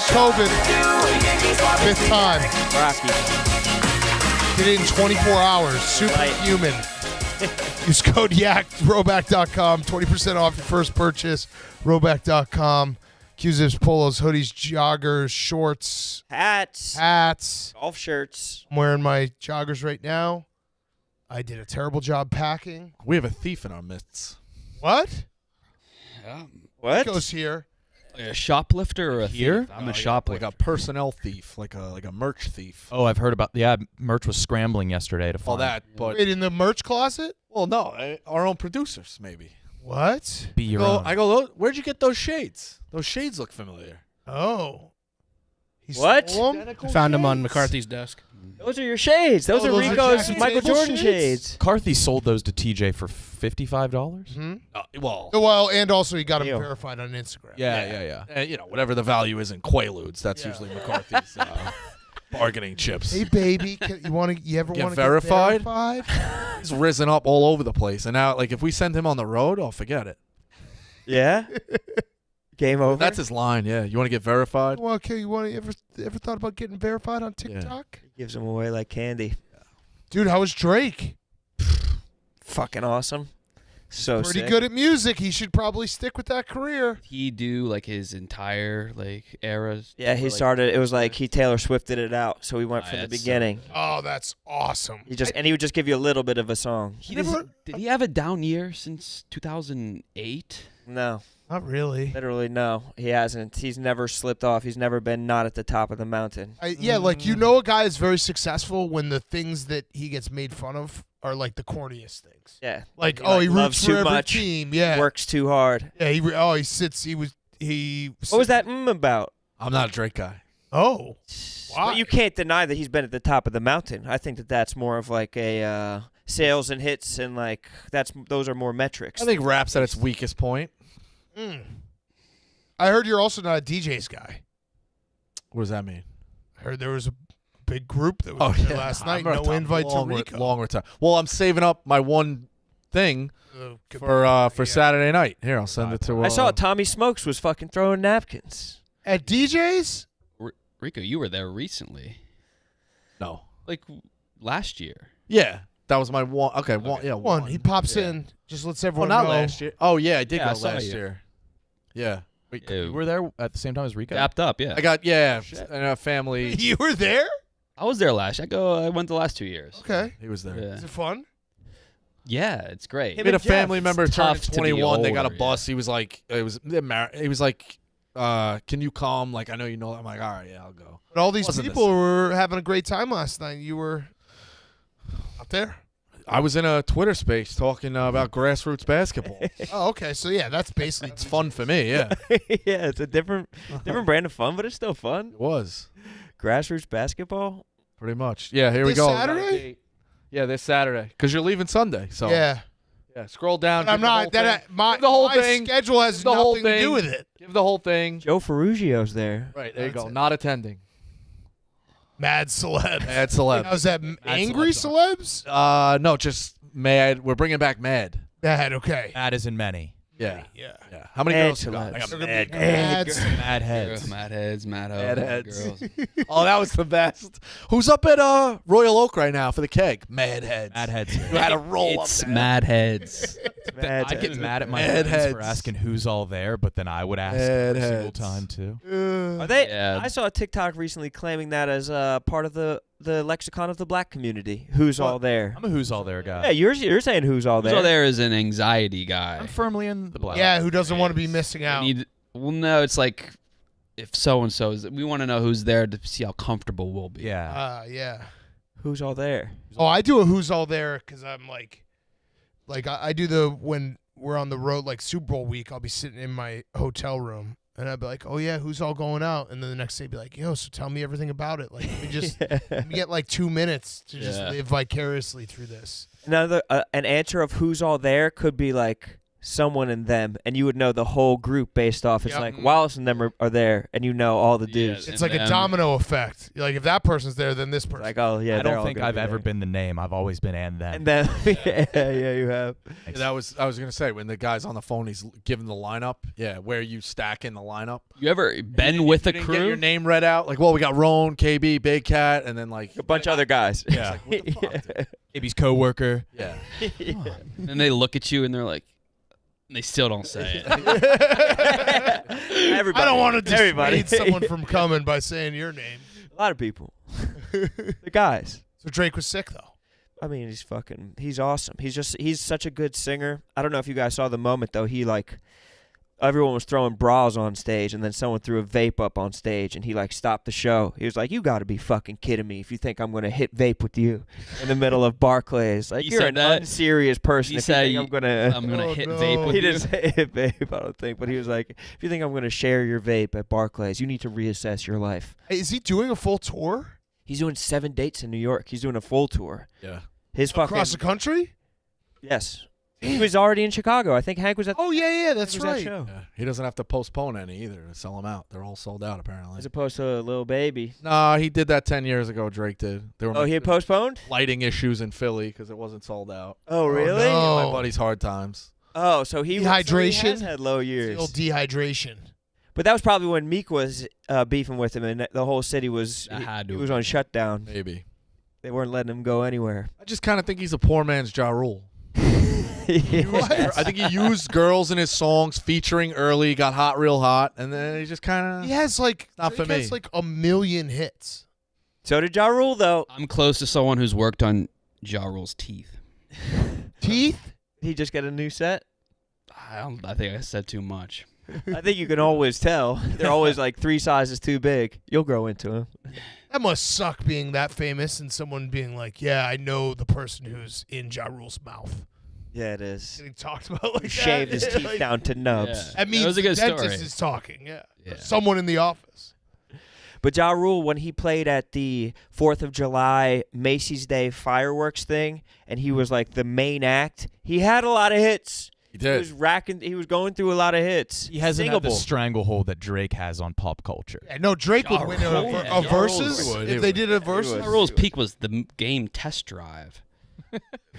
COVID. 5th time. Rocky. Did it in 24 hours. Superhuman. Use code YAK, Roback.com. 20% off your first purchase. Roback.com. Q-Zips, polos, hoodies, joggers, shorts. Hats. Golf shirts. I'm wearing my joggers right now. I did a terrible job packing. We have a thief in our midst. What? Yeah. What? Goes here. Like a shoplifter or a thief? I'm a shoplifter. Like a personnel thief, like a merch thief. Oh, I've heard about. Yeah, merch was scrambling yesterday to find. All that, but Wait, in the merch closet? well, no, our own producers maybe. What? Be your own. I go. Where'd you get those shades? Those shades look familiar. Oh. What? I Found them on McCarthy's desk. Those are your shades. Those are those are Rico's Jackie Michael Table Jordan shades. McCarthy sold those to TJ for $55. Mm-hmm. Well, And also he got them Ew. verified on Instagram. Yeah. you know, whatever the value is in Quaaludes, that's usually McCarthy's bargaining chips. Hey, baby, you ever want to get verified? verified? He's risen up all over the place, and now, like, if we send him on the road, oh, forget it. Yeah? Game over? That's his line. Yeah, you want to get verified? Well, okay, ever thought about getting verified on TikTok? He gives them away like candy. Dude, how was Drake? Fucking awesome. So Pretty sick. good at music. He should probably stick with that career. He do like his entire like era. Yeah, he started. It was like he Taylor Swifted it out, so he went from the that's so beginning. Oh, that's awesome. He would just give you a little bit of a song. Did he have a down year since 2008? No, Not really. literally no. He hasn't. He's never slipped off. He's never been not at the top of the mountain. Like, you know a guy is very successful when the things that he gets made fun of are like the corniest things. Yeah. Like, He, he loves roots too for every much. team. Yeah. Works too hard. Yeah, he sits. What was that about? I'm not a Drake guy. Oh. Why? But you can't deny that he's been at the top of the mountain. I think that's more of like a sales and hits, and like those are more metrics. I think rap's at its weakest point. I heard you're also not a DJ's guy. What does that mean? I heard there was a big group that was there last night. No invite to Rico. Long retire. Well, I'm saving up my one thing for Saturday night. Here, I'll send it to. I saw Tommy Smokes was fucking throwing napkins at DJ's. Rico, you were there recently. No, like last year. Yeah, that was my one. Okay, one. He pops in, just lets everyone not know. last year. Oh yeah, I did go saw last you. year. Yeah. Wait, you were there at the same time as Rico? Dapped up, yeah. I got and a family. You were there? I was there last year. I went the last 2 years. Okay. He was there. Yeah. Is it fun? Yeah, it's great. We had a family member turn tough to be 21. They got a older, bus. He was like, he was like, can you come? Like, I know you know. I'm like, all right, yeah, I'll go. But all these Wasn't people were having a great time last night. You were out there? I was in a Twitter space talking about grassroots basketball. Oh, okay. So, yeah, that's basically. It's fun for me, yeah. Yeah, it's a different brand of fun, but it's still fun. It was. Grassroots basketball? Pretty much. Yeah, here we This go. Saturday? Yeah, this Saturday. Because you're leaving Sunday. So Yeah. Yeah, scroll down. But I'm not. My thing. schedule has the whole nothing to do with it. Give the whole thing. Joe Ferruggio's there. Right, there you That's go. it. Not attending. Mad celebs. Mad celeb. How's that? Angry celebs? No, just mad. We're bringing back mad. Mad, okay. Mad is in many. Yeah. Yeah. Yeah. How many Mad girls you got? celebs. I got They're mad. gonna be mad. Mad heads. Mad heads, mad hoes, Mad mad heads. girls. Oh, that was the best. Who's up at Royal Oak right now for the keg? Mad heads. Mad heads. You had to roll It's up there. mad heads. Mad I get heads. mad at my Mad friends for heads. asking who's all there, but then I would ask Mad every single heads. time too. Are they? Yeah. I saw a TikTok recently claiming that as part of the lexicon of the black community. Who's all there? I'm a who's all there guy. Yeah, you're saying who's all there? So there is an anxiety guy. I'm firmly in the black. Yeah, who doesn't want to be missing out? Well, no, it's like if so and so is. We want to know who's there to see how comfortable we'll be. Yeah. Yeah. Who's all there? Oh, I do a who's all there because I'm like I do the when we're on the road, like Super Bowl week, I'll be sitting in my hotel room and I'd be like, oh yeah, who's all going out? And then the next day, I'd be like, yo, so tell me everything about it. Like, let me get like 2 minutes to just live vicariously through this. An answer of who's all there could be like someone and them, and you would know the whole group based off. It's Yep. like Wallace and them are there, and you know all the Yeah, dudes. It's and like a them. domino effect. Like if that person's there, then this person. Like, oh yeah, I they're don't all think gonna I've be ever there. been the name. I've always been and them. And then yeah, you have. I was gonna say when the guy's on the phone, he's giving the lineup. Yeah, where you stack in the lineup. You ever been You with a didn't get crew? your name read out. Like, well, we got Roan, KB, Big Cat, and then like A bunch of other guys. Yeah. What the fuck, dude? Maybe's coworker. Yeah. And they look at you and they're like, they still don't say it. Everybody. I don't want to Everybody. dissuade someone from coming by saying your name. A lot of people. The guys. So Drake was sick though. I mean, he's awesome. He's such a good singer. I don't know if you guys saw the moment though. He everyone was throwing bras on stage, and then someone threw a vape up on stage, and he stopped the show. He was like, "You got to be fucking kidding me if you think I'm gonna hit vape with you in the middle of Barclays. Like He you're said an that? unserious person. He If you said, think I'm gonna." I'm gonna Oh, hit no. vape with He you. didn't say hit vape, I don't think, but he was like, "If you think I'm gonna share your vape at Barclays, you need to reassess your life." Hey, is he doing a full tour He's doing 7 dates in New York. He's doing a full tour. Yeah. His fucking across the country? yes. He was already in Chicago. I think Hank was at. Oh yeah, that's Hank was at right. show. Yeah. He doesn't have to postpone any either to sell them out. They're all sold out apparently. As opposed to a little baby. Nah, he did that 10 years ago. Drake did. There were Oh, he had postponed? lighting issues in Philly because it wasn't sold out. Oh, really? no. My buddy's Hard Times. Oh, so he Dehydration? has had low years. Still dehydration. But that was probably when Meek was beefing with him, and the whole city was That had to he have was on been. shutdown. Maybe. They weren't letting him go anywhere. I just kind of think he's a poor man's Ja Rule. Yes. I think he used girls in his songs featuring early, got hot real hot, and then he just kind He of. has Not for Drake has me. like a million hits. So did Ja Rule, though. I'm close to someone who's worked on Ja Rule's teeth. Teeth? He just got a new set. I think I said too much. I think you can always tell. They're always like 3 sizes too big. You'll grow into them. That must suck being that famous and someone being like, "Yeah, I know the person who's in Ja Rule's mouth." Yeah, it is. Getting talked about like He that. shaved his teeth Like, down to nubs. Yeah. That means was a good the dentist story. is talking. Yeah. Yeah. Someone in the office. But Ja Rule, when he played at the 4th of July Macy's Day fireworks thing, and he was like the main act, he had a lot of hits. He He was did. he was going through a lot of hits. He hasn't had the Singable. stranglehold that Drake has on pop culture. Yeah, no, Drake would Ja win Rule, a yeah. Ja versus Rule would. if He they would. did a versus. would. Ja Rule's peak was the game Test Drive.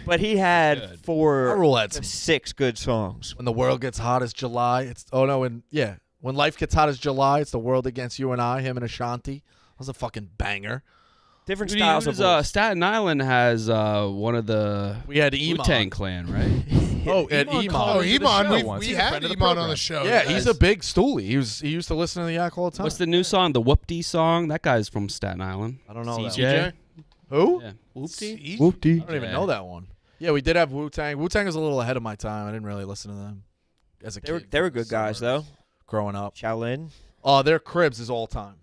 But he had Good. Ja Rule had 6 good songs. When the world gets hot as July, when life gets hot as July, it's the world against you and I, him and Ashanti. That was a fucking banger. Different Dude, styles of voice. Staten Island has one of the We had Iman. Wu-Tang Clan, right? Oh, and Iman Iman. called Oh, me to the Iman, show once. we He's a had friend of the Iman on program. the show. Yeah, he's a big stoolie. He used to listen to the Yak all the time. What's the new song? The Whoop-Dee song? That guy's from Staten Island. I don't know that CJ? one. Who? Yeah. See? Whoop-dee. I don't even Yeah. know that one. Yeah, we did have Wu-Tang. Wu-Tang was a little ahead of my time. I didn't really listen to them as a kid. They were good guys, though. Growing up. Shaolin. Their Cribs is all time.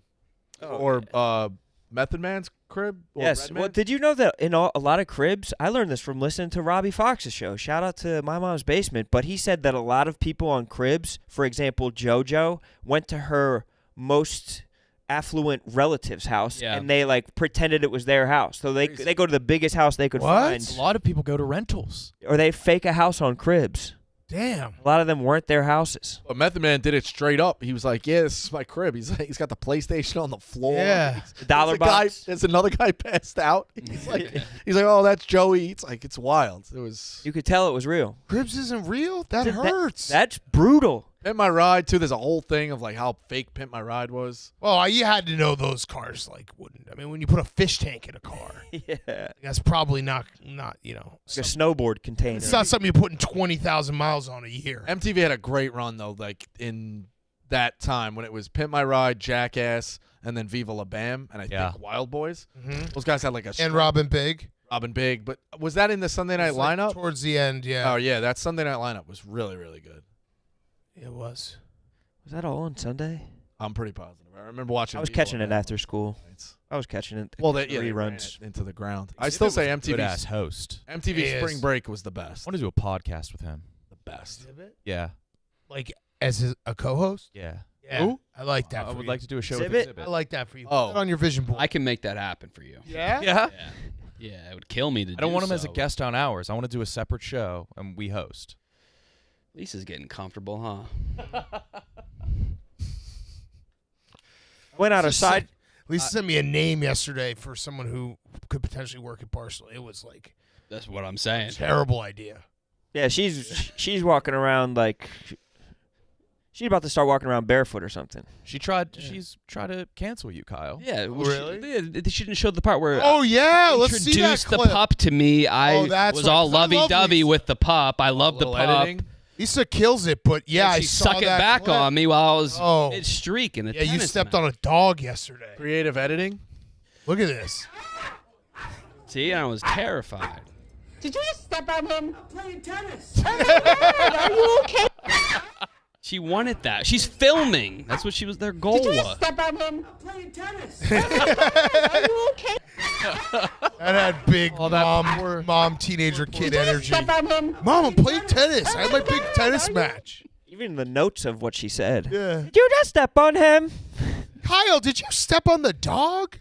Oh, Or Method Man's crib? Or Yes. Redman? Well, did you know that in a lot of cribs, I learned this from listening to Robbie Fox's show. Shout out to My Mom's Basement. But he said that a lot of people on cribs, for example, JoJo, went to her most affluent relative's house Yeah. and they pretended it was their house. So they go to the biggest house they could What? find, A lot of people go to rentals. or they fake a house on cribs. Damn. A lot of them weren't their houses. But Method Man did it straight up. He was like, "Yeah, this is my crib." He's got the PlayStation on the floor. Yeah. The dollar box. There's another guy passed out. He's like, "Oh, that's Joey." It's wild. It was. You could tell it was real. Cribs isn't real? That That- hurts. That's brutal. Pimp My Ride too. There's a whole thing of how fake Pimp My Ride was. Well, you had to know those cars wouldn't. I mean, when you put a fish tank in a car, Yeah. that's probably not Like a some- snowboard container. it's not something you're putting 20,000 miles on a year. MTV had a great run though, in that time when it was Pimp My Ride, Jackass, and then Viva La Bam, and I Yeah. think Wild Boys. Mhm. Those guys had a And string. Robin Big. Robin Big. But was that in the Sunday night It's like lineup? towards the end, yeah. Oh yeah, that Sunday night lineup was really really good. It was. Was that all on Sunday? I'm pretty positive. I remember watching. I was Viva La catching it Bam after school. nights. I was catching it. Well, they ran reruns. it into the ground. I still say Good MTV. ass host. MTV He Spring is. Break was the best. I want to do a podcast with him. The best. Yeah. Like as a co-host? Yeah. Yeah. Who? I like that I for would you. like to do a show Exhibit? with Exhibit. I like that for you. Oh. Put it on your vision board. I can make that happen for you. yeah? Yeah. Yeah. Yeah, it would kill me to I don't do want him as a so. guest on ours. I want to do a separate show and we host. Lisa's getting comfortable, huh? Went out of side. Lisa sent me a name yesterday for someone who could potentially work at Barstool. It was like That's what I'm saying. terrible idea. Yeah, she's walking around like she's about to start walking around barefoot or something. She's tried to cancel you, Kyle. Yeah, well, Really? She didn't show the part where Oh yeah, let's see that introduced the clip. pup to me. I that's was right, all 'cause I love lovey-dovey Lisa. with the pup. I love the Little pup. editing. Lisa kills it, but yeah, She I saw suck it that back clip. on me while I was Oh. mid-streak in the Yeah, you tennis stepped match. on a dog yesterday. Creative editing. Look at this. See, I was terrified. Did you just step on him? Playing tennis. Are you okay? She wanted that. She's filming. That's what their goal Did you just was. step on him? Playing tennis. Are you okay? That had big Oh, that mom teenager kid Did you just energy. step on him? Mom, I'm playing tennis. I had my big tennis match. Even the notes of what she said. Yeah. Did you just step on him? Kyle, did you step on the dog?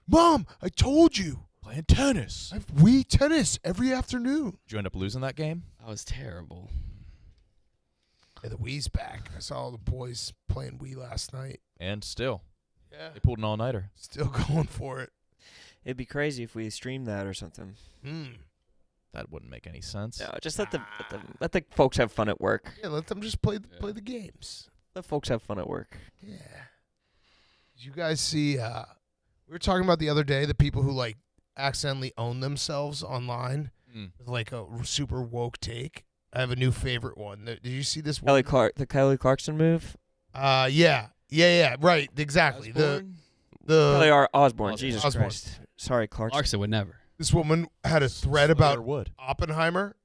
Mom, I told you. Playing tennis. We tennis every afternoon. Did you end up losing that game? That was terrible. Yeah, the Wii's back. I saw all the boys playing Wii last night. And still, Yeah. they pulled an all-nighter. Still going for it. It'd be crazy if we streamed that or something. That wouldn't make any sense. No, just let the folks have fun at work. Yeah, let them just play the games. Let folks have fun at work. Yeah. Did you guys see? We were talking about the other day the people who like accidentally own themselves online with like a super woke take. I have a new favorite one. Did you see this one? The Kelly Clarkson move. Yeah, right, exactly. Osborne? Kelly The Osborne. Jesus Osborne. Christ. Sorry, Clarkson. Clarkson would never. this woman had a thread Or about would. Oppenheimer,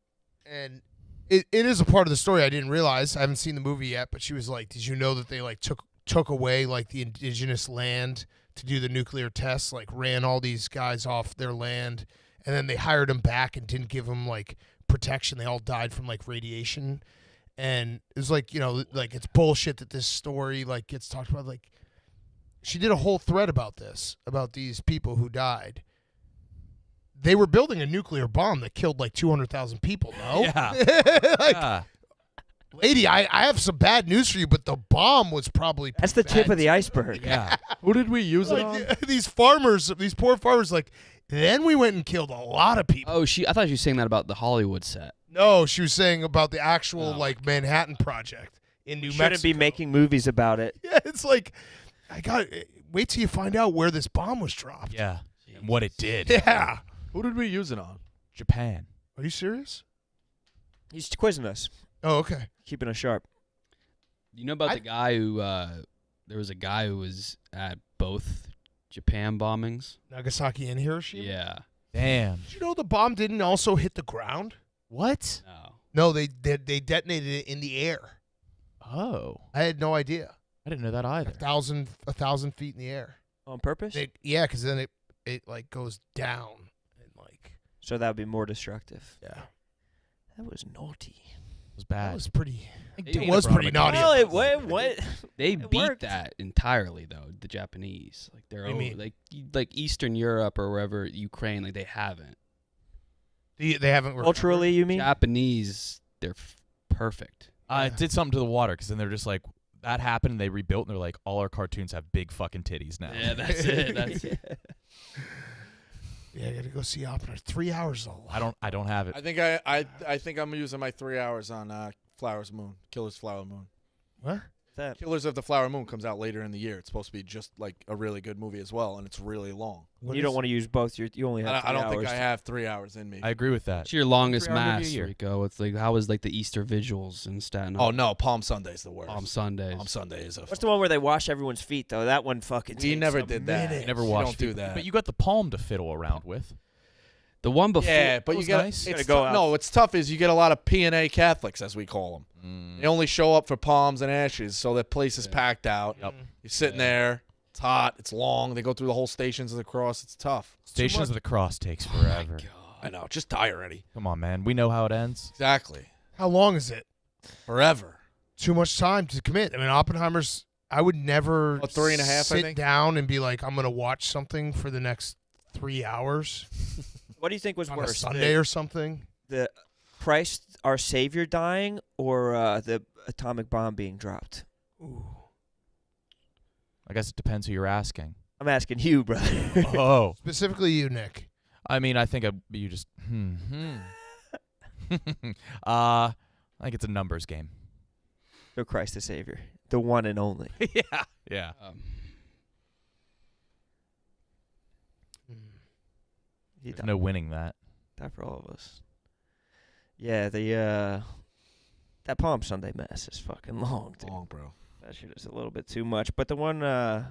and it is a part of the story I didn't realize. I haven't seen the movie yet, but she was like, "Did you know that they like took away like the indigenous land to do the nuclear tests? Like ran all these guys off their land, and then they hired them back and didn't give them like protection. They all died from like radiation." And it was like, like it's bullshit that this story like gets talked about. Like she did a whole thread about this, about these people who died. They were building a nuclear bomb that killed like 200,000 people, no? Yeah. Like, Yeah. lady, I have some bad news for you, but the bomb was probably That's the tip of the iceberg. Yeah. Who did we use it on? like, these farmers, these poor farmers, like, then we went and killed a lot of people. Oh, I thought you were saying that about the Hollywood set. No, she was saying about the actual like Manhattan Project in New Shouldn't Mexico. be making movies about it. Yeah, it's like, wait till you find out where this bomb was dropped. Yeah. And what it did. Yeah. Who did we use it on? Japan. Are you serious? He's quizzing us, Oh, okay. keeping us sharp. You know about the guy who there was a guy who was at both Japan bombings? Nagasaki and Hiroshima? Yeah. Damn. Did you know the bomb didn't also hit the ground? What? No. No, they detonated it in the air. Oh. I had no idea. I didn't know that either. 1,000 feet in the air. On purpose? Yeah, because then it like goes down and like So that would be more destructive. yeah, That was naughty. It was that bad. was pretty. It It was pretty naughty. Well, what? They It beat worked. that entirely though, the Japanese. Like they're What do you over, mean? like Eastern Europe or wherever, Ukraine, like they haven't. They haven't recovered. Culturally, you mean? Japanese, they're perfect. It did something to the water because then they're just like, that happened and they rebuilt and they're like, all our cartoons have big fucking titties now. Yeah, that's it. That's it. Yeah, I gotta go see Oppenheimer. 3 hours though. I don't have it. I think I'm using my 3 hours on Flowers Moon, Killer's Flower Moon. What? That. Killers of the Flower Moon comes out later in the year. It's supposed to be just like a really good movie as well, and it's really long. You don't want to use both. You only have I don't 3 think hours I have 3 hours in me. I agree with that. It's your longest 3 hour movie a mass, year. Rico. It's like how was like the Easter vigils in Staten Oh Island? no, Palm Sunday's the worst. Palm Sundays. Palm Sunday is a. What's the one where they wash everyone's feet, though? That one fucking We takes never a did that. minute. Never You watched don't do people- that. But you got the palm to fiddle around with. The one before. Yeah, but That you was get nice. it's Gotta go out. no. What's tough is you get a lot of P&A Catholics, as we call them. They only show up for palms and ashes, so the place is packed out. Yep. You're sitting there. It's hot. It's long. They go through the whole Stations of the Cross. It's tough. Stations of the Cross takes Oh my forever. God. I know. Just die already. Come on, man. We know how it ends. Exactly. How long is it? Forever. Too much time to commit. I mean, Oppenheimer's. I would never 3.5, I sit think. down and be like, I'm gonna watch something for the next 3 hours What do you think was on a worse? Sunday or something. The Christ our Savior dying or the atomic bomb being dropped? Ooh. I guess it depends who you're asking. I'm asking you, brother. Oh. Specifically you, Nick. I mean, I think you just. I think it's a numbers game. So Christ the Savior, the one and only. Yeah. Yeah. He There's died. no winning that. Died for all of us. Yeah, the that Palm Sunday Mass is fucking long, dude. Long, bro. That shit is a little bit too much. But the one where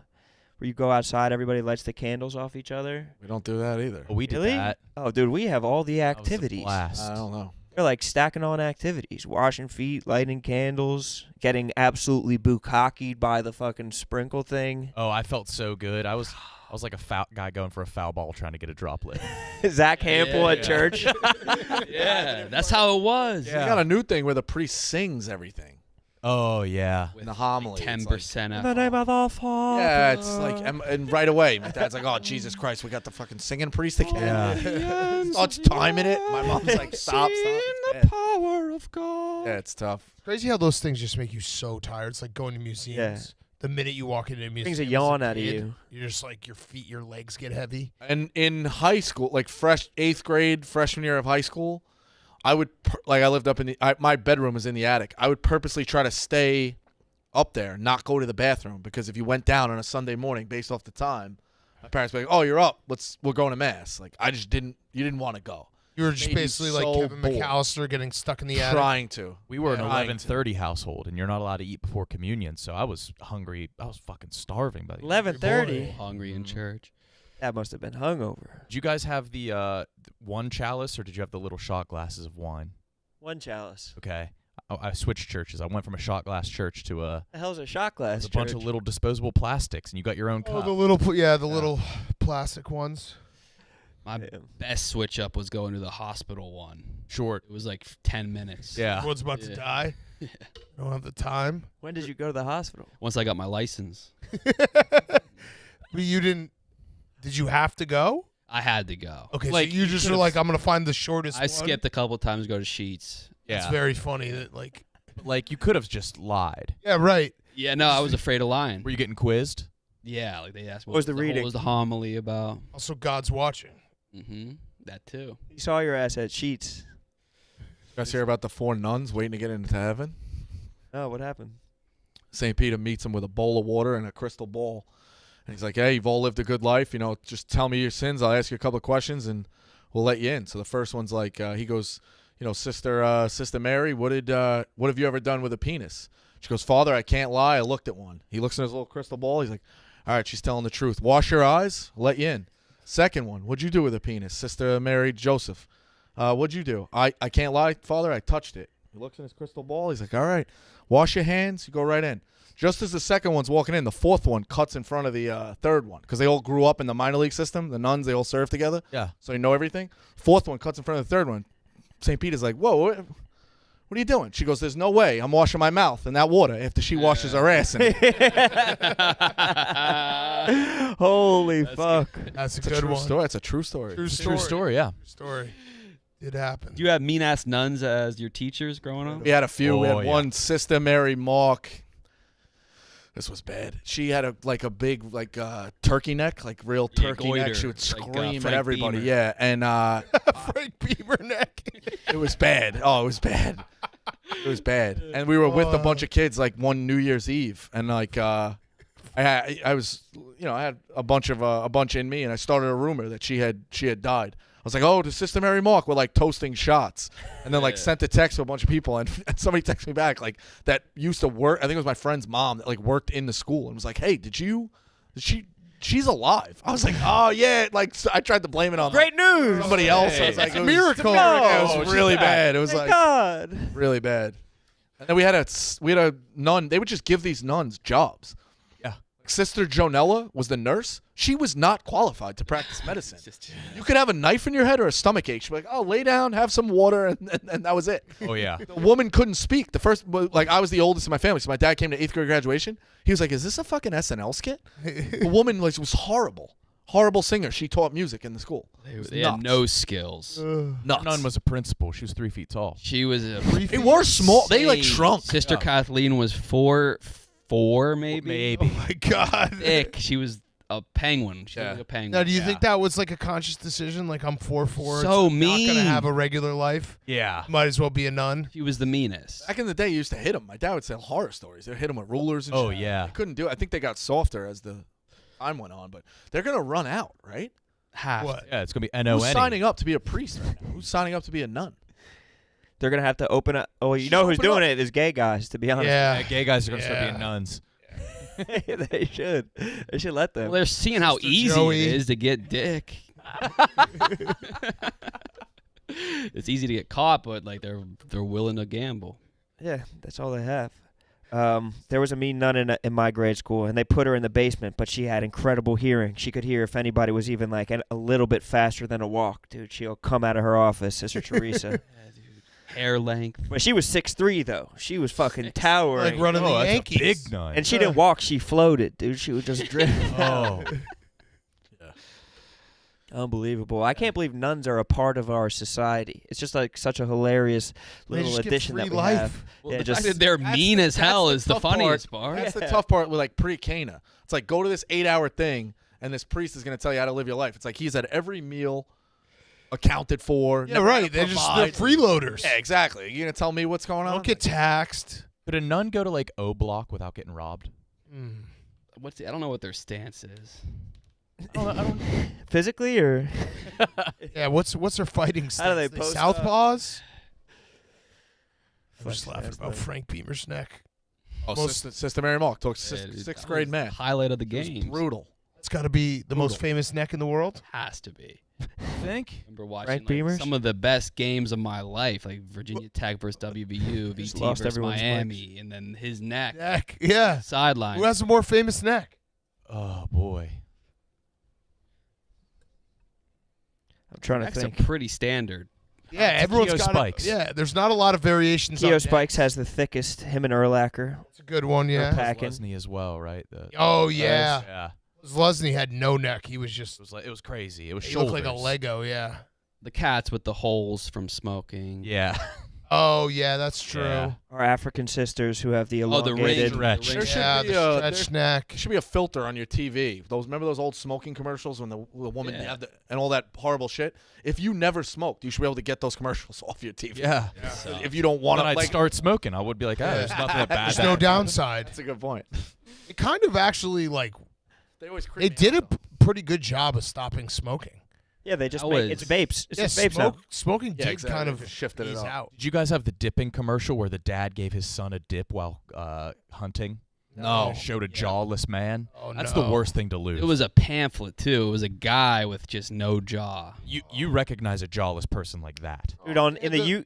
you go outside, everybody lights the candles off each other. We don't do that either. Oh, we did Really? that. Oh, dude, we have all the That was a activities. blast. I don't know. They're like stacking on activities, washing feet, lighting candles, getting absolutely bukkakied by the fucking sprinkle thing. Oh, I felt so good. I was like a foul guy going for a foul ball trying to get a droplet. Zach Hampel at Yeah. church. Yeah, that's how it was. We got a new thing where the priest sings everything Oh yeah. in the homily. Like It's 10% In the name of the Father. Yeah, it's like, and right away, my dad's like, "Oh, Jesus Christ, we got the fucking singing priest again." Yeah. Starts timing it. My mom's like, "Stop, stop." It's bad. Power of God. Yeah, it's tough. Crazy how those things just make you so tired. It's like going to museums. The minute you walk into a museum, Brings a as yawn out of kid, you. You're just like your feet, your legs get heavy. And in high school, like 8th grade, freshman year of high school, I would I lived up in my bedroom was in the attic. I would purposely try to stay up there, not go to the bathroom, because if you went down on a Sunday morning based off the time, my parents would be like, "Oh, you're up. We're going to mass." Like I just didn't. You didn't want to go. You were just Made you basically like so Kevin bored. McAllister getting stuck in the attic. Trying to. We were an Trying to. 11:30 household, and you're not allowed to eat before communion. So I was hungry. I was fucking starving. By the end. 11:30. Hungry in church. That must have been hungover. Did you guys have the one chalice, or did you have the little shot glasses of wine? One chalice. Okay. I switched churches. I went from a shot glass church to The hell's a shot glass? a bunch of little disposable plastics, and you got your own Oh, cup. the little plastic ones. My Damn. best switch up was going to the hospital one. Short. It was like 10 minutes. Yeah. Everyone's about to Yeah. die. Don't have the time. When did you go to the hospital? Once I got my license, But you didn't. Did you have to go? I had to go. Okay, Like, so you you just were could've- like, I'm gonna find the shortest. I one. skipped a couple times to go to Sheets. It's Yeah. very funny that like. Like you could have just lied. Yeah, right. Yeah, no, I was afraid of lying. Were you getting quizzed? Yeah, like they asked me What was the reading? What was the homily about? Also, God's watching. Mm-hmm. That too. You saw your ass at Sheets. You guys hear about the 4 nuns waiting to get into heaven? Oh, what happened? St. Peter meets him with a bowl of water and a crystal ball. And he's like, "Hey, you've all lived a good life. You know, just tell me your sins. I'll ask you a couple of questions and we'll let you in." So the first one's like, he goes, Sister Mary, what have you ever done with a penis? She goes, "Father, I can't lie. I looked at one." He looks in his little crystal ball. He's like, "All right, she's telling the truth. Wash your eyes. I'll let you in." Second one, "What'd you do with a penis?" Sister Mary Joseph. "What'd you do?" I can't lie, Father. I touched it." He looks in his crystal ball. He's like, "All right, wash your hands. You go right in." Just as the second one's walking in, the fourth one cuts in front of the third one because they all grew up in the minor league system. The nuns, they all serve together, Yeah. so they know everything. Fourth one cuts in front of the third one. St. Peter's like, "Whoa, what are you doing?" She goes, "There's no way I'm washing my mouth in that water after she washes her ass in it." Holy fuck. That's a It's a good true one. story. That's a true story. True It's a story. true story, yeah. True story. It happened. Do you have mean ass nuns as your teachers growing up? We had a few. We Oh, had yeah. one Sister Mary Mark. This was bad. She had a big turkey neck, like real Yeah, turkey neck. goiter, She would like, scream at Frank everybody. Beamer. Yeah, and Frank Beamer neck. it was bad. Oh, it was bad. It was bad. And we were with a bunch of kids like one New Year's Eve, and I was, I had a bunch in me, and I started a rumor that she had died. I was like, "Oh, to Sister Mary Mark, we're like toasting shots," and then sent a text to a bunch of people, and somebody texted me back that used to work. I think it was my friend's mom that worked in the school and was like, "Hey, she's alive?" I was like, "Oh yeah," I tried to blame it on Great news. somebody else. I was Hey, like, it's "It a was- miracle. Yeah, it Oh, was she's really back. bad. It was Thank God. really bad. And then we had a nun. They would just give these nuns jobs. Yeah. Sister Jonella was the nurse. She was not qualified to practice medicine. You could have a knife in your head or a stomach ache. She'd be like, "Oh, lay down, have some water," and that was it. Oh yeah. The woman couldn't speak. The first, I was the oldest in my family, so my dad came to 8th grade graduation. He was like, "Is this a fucking SNL skit?" The woman was horrible. Horrible singer. She taught music in the school. They had no skills. Nuts. None was a principal. She was 3 feet tall. She was a. They were small. They like shrunk. Sister Kathleen was 4'4", maybe. Oh my God. Thick. She was a penguin. She was like a penguin. Now, do you think that was like a conscious decision? Like, I'm 4'4", So not mean. gonna have a regular life. Yeah. Might as well be a nun. She was the meanest. Back in the day, you used to hit them. My dad would tell horror stories. They would hit them with rulers and Oh, shit. yeah. They couldn't do it. I think they got softer as the time went on, but they're going to run out, right? Half. What? Yeah, it's going to be N-O-N-E. Who's signing up to be a priest right now? Who's signing up to be a nun? They're going to have to open up. Oh, you know who's doing it is gay guys, to be honest. Yeah. Yeah, gay guys are going to start Yeah. being nuns. They should. They should let them. Well, they're seeing how Sister easy Joey. it is to get dick. It's easy to get caught, but like they're willing to gamble. Yeah, that's all they have. There was a mean nun in my grade school, and they put her in the basement, but she had incredible hearing. She could hear if anybody was even like a little bit faster than a walk. Dude, she'll come out of her office, Sister Teresa. Hair length. But she was 6'3", though. She was fucking towering. Like running the that's Yankees. a big nun. And she didn't walk, she floated, dude. She would just drift. Oh. Unbelievable. I can't believe nuns are a part of our society. It's just like such a hilarious They little just get addition free that we life. have. Well, Yeah, the just fact that they're mean as hell is the tough part. funniest part. That's the tough part with like pre-Cana. It's like go to this 8-hour thing, and this priest is going to tell you how to live your life. It's like he's at every meal accounted for. Yeah, never right. gonna They're provide. freeloaders. Yeah, exactly. You going to tell me what's going on? Don't get taxed. Could a nun go to like O Block without getting robbed? I don't know what their stance is. physically or Yeah, what's their fighting How do stance? they They post southpaws? I'm Flex just laughing ass, about but- Frank Beamer's neck. Oh, Most- Sister Mary Malk talks Yeah, dude, sixth that grade was math. the highlight of the It was game. brutal. It's got to be the most famous neck in the world. Has to be. I think. I remember watching Frank like, Beamer's? some of the best games of my life, like Virginia Tech versus WVU, Just VT lost versus everyone's Miami, and then his neck, Neck, yeah. sideline. Who has a more famous neck? Oh, boy. I'm trying to Necks are think. pretty standard. Yeah, everyone's Keo got Spikes. Yeah, there's not a lot of variations. Keo on Spikes necks. has the thickest, him and Urlacher. It's a good one, yeah. Packing. Lesney as well, right? Oh yeah, Yeah. Lesney had no neck. He was It just was it was crazy. It was he shoulders. looked like a Lego. Yeah. The cats with the holes from smoking. Yeah. Oh yeah, that's true. Yeah. Our African sisters who have the Oh, the elongated. ring. Stretch. There should Yeah, be the a stretch neck. There should be a filter on your TV. Remember those old smoking commercials when the woman Yeah. had and all that horrible shit? If you never smoked, you should be able to get those commercials off your TV. Yeah. So, If you don't want When to, I'd like, start smoking, I would be like, there's nothing that bad. There's no downside. that's a good point. It kind of actually like They always they did a pretty good job of stopping smoking. Yeah, they just That make was- it's vapes. It's Yeah, just vapes now. smoking Yeah, did exactly. kind of Shifted it ease up. out. Did you guys have the dipping commercial where the dad gave his son a dip while hunting? No. And it showed a jawless man. Oh, That's no. the worst thing to lose. it was a pamphlet too. It was a guy with just no jaw. you recognize a jawless person like that. Dude,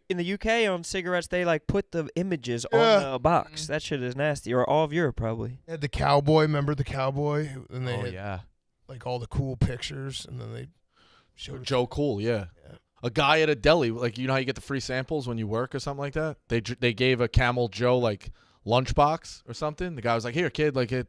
in the UK on cigarettes they like put the images Yeah. on the box. That shit is nasty. Or all of Europe probably. They had the cowboy. Remember the cowboy? And they Oh had yeah. like all the cool pictures, and then they showed Joe Cool, yeah. A guy at a deli, like you know how you get the free samples when you work or something like that. They gave a Camel Joe like lunchbox or something. The guy was like, "Here, kid, like it."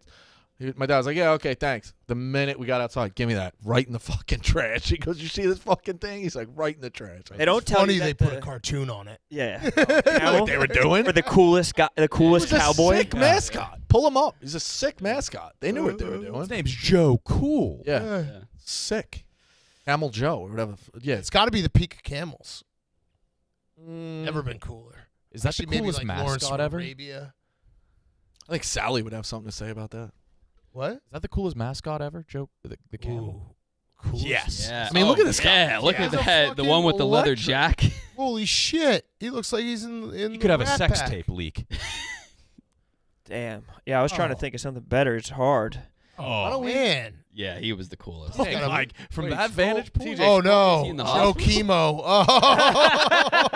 My dad was like, "Yeah, okay, thanks." The minute we got outside, give me that right in the fucking trash. He goes, "You see this fucking thing?" He's like, "Right in the trash." They don't tell funny you they that put a cartoon on it. Yeah. Like they were doing. Or the coolest guy, the coolest He was cowboy. a sick mascot. Pull him up. He's a sick mascot. They knew what they were His doing. name's Joe Cool. Yeah, Yeah. sick. Camel Joe or whatever. Yeah, It's got to be the peak of camels. Never been cooler. Is that Actually, the maybe coolest like Lawrence mascot from ever? Arabia. I think Sally would have something to say about that. What? Is that the coolest mascot ever? Joe the camel. Ooh, coolest. Yes. Yeah. I mean, look at this guy. Yeah, look Yeah. at He's a that. The one fucking with the leather electric. jacket. Holy shit! He looks like he's in. You the could have a Rat sex Pack. tape leak. Damn. Yeah, I was trying to Oh. think of something better. It's hard. Oh man! Yeah, he was the coolest. Hey, Hey, like from Wait, that scroll- vantage point. TJ, Oh Is no! he in the Joe hospital? Chemo. Oh,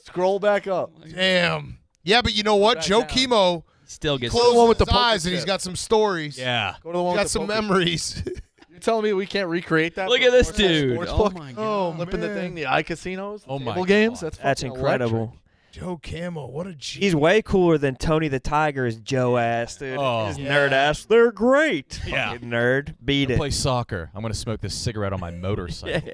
Scroll back up. damn. Yeah, but you know what? Back Joe down. Chemo Still gets closes one with the his eyes poker and he's chip. got some stories. Yeah. Go to the one He's got with the some poker. memories. You're telling me we can't recreate that? Look for at this Sportsbook? dude. Oh Sportsbook? my god. Oh, Flipping the man. thing, the iCasinos, the Oh my table games. God. That's That's fucking incredible. electric. Joe Camel, what a G. He's way cooler than Tony the Tiger's Joe ass, dude. Oh. His nerd ass. They're great. Yeah. Fucking nerd. Beat it. Play soccer. I'm gonna smoke this cigarette on my motorcycle.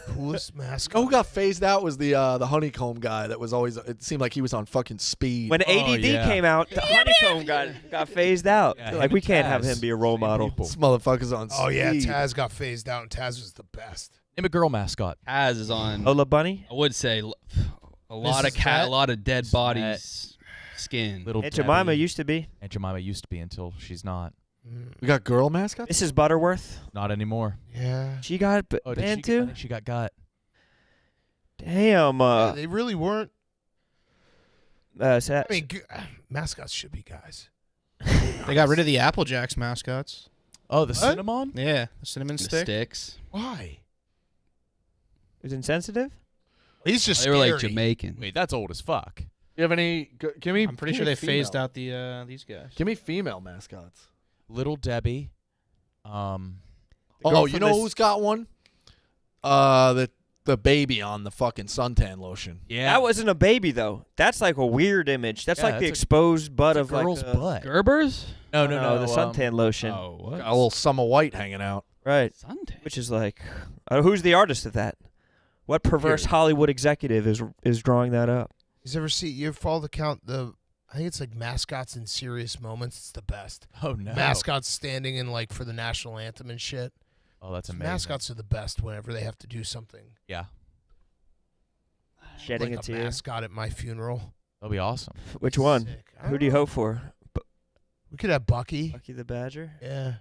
Coolest mascot. Oh, who got phased out was the honeycomb guy that was always. It seemed like he was on fucking speed. When ADD yeah. came out, the honeycomb got phased out. Yeah, Like, him we and can't have Taz, him be a role same model. people. This motherfucker's on Oh yeah, speed. Taz got phased out, and Taz was the best. Name a girl mascot. Taz is on. Lola Bunny? I would say a lot of Mrs. Cat? a lot of dead bodies skin. Little Aunt Jemima Debbie. used to be. Aunt Jemima used to be until she's not. We got girl mascots. Mrs. Butterworth. Not anymore. Yeah. She got Oh, banned I too? think she got gut. Damn. Yeah, they really weren't. Sad. I mean, mascots should be guys. They got rid of the Apple Jacks mascots. Oh, the What? cinnamon? Yeah, the cinnamon The stick. sticks. Why? Is insensitive? He's just They were like scary. Jamaican. Wait, that's old as fuck. You have any? Give me. I'm pretty give sure me they phased female. out the these guys. Give me female mascots. Little Debbie. girl Oh, you from know this- who's got one? The baby on the fucking suntan lotion. Yeah. That wasn't a baby though. That's like a weird image. That's Yeah, like the that's a- exposed butt It's of a girl's like butt. Gerber's? No, the suntan lotion. Oh, what? Got a little Summer White hanging out. Right. Suntan. Which is like, who's the artist of that? What perverse Weird. Hollywood executive is drawing that up? You ever follow the count? I think it's like mascots in serious moments. It's the best. Oh no. Mascots standing in like for the national anthem and shit. Oh, that's amazing. Mascots are the best whenever they have to do something. Yeah. Shedding like a a tear. mascot at my funeral. That'll be awesome. Which one? Sick. I Who do you don't know. hope for? We could have Bucky. Bucky the Badger, Yeah.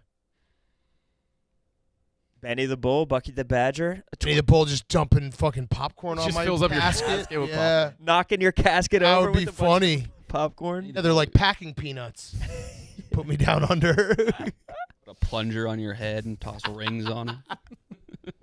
Benny the Bull, Bucky the Badger, Benny the Bull just dumping fucking popcorn on Just my fills up your casket. casket with Yeah. knocking your casket That over would be with a bunch funny. of popcorn. Yeah, they're like packing peanuts. Put me down under. Put a plunger on your head and toss rings on it.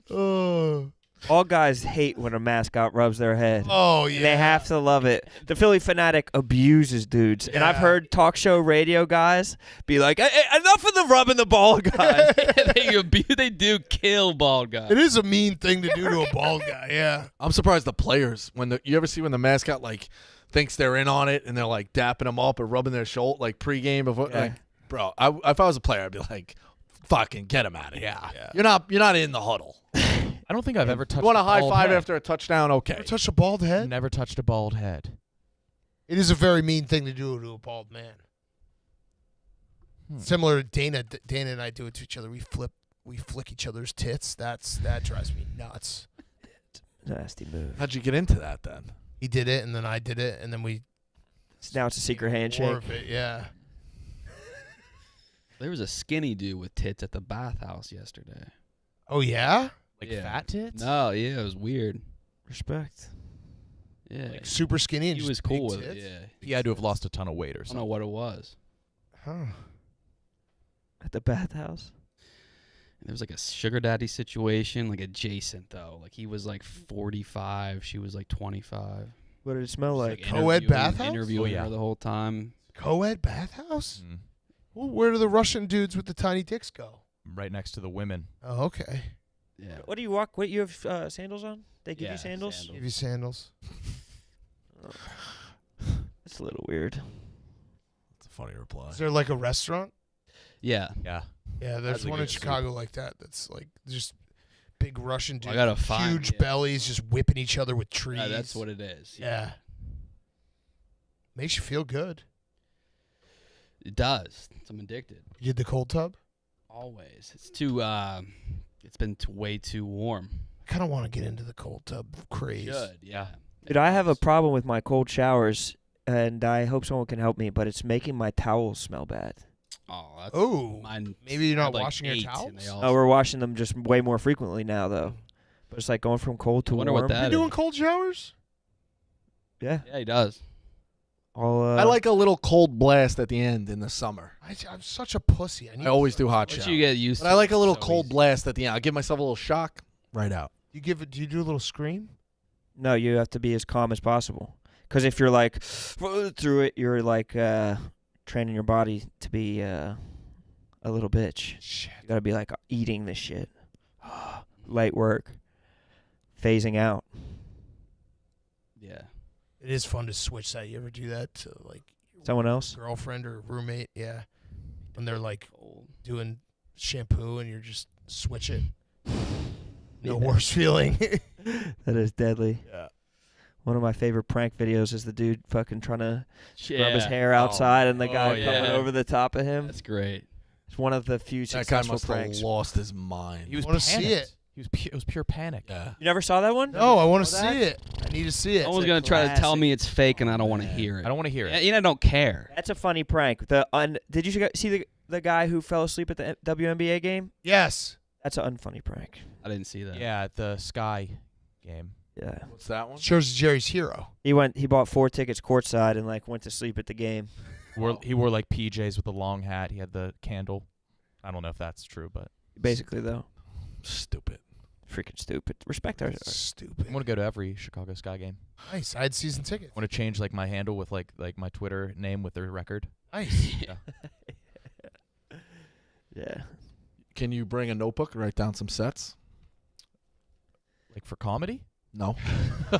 Oh. All guys hate when a mascot rubs their head. Oh yeah. They have to love it. The Philly Fanatic abuses dudes. And I've Yeah. heard talk show radio guys be like, enough of the rubbing the ball guy. They do kill bald guys. It is a mean thing to do to a bald guy. Yeah. I'm surprised the players you ever see when the mascot like thinks they're in on it and they're like dapping them up or rubbing their shoulder like pregame before. Yeah. Like, bro, if I was a player, I'd be like, fucking get him out of here. Yeah. You're not in the huddle. I don't think I've ever touched You want a a high bald five head. after a touchdown? Okay. Ever touch a bald head? Never touched a bald head. It is a very mean thing to do to a bald man. Similar to Dana. Dana and I do it to each other. We flick each other's tits. That drives me nuts. Nasty move. How'd you get into that then? He did it, and then I did it, and then we. Now it's a secret More handshake. of it, yeah. There was a skinny dude with tits at the bathhouse yesterday. Oh yeah. Like Yeah. fat tits? No, yeah, it was weird. Respect. Yeah, Like super skinny and he just was cool big with it. tits? Yeah, He had to have lost a ton of weight or I don't something. know what it was. Huh. At the bathhouse. There was like a sugar daddy situation, like adjacent though. Like he was like 45, she was like 25. What did it smell like? Co-ed bathhouse? Interviewing Oh, yeah. her the whole time. Co-ed bathhouse? Mm. Well, where do the Russian dudes with the tiny dicks go? Right next to the women. Oh, okay. Yeah. What do you walk? What, you have sandals on? They give Yeah, you sandals? sandals. Give you sandals. It's a little weird. That's a funny reply. Is there like a restaurant? Yeah. Yeah. Yeah, there's That's a one in good soup. Chicago like that. That's like just big Russian dudes. I gotta with find- huge yeah. bellies, just whipping each other with trees. Yeah, that's what it is. Yeah. Makes you feel good. It does. I'm addicted. You did the cold tub? Always. It's too. It's been way too warm. I kind of want to get into the cold tub craze. Should. Yeah. Dude, I have a problem with my cold showers, and I hope someone can help me, but it's making my towels smell bad. Oh, that's Oh, mine. maybe you're I not had, like, washing your 8, and towels? they all- Oh, we're washing them just way more frequently now, though. But it's like going from cold to I wonder warm. what that You is. doing cold showers? Yeah. Yeah, he does. I like a little cold blast at the end in the summer. I'm such a pussy. I always do hot Once shower. you get used But to I like it, a little it's so cold easy. blast at the end. I give myself a little shock right out. Do you do a little scream? No, you have to be as calm as possible. Because if you're like through it, you're like training your body to be a little bitch. Shit. You gotta be like eating this shit. Light work. phasing out. Yeah. It is fun to switch that. You ever do that to like Someone else? girlfriend or roommate? Yeah, when they're like Old. doing shampoo and you're just switch it. No Yeah. worse feeling. That is deadly. Yeah. One of my favorite prank videos is the dude fucking trying to scrub his Yeah. hair outside and the Oh, guy yeah. coming over the top of him. That's great. It's one of the few That guy successful must have pranks. lost his mind. He was wanna see panicked. it. It was pure panic. Yeah. You never saw that one? No, I want to Know that? see it. I need to see it. Someone's a gonna try to tell classic. me it's fake, and I don't want to hear it. I don't want to hear it. You know, I don't care. That's a funny prank. Did you see the guy who fell asleep at the WNBA game? Yes. That's an unfunny prank. I didn't see that. Yeah, at the Sky game. Yeah. What's that one? Jersey Jerry's hero. He bought 4 tickets courtside and like went to sleep at the game. He wore like PJs with a long hat. He had the candle. I don't know if that's true, but Basically though. Stupid. Freaking stupid. Respect our Stupid. I want to go to every Chicago Sky game. Nice. I had season tickets. I want to change like my handle with like my Twitter name with their record. Nice. Yeah. Can you bring a notebook and write down some sets? Like for comedy? No.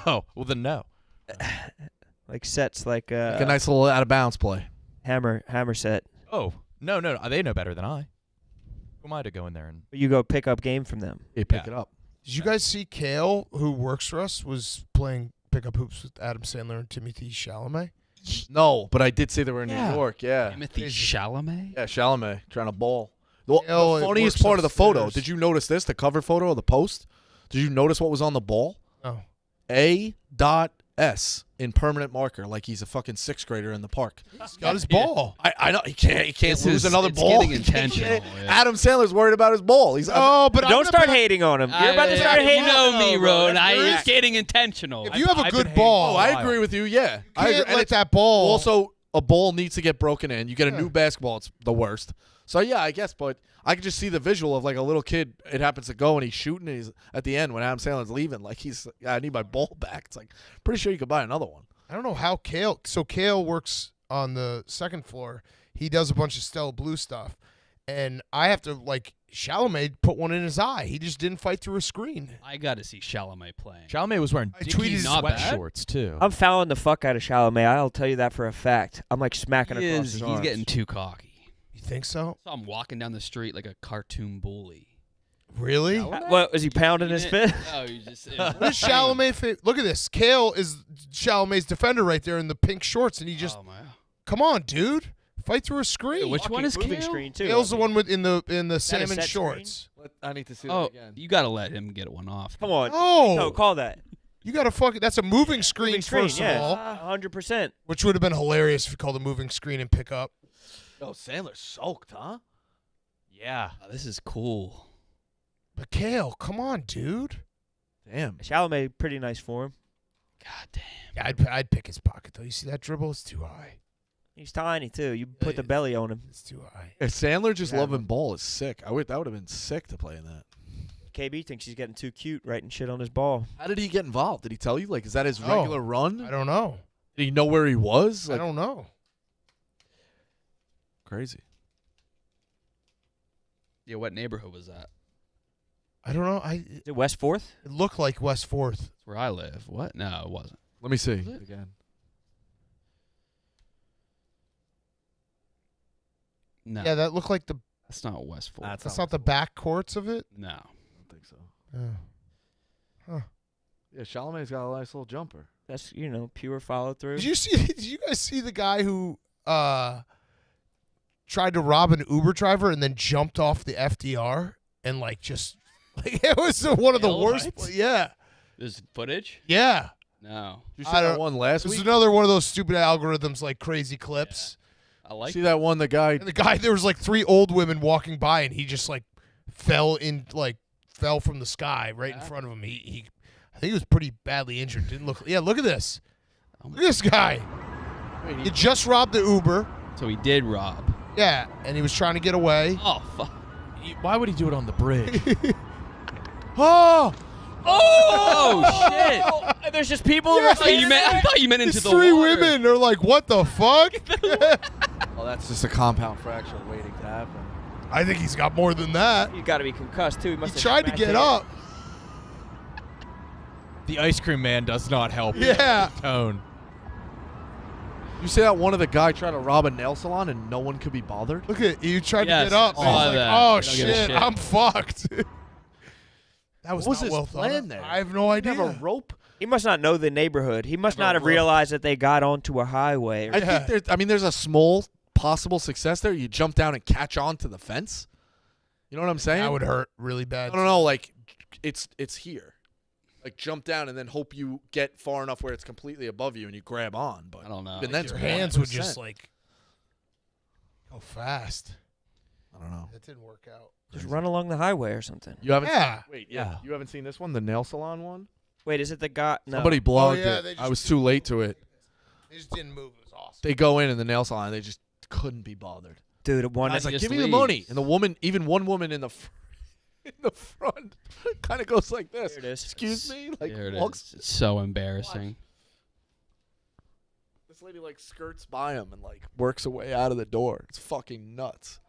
Oh, well then no. Like sets like Like a nice little out of bounds play. hammer set. Oh, no. They know better than I. Who am I to go in there and You go pick up game from them. You pick Yeah. it up. Did you guys see Kale, who works for us, was playing pickup hoops with Adam Sandler and Timothy Chalamet? No, but I did say they were in Yeah. New York. Yeah. Timothy Chalamet. Yeah, Chalamet trying to ball. The Kale, it funniest works part of the photo. upstairs. Did you notice this? The cover photo of the post. Did you notice what was on the ball? Oh. A.S. in permanent marker, like he's a fucking 6th grader in the park. He's got his ball. I know he can't This lose is- another it's ball. getting He can't- intentional, yeah. Adam Sandler's worried about his ball. He's Oh, but Don't start hating on him. You're about to start You hating know on me, him. Rod. There It's is- getting intentional. If you have a I've good been hating- ball, Oh, I agree with you. Yeah, I you agree. can't And let it's that ball. also a ball needs to get broken in. You get a Yeah. new basketball. It's the worst. So yeah, I guess. But I can just see the visual of like a little kid. It happens to go and he's shooting. And he's at the end when Adam Sandler's leaving. Like I need my ball back. It's like pretty sure you could buy another one. I don't know how Kale. So Kale works on the second floor. He does a bunch of Stella Blue stuff, and I have to like Chalamet put one in his eye. He just didn't fight through a screen. I got to see Chalamet playing. Chalamet was wearing I Dickies tweeted- Not bad. sweatshorts too. I'm fouling the fuck out of Chalamet. I'll tell you that for a fact. I'm like smacking across his He's arms. getting too cocky. You think so? So I'm walking down the street like a cartoon bully. Really? What was he pounding his fist? No, he's just. What is Chalamet? Look at this. Kale is Chalamet's defender right there in the pink shorts, and he just Oh my. come on, dude, fight through a screen. Which one is moving Kale? screen too. Kale's the one with in the that a salmon set shorts. I need to see Oh, you got to let him get one off. Come on. Oh, No, call that. you got to that's a moving screen, Moving screen, first yeah. of all, 100%. which would have been hilarious if you called a moving screen and pick up. Oh, Sandler soaked, huh? Yeah. Oh, this is cool. But Kale, come on, dude. Damn. Chalamet, pretty nice form. God damn. Yeah, I'd pick his pocket though. You see that dribble? It's too high. He's tiny too. You put the belly on him. It's too high. If Sandler just Yeah. loving ball is sick. That would have been sick to play in that. KB thinks he's getting too cute writing shit on his ball. How did he get involved? Did he tell you? Like, is that his No. regular run? I don't know. Did he know where he was? I Like, don't know. crazy. Yeah, what neighborhood was that? I don't know. Is it West 4th? It looked like West 4th. That's where I live. What? No, it wasn't. Let me see Was it? again. No, Yeah, that looked like that's not West 4th. That's that's not the back courts of it. No. I don't think so. Oh. Yeah, Chalamet's got a nice little jumper. That's, pure follow through. Did you guys see the guy who tried to rob an Uber driver and then jumped off the FDR and it was one of the Hell, worst. what? Yeah. There's footage? Yeah. No. Did you I see that don't- one last This is week? another one of those stupid algorithms like crazy clips. I like See that one? The guy. And the guy, there was like 3 old women walking by and he just fell from the sky right in front of him. He I think he was pretty badly injured. Didn't look. Yeah, look at this. Look at this guy. Wait, He just robbed the Uber. So he did rob. Yeah, and he was trying to get away. Oh, fuck. Why would he do it on the bridge? Oh! Oh, shit. And there's just people. Yeah. I thought you meant into These the 3 water. women are like, what the fuck? Oh, that's just a compound fracture waiting to happen. I think he's got more than that. You got to be concussed too. He He must have tried to smacked get it. up. The ice cream man does not help. Yeah. Tone. You say that one of the guy tried to rob a nail salon and no one could be bothered? Look at you tried Yes, to get up. saw And I was like, that. oh Don't give a shit, shit. I'm fucked. That was What was not his well thought plan of. there? I have no idea. Have a rope? He must not know the neighborhood. He must Never not have rope. realized that they got onto a highway. Or I think there's a small possible success there. You jump down and catch on to the fence. You know what I'm saying? That would hurt really bad. No, like it's here. Like jump down and then hope you get far enough where it's completely above you and you grab on. But I don't know. even then, Your it's hands would 1%. just like go fast. I don't know. That didn't work out. just run along the highway or something. You haven't? Yeah. Wait, Yeah. You haven't seen this one, the nail salon one? Wait, is it the guy? No. Somebody blogged yeah, it. they I just- was too late to it. They just didn't move. It was awesome. They go in the nail salon. They just couldn't be bothered. Dude, one. I was like, just "Give me the leaves. money." And the woman, even one woman in the front, kind of goes like this. Here it is. Excuse me, like There it walks. is. It's so embarrassing. This lady like skirts by him and like works her way out of the door. It's fucking nuts.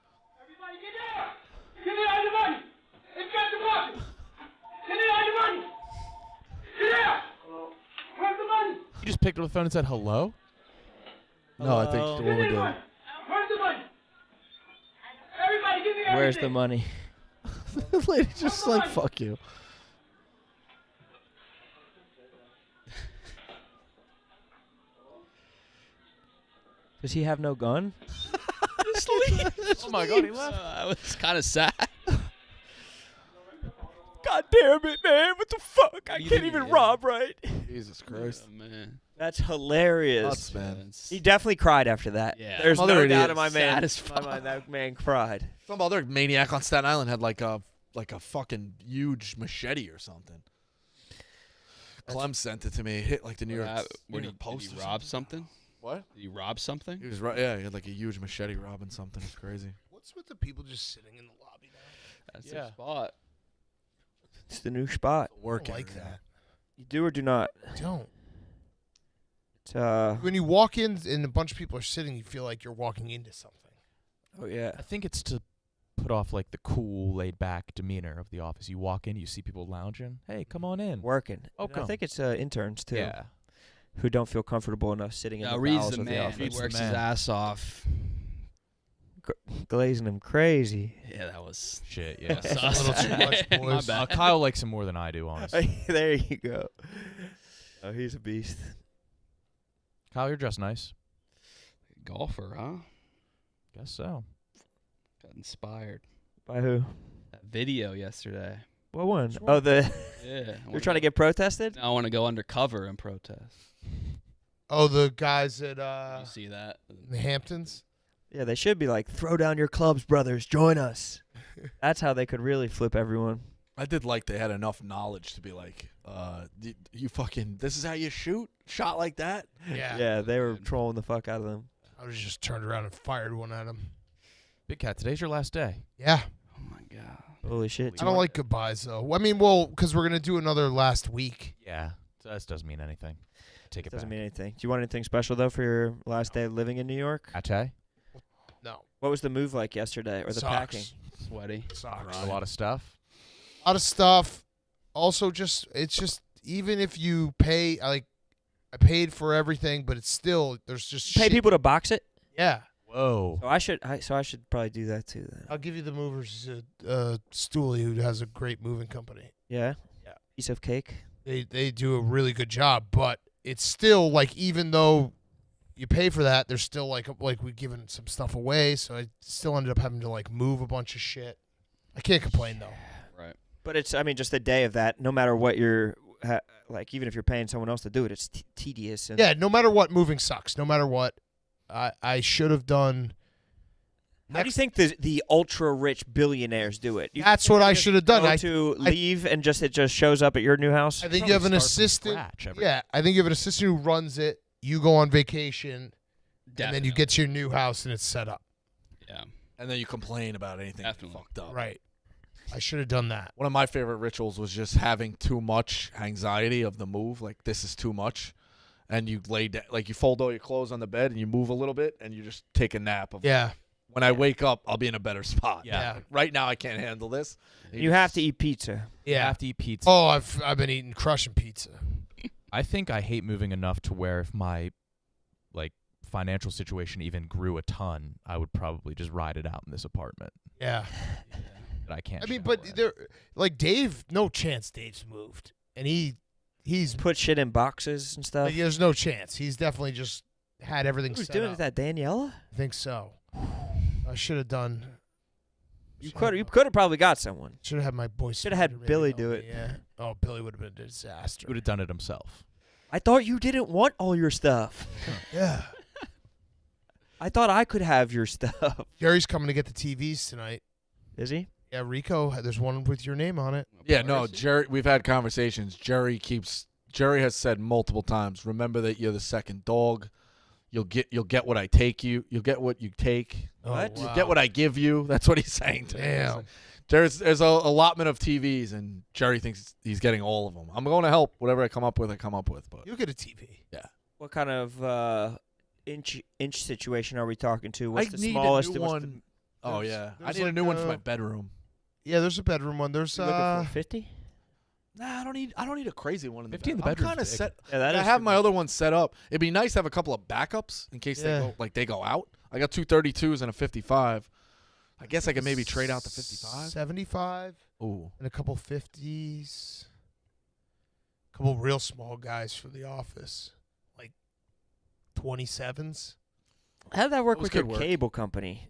Everybody get down! Give me all the money! It's got the money! Give me all the money! Get out! Where's the money? You just picked up the phone and said hello? No, I think the Give me woman the did. money! Where's the money? Everybody give me everything! Where's the money? The lady just like fuck you. Does he have no gun? Oh my god, he left. That was kind of sad. God damn it, man! What the fuck? I You can't think- even yeah. rob right. Jesus Christ. Oh, man. That's hilarious. Nuts, man. That's- He definitely cried after that. Yeah. There's Mother no idiot. doubt in my Sad as mind that man cried. Some other maniac on Staten Island had like a fucking huge machete or something. Clem sent it to me. It hit like the New York, New What York Post. did or he rob something? What? Did he rob something? He was right. Yeah, he had like a huge machete robbing something. It's crazy. What's with the people just sitting in the lobby now? That's Yeah. the spot. It's the new spot. I Work don't like that. You do or do not. I don't. It's, When you walk in and a bunch of people are sitting, you feel like you're walking into something. oh yeah. I think it's to put off like the cool, laid back demeanor of the office. You walk in, you see people lounging. Hey, come on in. Working. Oh, And I come. think it's interns too, Yeah. who don't feel comfortable enough sitting in No, the Reed's bowels the of the man. office. He Reed's the works his man. ass off. Glazing them crazy. Yeah, that was Shit, yeah. A little too much, My boys. bad. Kyle likes him more than I do, honestly. There you go. Oh, he's a beast. Kyle, you're dressed nice. Golfer, huh? Guess so. Got inspired. By who? That video yesterday. What one? Oh, the Yeah. you're trying to get protested? I want to go undercover and protest. Oh, the guys at You see that? the Hamptons? Yeah, they should be like, throw down your clubs, brothers, join us. That's how they could really flip everyone. I did like they had enough knowledge to be like, you fucking, this is how you shoot? Shot like that? Yeah. Yeah, they were trolling the fuck out of them. I was just turned around and fired one at him. Big Cat, today's your last day. Yeah. Oh my god. Holy shit. I don't like goodbyes, though. I mean, well, because we're going to do another last week. Yeah. So that doesn't mean anything. Take it Doesn't back. mean anything. Do you want anything special, though, for your last day living in New York? Ate? No. What was the move like yesterday, or the Sucks. packing? Sweaty. Sucks. A lot of stuff. A lot of stuff. Also, it's just, even if you pay, I paid for everything, but it's still, there's just Pay shit. people to box it? Yeah. Whoa. So I should probably do that too then. I'll give you the movers, Stooley, who has a great moving company. Yeah? Yeah. Piece of cake? They do a really good job, but it's still, like, even though you pay for that, there's still, like we've given some stuff away, so I still ended up having to, like, move a bunch of shit. I can't complain, though. Right. But it's, I mean, just the day of that, no matter what you're, like, even if you're paying someone else to do it, it's tedious. And Yeah, no matter what, moving sucks. No matter what, I should have done. How do you think the ultra rich billionaires do it? You That's think what they I just should have done. go I to I- leave and it just shows up at your new house? I think you have an Probably start from assistant. scratch every- Yeah, I think you have an assistant who runs it. You go on vacation, and then you get to your new house and it's set up. Yeah. And then you complain about anything Definitely. fucked up. Right. I should have done that. One of my favorite rituals was just having too much anxiety of the move. Like, this is too much. And you lay down, like, you fold all your clothes on the bed and you move a little bit and you just take a nap of Yeah. When I wake up, I'll be in a better spot. Yeah. Like, right now, I can't handle this. You have to eat pizza. You Yeah. have to eat pizza. Oh, I've been eating crushing pizza. I think I hate moving enough to where if my like financial situation even grew a ton, I would probably just ride it out in this apartment. Yeah. But I can't. I mean, shower but in. there, like Dave, no chance Dave's moved, and he's Put shit in boxes and stuff. like, there's no chance. He's definitely just had everything Who's set doing up. it? That Daniela? I think so. I should have done. You could have probably got someone. Should have had my boy. Shoulda had Spider maybe Billy help do me, it. Yeah. Oh, Billy would have been a disaster. He would have done it himself. I thought you didn't want all your stuff. Yeah. I thought I could have your stuff. Jerry's coming to get the TVs tonight. Is he? Yeah, Rico. There's one with your name on it. Yeah, no, Jerry. We've had conversations. Jerry has said multiple times. Remember that you're the second dog. You'll get what I take you. You'll get what you take. What? You'll get what I give you. That's what he's saying to me. Damn. There's a allotment of TVs, and Jerry thinks he's getting all of them. I'm going to help whatever I come up with. But You'll get a TV. What kind of inch situation are we talking to? What's I the need smallest? a new what's one. Oh There's- yeah, I there's need a like new one for a- my bedroom. Yeah, there's a bedroom one. There's You looking for 50? Nah, I don't need a crazy one in the 50 in the bedroom. I'm bedroom's kind of big. set. Yeah, that I is have too my much. other one set up. It'd be nice to have a couple of backups in case Yeah. they go out. I got two 32s and a 55. I guess I could maybe trade out the 55. 75 Ooh. and a couple 50s. A couple real small guys for the office, like 27s. How did that work Those with your could work. cable company?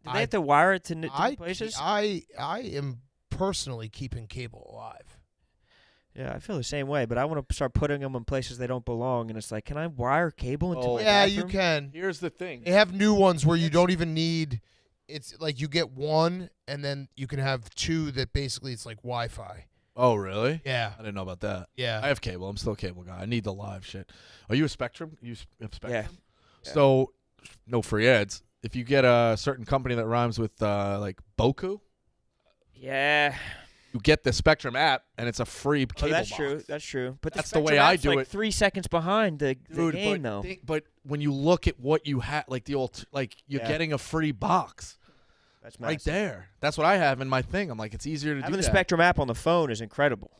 Did they I- have to wire it to different I places? I am personally keeping cable alive. Yeah, I feel the same way, but I want to start putting them in places they don't belong, and it's like, can I wire cable into Oh. my Yeah, bathroom? you can. Here's the thing. They have new ones where you don't even need. It's like you get one, and then you can have two that basically it's like Wi-Fi. Oh, really? Yeah, I didn't know about that. yeah. I have cable. I'm still a cable guy. I need the live shit. Are you a Spectrum? Have Spectrum? Yeah. So, no free ads. If you get a certain company that rhymes with like Boku, Yeah. you get the Spectrum app, and it's a free Oh, cable that's box. true. That's true. But That's the way I do like it. 3 seconds behind the Dude, game, though. but when you look at what you have, like the old, like you're Yeah. getting a free box That's right massive. there. That's what I have in my thing. I'm like, it's easier to Having do the that. Spectrum app on the phone is incredible.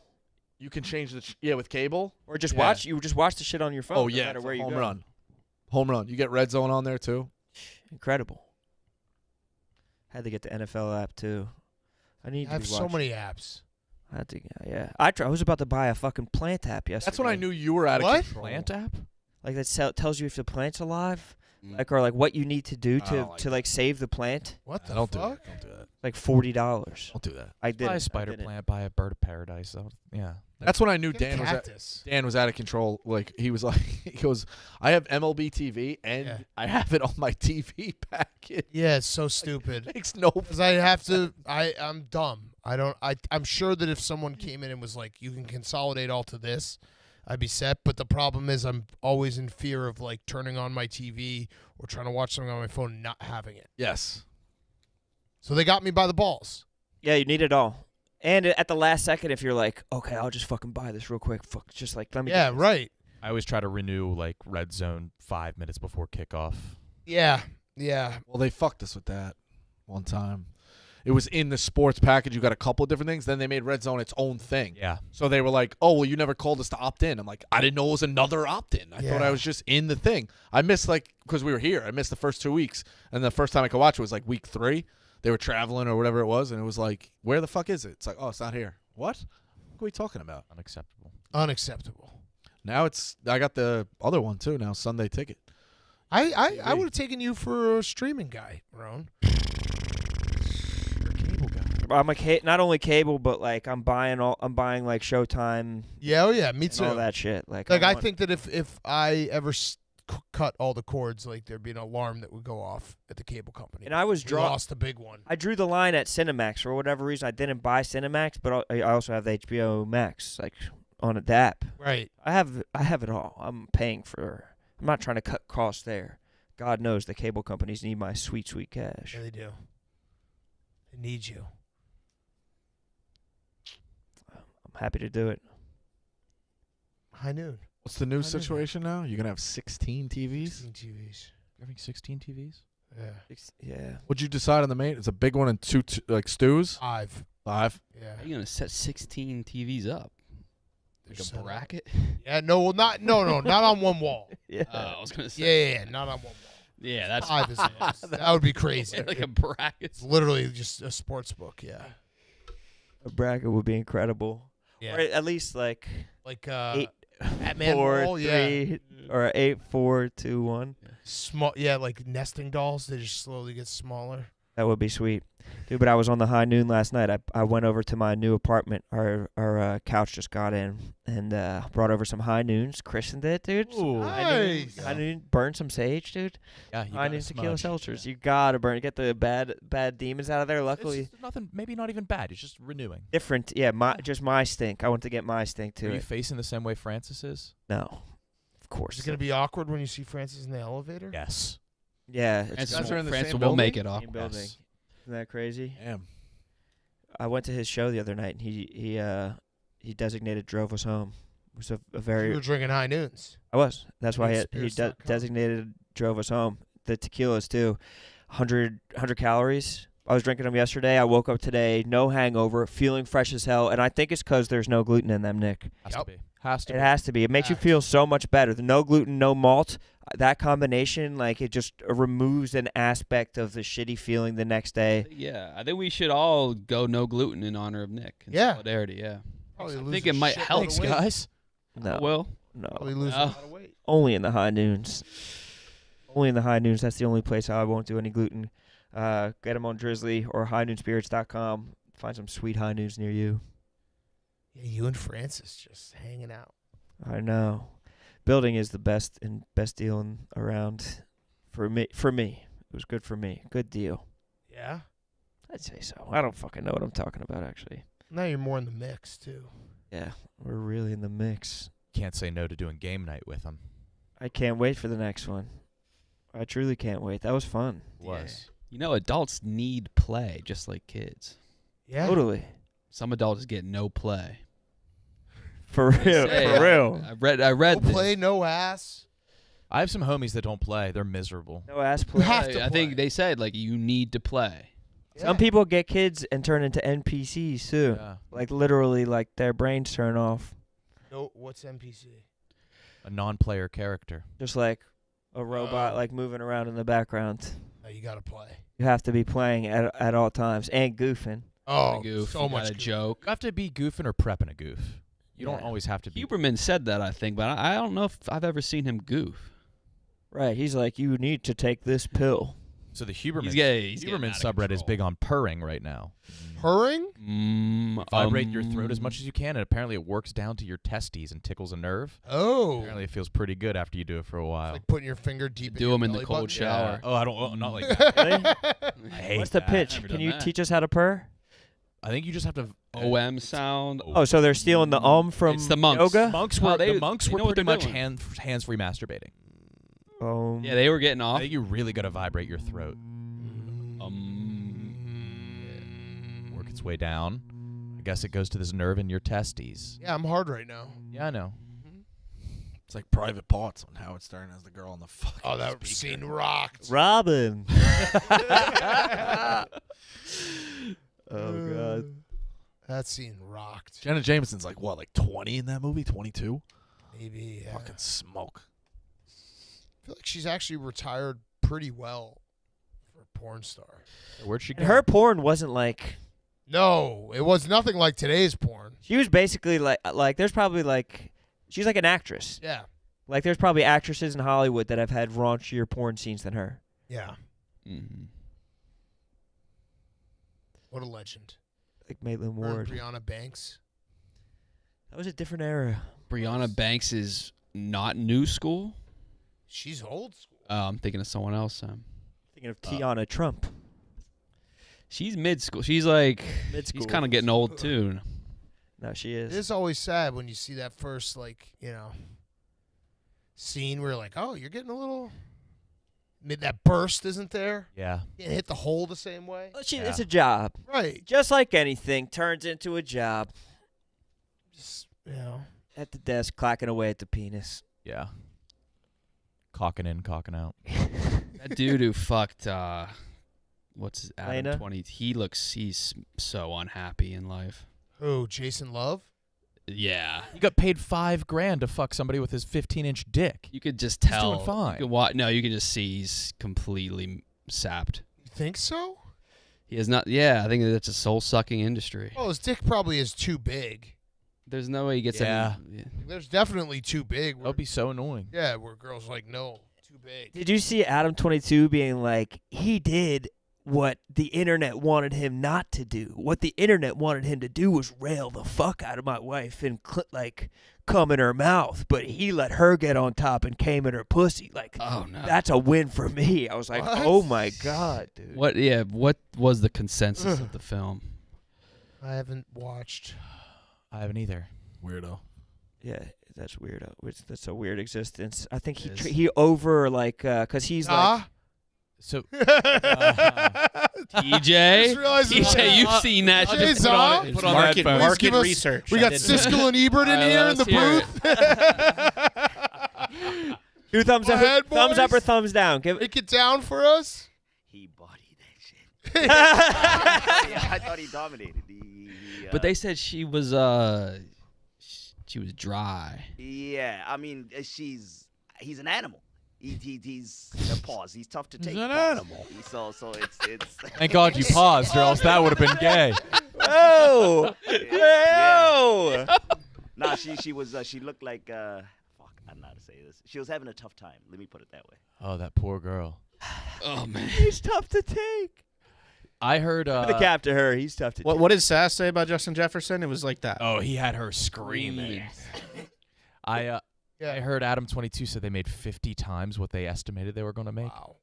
You can change the with cable. Or just Yeah. watch. You just watch the shit on your phone. Oh no yeah, matter it's where a you home go. run, home run. You get Red Zone on there too. Incredible. Had to get the NFL app too. I need I to have be so watching. many apps. I had to, yeah. I was about to buy a fucking plant app yesterday. That's when I knew you were out of What? control. Plant app? Like that tells you if the plant's alive, Mm. like or like what you need to do I to don't like like save the plant. What the Don't do fuck? that. Don't do that. Like $40. Don't do that. I did. Buy a spider plant, buy a bird of paradise. Yeah. That's when I knew Get a Dan was cactus. Dan was out of control. Like he was like he goes, I have MLB TV and Yeah. I have it on my TV packet. Yeah, it's so stupid. Makes no. Because I have to. I'm dumb. I'm sure that if someone came in and was like, "You can consolidate all to this," I'd be set. But the problem is, I'm always in fear of like turning on my TV or trying to watch something on my phone and not having it. Yes. So they got me by the balls. Yeah, you need it all. And at the last second, if you're like, okay, I'll just fucking buy this real quick. Fuck, just like let me. Yeah, get this. right. I always try to renew like Red Zone 5 minutes before kickoff. Yeah, yeah. Well, they fucked us with that one time. It was in the sports package. You got a couple of different things. Then they made Red Zone its own thing. Yeah. So they were like, "Oh, well, you never called us to opt in." I'm like, "I didn't know it was another opt in. I thought Yeah. I was just in the thing." I missed because we were here. I missed the first 2 weeks, and the first time I could watch it was like week 3. They were traveling or whatever it was, and it was like, "Where the fuck is it?" It's like, "Oh, it's not here." What? What are we talking about? Unacceptable. Unacceptable. Now I got the other one too. Now Sunday ticket. I would have taken you for a streaming guy, Ron. You're a cable guy. I'm like not only cable, but like I'm buying like Showtime Yeah, oh yeah, me and too. all that shit. Like Like I want- think that if I ever cut all the cords, like there'd be an alarm that would go off at the cable company. And I was We drawn. lost a big one. I drew the line at Cinemax for whatever reason. I didn't buy Cinemax, but I also have the HBO Max like on the app. Right. I have it all. I'm paying for. I'm not trying to cut costs there. God knows the cable companies need my sweet cash. Yeah, they do. They need you. I'm happy to do it. High noon. What's the new I knew that. situation now? You're gonna have 16 TVs. 16 TVs. You're having 16 TVs? Yeah. Yeah. What'd you decide on the main? It's a big one and two like stews. 5. 5. Yeah. How are you gonna set 16 TVs up? Like They're a set up. bracket? Yeah. No. Well, not on one wall. Yeah. I was gonna say. Yeah. Not on one wall. Yeah, that's 5 is the most. That would be crazy. like a bracket. It's literally just a sports book. Yeah. A bracket would be incredible. Yeah. Or at least like Like 8, Batman 4, wall. Yeah. 3, or 8, 4, 2, 1. Small. Yeah. Like nesting dolls. They just slowly get smaller. That would be sweet. Dude, but I was on the high noon last night. I went over to my new apartment. Our couch just got in and brought over some high noons. Christened it, dude. Ooh. Nice. High noon, burn some sage, dude. Yeah, you High gotta noon tequila smudge. seltzers. You gotta burn. Get the bad demons out of there. It's Luckily, just nothing. Maybe not even bad. It's just renewing. different. Yeah, just my stink. I went to get my stink Are to you it. facing the same way Francis is? No, of course. Is it gonna be awkward when you see Francis in the elevator? Yes. Yeah, guys it's are in the Francis same will make building? it up. same building. Yes. Isn't that crazy? Damn. I went to his show the other night, and he designated drove us home. It was a You very were drinking high noons. I was. That's why he Spirits.com. designated drove us home. The tequilas too, 100 calories. I was drinking them yesterday. I woke up today, no hangover, feeling fresh as hell, and I think it's 'cause there's no gluten in them, Nick. Has Yep. to be. Has to It be. has to be. It makes you Facts. feel so much better. The no gluten, no malt. That combination, like it just removes an aspect of the shitty feeling the next day. Yeah, I think we should all go no gluten in honor of Nick. In Yeah. solidarity, yeah. Probably I lose think a it might shitload help. of Thanks, weight. guys. No, Well, Probably no. lose a Oh. lot of weight. Only in the high noons. Only in the high noons. That's the only place I won't do any gluten. Get them on Drizzly or highnoonspirits.com. Find some sweet high noons near you. Yeah, you and Francis just hanging out. I know. Building is the best deal around for me. It was good for me. Good deal. Yeah. I'd say so. I don't fucking know what I'm talking about, actually. Now you're more in the mix too. Yeah, we're really in the mix. Can't say no to doing game night with him. I can't wait for the next one. I truly can't wait. That was fun. Was. you know, adults need play just like kids. Yeah. Totally. Some adults get no play. For real. Say, For real. I read No this. play, no ass. I have some homies that don't play. They're miserable. No ass You play. have to I think play. they said like you need to play. Some people get kids and turn into NPCs too. Yeah. Like literally, like their brains turn off. No, what's NPC? A non-player character. Just like a robot, Oh. like moving around in the background. No, you gotta play. You have to be playing at all times and goofing. Oh, Goof, so you much got a goof. joke. You have to be goofing or prepping a goof. You don't Yeah. always have to be. Huberman said that, I think, but I don't know if I've ever seen him goof. Right. He's like, you need to take this pill. So the Huberman He's getting Huberman out of subreddit is control. big on purring right now. Purring? Vibrate your throat as much as you can, and apparently it works down to your testes and tickles a nerve. Oh. Apparently it feels pretty good after you do it for a while. Like putting your finger deep Do in your 'em in the belly cold button? shower. Oh, I don't. Oh, not like that. Really? I hate What's the that. pitch? Never Can done you that. teach us how to purr? I think you just have to. OM sound. Oh, so they're stealing the from It's the monks. yoga? Monks Oh, were they- the monks they were know what pretty they're much doing. hands-free masturbating. Yeah, they were getting I off. think you really got to vibrate your throat. Work its way down. I guess it goes to this nerve in your testes. Yeah, I'm hard right now. Yeah, I know. It's like Private Parts on Howard Stern as the girl on the fucking Oh, that speaker. scene rocked. Robin. Oh god. That scene rocked. Jenna Jameson's like, what, like 20 in that movie? 22? Maybe, yeah. Fucking smoke. I feel like she's actually retired pretty well for a porn star. Where'd she go? And her porn wasn't like. No, it was nothing like today's porn. She was basically like. There's probably like. She's like an actress. Yeah. Like there's probably actresses in Hollywood that have had raunchier porn scenes than her. Yeah. Mhm. What a legend. Like Maitland Her and Ward. Brianna Banks. That was a different era. Brianna Banks is not new school. She's old school. I'm thinking of someone else. Thinking of Tiana Trump. She's mid school. She's like Mid-school. She's kind of getting old too. No, she It is. is always sad when you see that first, like, scene where you're like, oh, you're getting a little. That burst isn't there. Yeah. You can't hit the hole the same way. Well, It's Yeah. a job. Right. Just like anything, turns into a job. Just, At the desk, clacking away at the penis. Yeah. Cocking in, cocking out. That dude who fucked what's his Lena? Adam 20? He's so unhappy in life. Who? Jason Love? Yeah. He got paid $5,000 to fuck somebody with his 15-inch dick. You could just He's tell. doing fine. You could just see he's completely sapped. You think so? He is not. Yeah, I think that's a soul-sucking industry. Oh, his dick probably is too big. There's no way he gets Yeah. any. There's definitely too big. That would be so annoying. Yeah, where girls are like, no, too big. Did you see Adam 22 being like, he did what the internet wanted him not to do? What the internet wanted him to do was rail the fuck out of my wife and come in her mouth, but he let her get on top and came in her pussy. Like, Oh no. that's a win for me. I was like, What? oh my god, dude. What? Yeah. What was the consensus of the film? I haven't watched. I haven't either. Weirdo. Yeah, that's weird. That's a weird existence. I think It is. he over cause he's like. So TJ. Just realized TJ, you've seen that I'll shit. just put on it. It's Put on market- headphones. Please Market give us- research. We I got did- Siskel and Ebert in All right, here in the let's booth. Two thumbs Go up, ahead, thumbs up or boys. thumbs down. Give it. Break it down for us. He bodied that shit. Yeah, I thought he dominated. But they said she was dry. Yeah, I mean, he's an animal. He's pause. He's tough to take. an pause. animal. So it's. thank God you paused, or else that would have been gay. Oh, Yeah. Nah, she was. She looked like. Fuck, I don't know how to say this. She was having a tough time. Let me put it that way. Oh, that poor girl. Oh man. he's tough to take. I heard. The cap to her. He's tough to take. What did Sass say about Justin Jefferson? It was like that. Oh, he had her screaming. I heard Adam 22 said they made 50 times what they estimated they were going to make. Wow.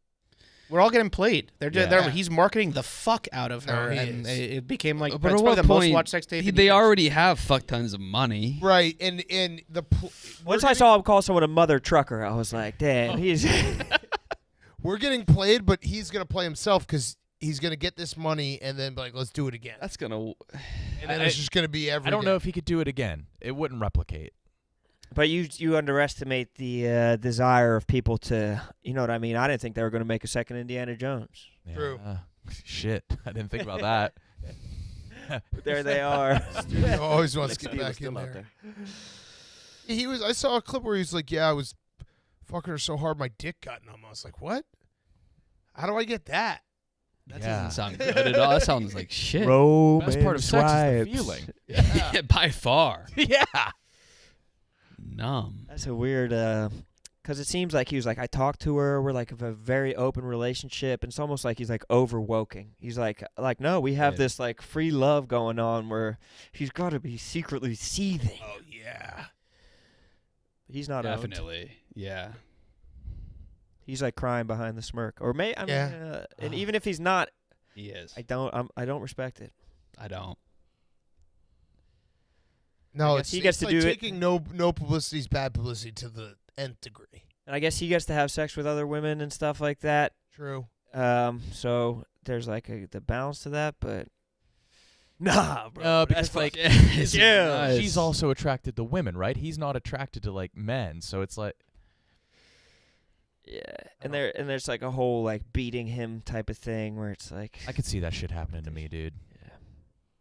We're all getting played. Yeah. He's marketing the fuck out of her, No, he and is. it became like But it's at probably what the most point- watched sex tape. in They years. already have fuck tons of money. Right, and the Once I saw him call someone a mother trucker, I was like, damn, he's. we're getting played, but he's gonna play himself because he's gonna get this money and then be like, let's do it again. That's gonna. And then it's just gonna be every. I don't day. know if he could do it again. It wouldn't replicate. But you underestimate the desire of people to, you know what I mean? I didn't think they were going to make a second Indiana Jones. True. Yeah. Shit, I didn't think about that. But there they are. Studio always wants to Steel get was back still in out there. He was. I saw a clip where he's like, "Yeah, I was fucking her so hard, my dick got numb." I was like, "What? How do I get that?" That Yeah. doesn't sound good at all. That sounds like shit. Best part of sex is the feeling. Yeah, by far. Yeah. Numb. That's a weird, because it seems like he was like, I talked to her, we're like of a very open relationship, and it's almost like he's like overwoking. He's like no, we have Yeah. this like free love going on where she's got to be secretly seething. Oh yeah. He's not owned. Definitely. Yeah. He's like crying behind the smirk, or Yeah. and even if he's not, He is. I don't respect it. I don't. No, guess it's he gets it's to like do it. taking no publicity is bad publicity to the nth degree. And I guess he gets to have sex with other women and stuff like that. True. So there's like the balance to that, but nah, bro. No, because that's like Yeah. she's also attracted to women, right? He's not attracted to like men, so it's like yeah, and there's like a whole like beating him type of thing where it's like I could see that shit happening to me, dude. yeah,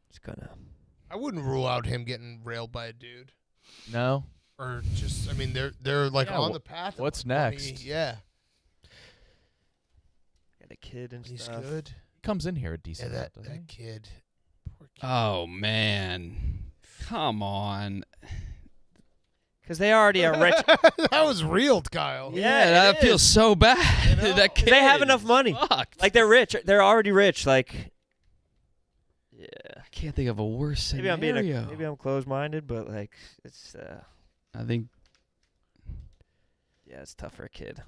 it's gonna. I wouldn't rule out him getting railed by a dude, No. or just. I mean, they're like Yeah, on the path. of what's money. next? Yeah, Got a kid and he's stuff. good. He comes in here a Yeah, decent that amount, doesn't he? kid. Poor kid. Oh man. Come on. Because they already are rich. That was real, Kyle. Yeah, that it feels is. so bad. know. That kid They have enough is money. fucked. Like they're rich. They're already rich. Like yeah. I can't think of a worse Maybe scenario. maybe I'm closed-minded, but like it's I think. yeah, it's tough for a kid.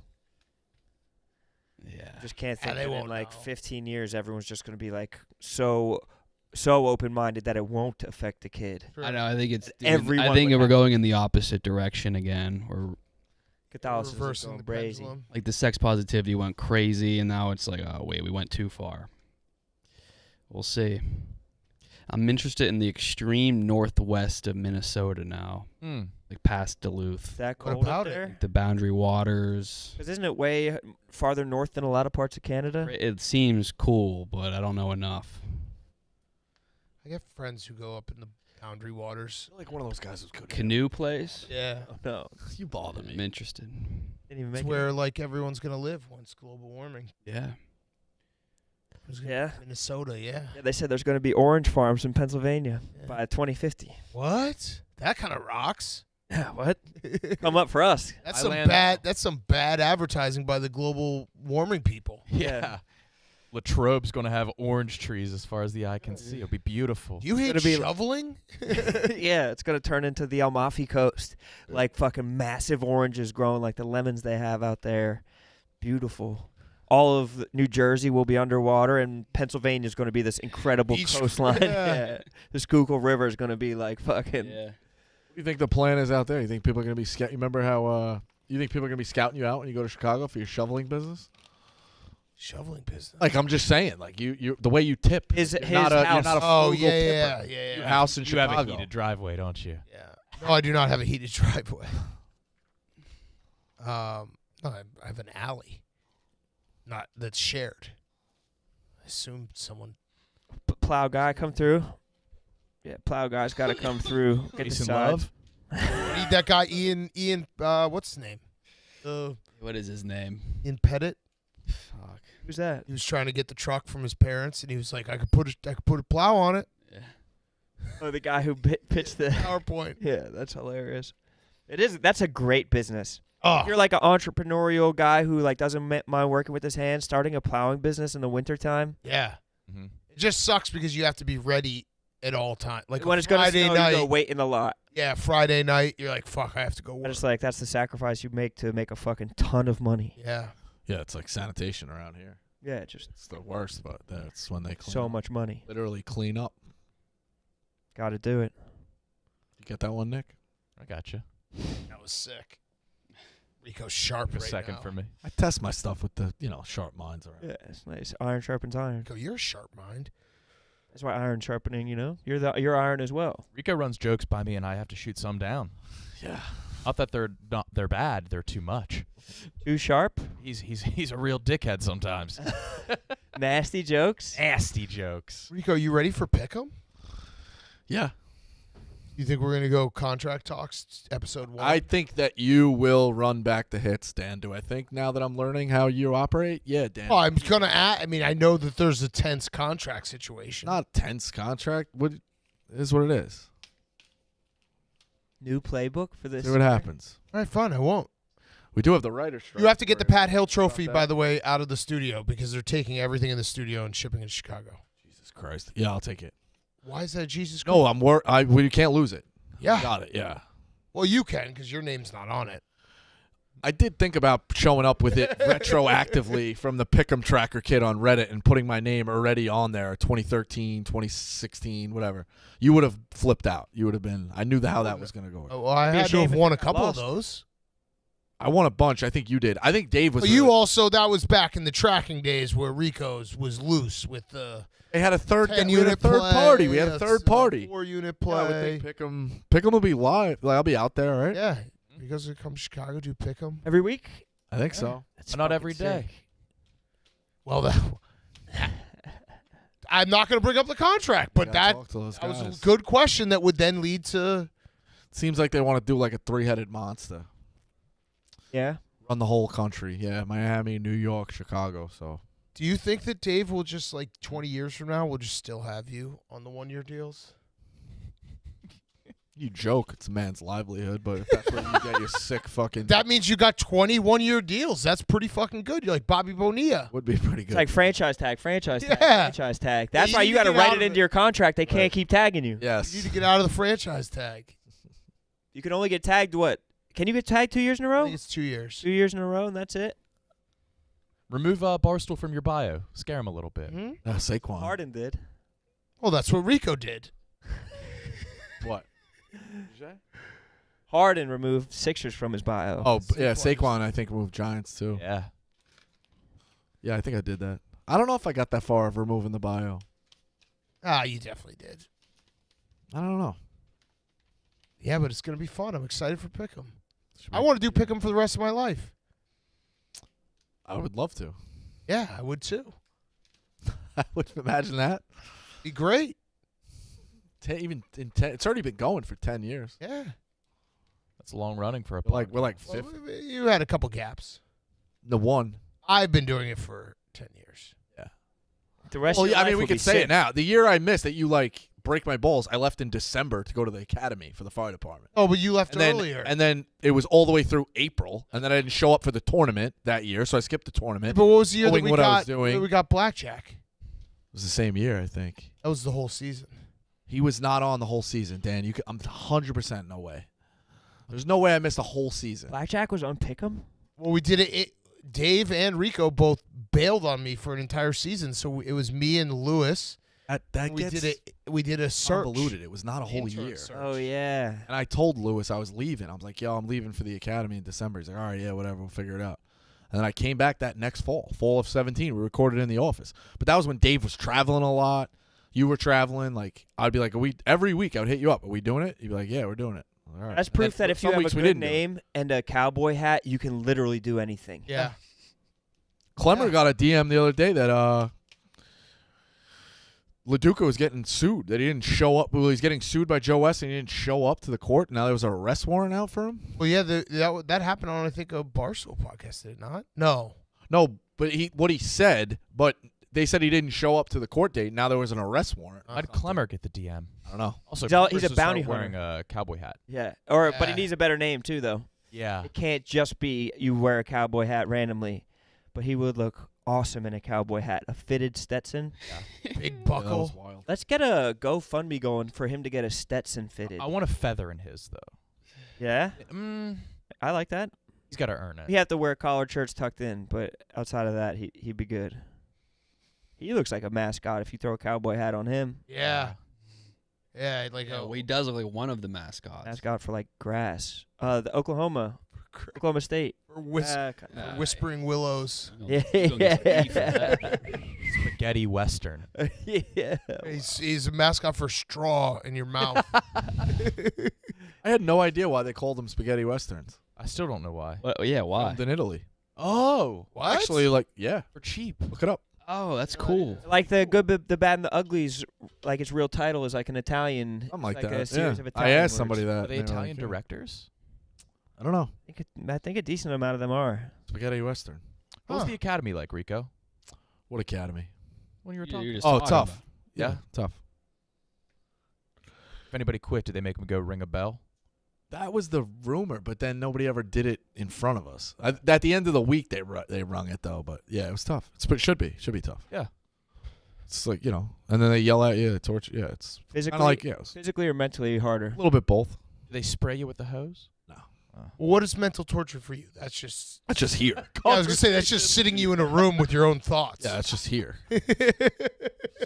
Yeah. Just can't Yeah, think they that in won't like know. 15 years everyone's just gonna be like so open-minded that it won't affect the kid. True. I know. I think it's. Everyone I think would we're have- going in the opposite direction again. We're Catholicism is Reversing going the crazy. pendulum. like the sex positivity went crazy, and now it's like, oh wait, we went too far. We'll see. I'm interested in the extreme northwest of Minnesota now. like past Duluth. Is that What cold about up it? there? The Boundary Waters. Because isn't it way farther north than a lot of parts of Canada? It seems cool, but I don't know enough. I got friends who go up in the Boundary Waters. You're like one of those guys who's good. Canoe place? Yeah. Oh, no. You bother I'm me. interested. Didn't even It's make it. where like everyone's gonna live once global warming. Yeah. It's gonna Yeah. be Minnesota, yeah. Yeah, they said there's going to be orange farms in Pennsylvania Yeah. by 2050. What? That kind of rocks. Yeah, what? Come up for us. That's I some land- bad. That's some bad advertising by the global warming people. Yeah. Latrobe's going to have orange trees as far as the eye can see. It'll be beautiful. Do you hate gonna be- shoveling? Yeah, it's going to turn into the Amalfi Coast. Like fucking massive oranges growing like the lemons they have out there. Beautiful. All of New Jersey will be underwater, and Pennsylvania is going to be this incredible Beach- coastline. Yeah. Yeah. The Schuylkill River is going to be like fucking. Yeah. What do you think the plan is out there? You think people are going to be You remember how you think people are going to be scouting you out when you go to Chicago for your shoveling business? Shoveling business. Like I'm just saying, like you the way you tip. His you're not a, house. You're not a Oh frugal yeah, tipper. yeah. Your house in You Chicago. have a heated driveway, don't you? Yeah. No, I do not have a heated driveway. No, I have an alley. Not that's shared. I assume someone. Plow guy come through. Yeah, plow guy's got to come through. Get the Jason sides. Love. Need that guy Ian. What's his name? What is his name? Ian Pettit. Fuck. Who's that? He was trying to get the truck from his parents, and he was like, "I could put a plow on it." Yeah. Oh, the guy who pitched the. PowerPoint. Yeah, that's hilarious. It is. That's a great business. Oh, If you're like an entrepreneurial guy who like doesn't mind working with his hands, starting a plowing business in the wintertime. yeah. Mm-hmm. It just sucks because you have to be ready at all times. Like When a it's gonna Friday snow, night. you go wait in the lot. Yeah, Friday night. You're like, "Fuck, I have to go I work." just like that's the sacrifice you make to make a fucking ton of money. Yeah. Yeah, it's like sanitation around here. Yeah, just It's the worst, but that's when they clean so up. much money. Literally clean up. Got to do it. You get that one, Nick? I got you. That was sick. Rico's sharp For a right second now. for me. I test my stuff with the sharp minds around. Yeah, it's nice. Iron sharpens iron. Rico, you're a sharp mind. That's why iron sharpening. You're iron as well. Rico runs jokes by me, and I have to shoot some down. Yeah. Not that they're bad. They're too much. Too sharp. He's a real dickhead sometimes. Nasty jokes. Nasty jokes. Rico, you ready for Pick'em? Yeah. You think we're gonna go contract talks episode 1? I think that you will run back the hits, Dan. Do I think now that I'm learning how you operate? Yeah, Dan. Oh, I'm gonna add. I mean, I know that there's a tense contract situation. Not a tense contract. What it is what it is. New playbook for this. See what happens. All right, fine. I won't. We do have the writer's strike. You have to get the for- Pat Hill Trophy, about by that. the way, out of the studio because they're taking everything in the studio and shipping it to Chicago. Jesus Christ. Yeah, I'll take it. Why is that Jesus Christ? No, we can't lose it. Yeah. Got it. Yeah. Well, you can because your name's not on it. I did think about showing up with it retroactively from the Pick'em Tracker kit on Reddit and putting my name already on there, 2013, 2016, whatever. You would have flipped out. You would have been. I knew how that was going to go. Oh, well, I Be had to ashamed have if won I a couple of lost. those. I won a bunch. I think you did. I think Dave was. But you also, that was back in the tracking days where Rico's was loose with the They had a third. 10 We had a unit third play. party. We had a Yes, third party. 4-unit Yeah, I would play. think Pick'em will be live. Like, I'll be out there, right? Yeah. Because it comes to Chicago, do Pick'em. Every week. I think so. That's Not fucking every day. sick. Well, I'm not going to bring up the contract, but Gotta that talk to those was guys. a good question that would then lead to. Seems like they want to do like a three-headed monster. Yeah. Run the whole country. Yeah, Miami, New York, Chicago. So Do you think that Dave will just, like, 20 years from now, will just still have you on the 1-year deals? you joke. It's a man's livelihood, but if that's where you get your sick fucking. That means you got 20 1-year deals. That's pretty fucking good. You're like Bobby Bonilla. would be pretty good. It's like franchise tag, franchise tag, Yeah. franchise tag. That's you why need you to got to get write out it of into it. your contract. They can't Right. keep tagging you. Yes. You need to get out of the franchise tag. You can only get tagged what? Can you get tagged 2 years in a I row? think it's 2 years. 2 years in a row, and that's it. Remove Barstool from your bio. Scare him a little bit. Hmm? Saquon. Harden did. Well, that's what Rico did. What? Harden removed Sixers from his bio. Oh, yeah, Saquon. Saquon. I think moved Giants too. Yeah. Yeah, I think I did that. I don't know if I got that far of removing the bio. Ah, you definitely did. I don't know. Yeah, but it's gonna be fun. I'm excited for Pick'em. I want to do Pick'em for the rest of my life. I would love to. Yeah, I would too. I would imagine that. Be great. It's already been going for 10 years. Yeah. That's long running for a We're like Well, 50. you had a couple gaps. The one. I've been doing it for 10 years. The rest Well, of your yeah, I life mean, we will could be say sick. it now. The year I missed that you like break my balls, I left in December to go to the academy for the fire department. Oh, but you left And then, earlier. and then it was all the way through April, and then I didn't show up for the tournament that year, so I skipped the tournament. but what was the year that knowing we what I was got? doing. We got blackjack. It was the same year, I think. That was the whole season. He was not on the whole season, Dan. I'm 100% no way. There's no way I missed a whole season. Blackjack was on Pick'em? Well, we did it. Dave and Rico both bailed on me for an entire season, so it was me and Lewis. That We gets did it. We did a search. convoluted. It was not a whole Intern year. search. Oh, yeah. And I told Lewis I was leaving. I was like, yo, I'm leaving for the academy in December. He's like, all right, yeah, whatever. We'll figure it out. And then I came back that next fall of 17. We recorded in the office. But that was when Dave was traveling a lot. You were traveling. Like, I'd be like, every week I would hit you up. Are we doing it? You'd be like, yeah, we're doing it. All right. That's And then proof that if you some have a weeks we good didn't do it. name and a cowboy hat, you can literally do anything. Yeah. Clemmer Yeah. got a DM the other day that LaDuca was getting sued. That he didn't show up. Well, he's getting sued by Joe West, and he didn't show up to the court. Now there was an arrest warrant out for him. Well, yeah, that happened on, I think, a Barstool podcast, did it not? No. No, but what he said, but they said he didn't show up to the court date. Now there was an arrest warrant. How'd Clemmer get the DM? I don't know. Also, He's a Chris will bounty start wearing a cowboy hat. Yeah. But he Yeah. needs a better name, too, though. Yeah. It can't just be you wear a cowboy hat randomly. But he would look awesome in a cowboy hat. A fitted Stetson. Big Yeah, that buckle. was wild. Let's get a GoFundMe going for him to get a Stetson fitted. I want a feather in his, though. Yeah? Mm, I like that. he's got to earn it. He have to wear collared shirts tucked in, but outside of that, he'd be good. He looks like a mascot if you throw a cowboy hat on him. Yeah. Yeah, like Yeah, a well, he does look like one of the mascots. Mascot for like grass. The Oklahoma State. or Whispering Willows. Yeah. Spaghetti Western. Yeah. He's a mascot for straw in your mouth. I had no idea why they called them spaghetti westerns. I still don't know why. Well, yeah, why? Filmed in Italy. Oh, What? Actually, like, yeah, for cheap. look it up. Oh, that's cool. Like the Good, the Bad, and the Uglies. Like its real title is like an Italian. Something like it's that. a series Yeah. of I Italian asked words. somebody that. Are they and were Italian like, yeah. directors? I don't know. I think a decent amount of them are. Spaghetti western. What was Huh. the academy like, Rico? What academy? When you were You're talking? just Oh, talking tough. about- Yeah? Tough. If anybody quit, did they make him go ring a bell? That was the rumor, but then nobody ever did it in front of us. At the end of the week, they rung it though. But yeah, it was tough. It should be tough. Yeah. It's like, and then they yell at you, torture. Yeah, it's kind Physically, of like it was physically or mentally harder. a little bit both. Did they spray you with the hose? No, Well, what is mental torture for you? That's just. that's just here. Yeah, I was gonna say that's just sitting you in a room with your own thoughts. Yeah, it's just here. Just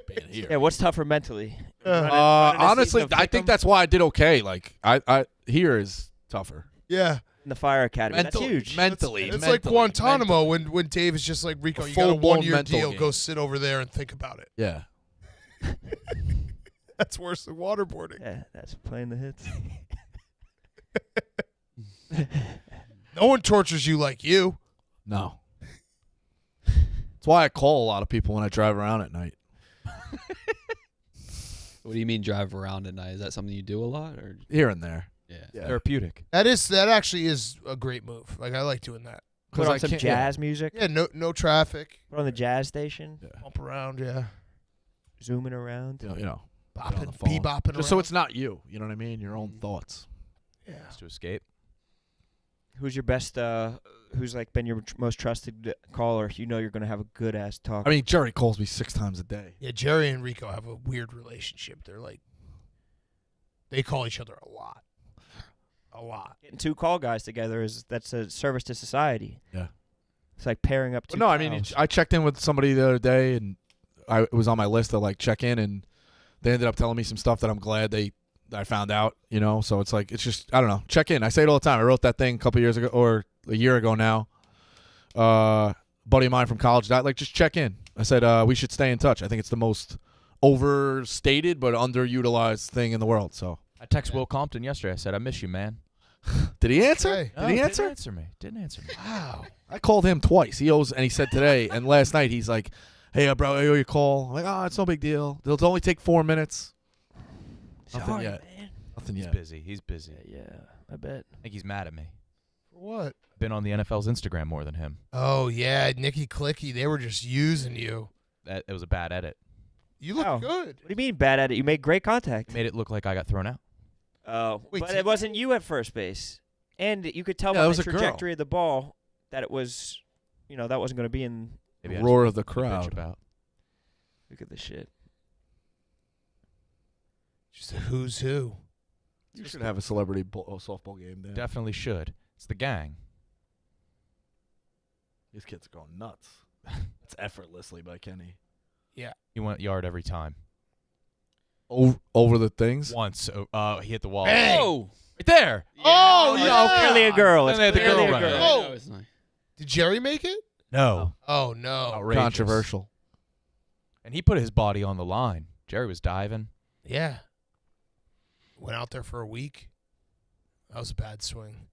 being here. Yeah, what's tougher mentally? Honestly, I think that's why I did okay. Like I here is tougher. Yeah. in the fire academy. Mentally, That's huge. mentally, It's like Guantanamo when Dave is just like, Rico, you got a full-blown 1 year mental deal. game. Go sit over there and think about it. Yeah. That's worse than waterboarding. Yeah, that's playing the hits. No one tortures you like you. No. That's why I call a lot of people when I drive around at night. What do you mean drive around at night? Is that something you do a lot, or Here and there. yeah? Therapeutic. That actually is a great move. Like, I like doing that. Put on I some can't- jazz music. Yeah, no traffic. Put on the jazz station. Yeah. Bump around, yeah. Zooming around. You know, Bopping, the phone. bebopping just so around. it's not you. You know what I mean? Your own thoughts. Yeah. Just to escape. Who's your best? Who's like been your most trusted caller? You know you're gonna have a good ass talk. I mean, Jerry calls me 6 times a day. Yeah, Jerry and Rico have a weird relationship. They're like, they call each other a lot. A lot. Getting 2 call guys together that's a service to society. Yeah. It's like pairing up 2. No, I mean, I checked in with somebody the other day, and it was on my list to like check in, and they ended up telling me some stuff that I'm glad I found out. You know, so it's like it's just I don't know. Check in. I say it all the time. I wrote that thing a couple years ago or a year ago now. Buddy of mine from college died. Like, just check in. I said we should stay in touch. I think it's the most overstated but underutilized thing in the world. So I texted Will Compton yesterday. I said, I miss you, man. Did he answer? Hey. Did he answer? Didn't answer me. Didn't answer me. Wow. I called him twice. He said today and last night he's like, "Hey, bro, I owe you a call." I'm like, "Oh, it's no big deal. It'll only take 4 minutes." Nothing Sorry, yet. man. Nothing He's yet. busy. He's busy. Yeah, I bet. I think he's mad at me. For what? Been on the NFL's Instagram more than him. Oh, yeah. Nicky Clicky. They were just using you. It was a bad edit. You look Oh. good. What do you mean bad at it? You made great contact. Made it look like I got thrown out. Oh, Wait, but did it wasn't you at first base. And you could tell Yeah, by it was the a girl. trajectory of the ball that it was, that wasn't going to be in. Maybe I Roar just of the bitch crowd. about. Look at this shit. Just a who's who. You should have a celebrity softball game there. Definitely should. It's the gang. These kids are going nuts. It's effortlessly by Kenny. He went yard every time. Over the things. Once, he hit the wall. Bang! Oh, Right there. Oh, It's yeah. clearly a girl. It's Then they had the clearly girl a running. girl. Oh. no, it's not. Did Jerry make it? No. Oh, no. Outrageous. Controversial. And he put his body on the line. Jerry was diving. Yeah. Went out there for a week. That was a bad swing.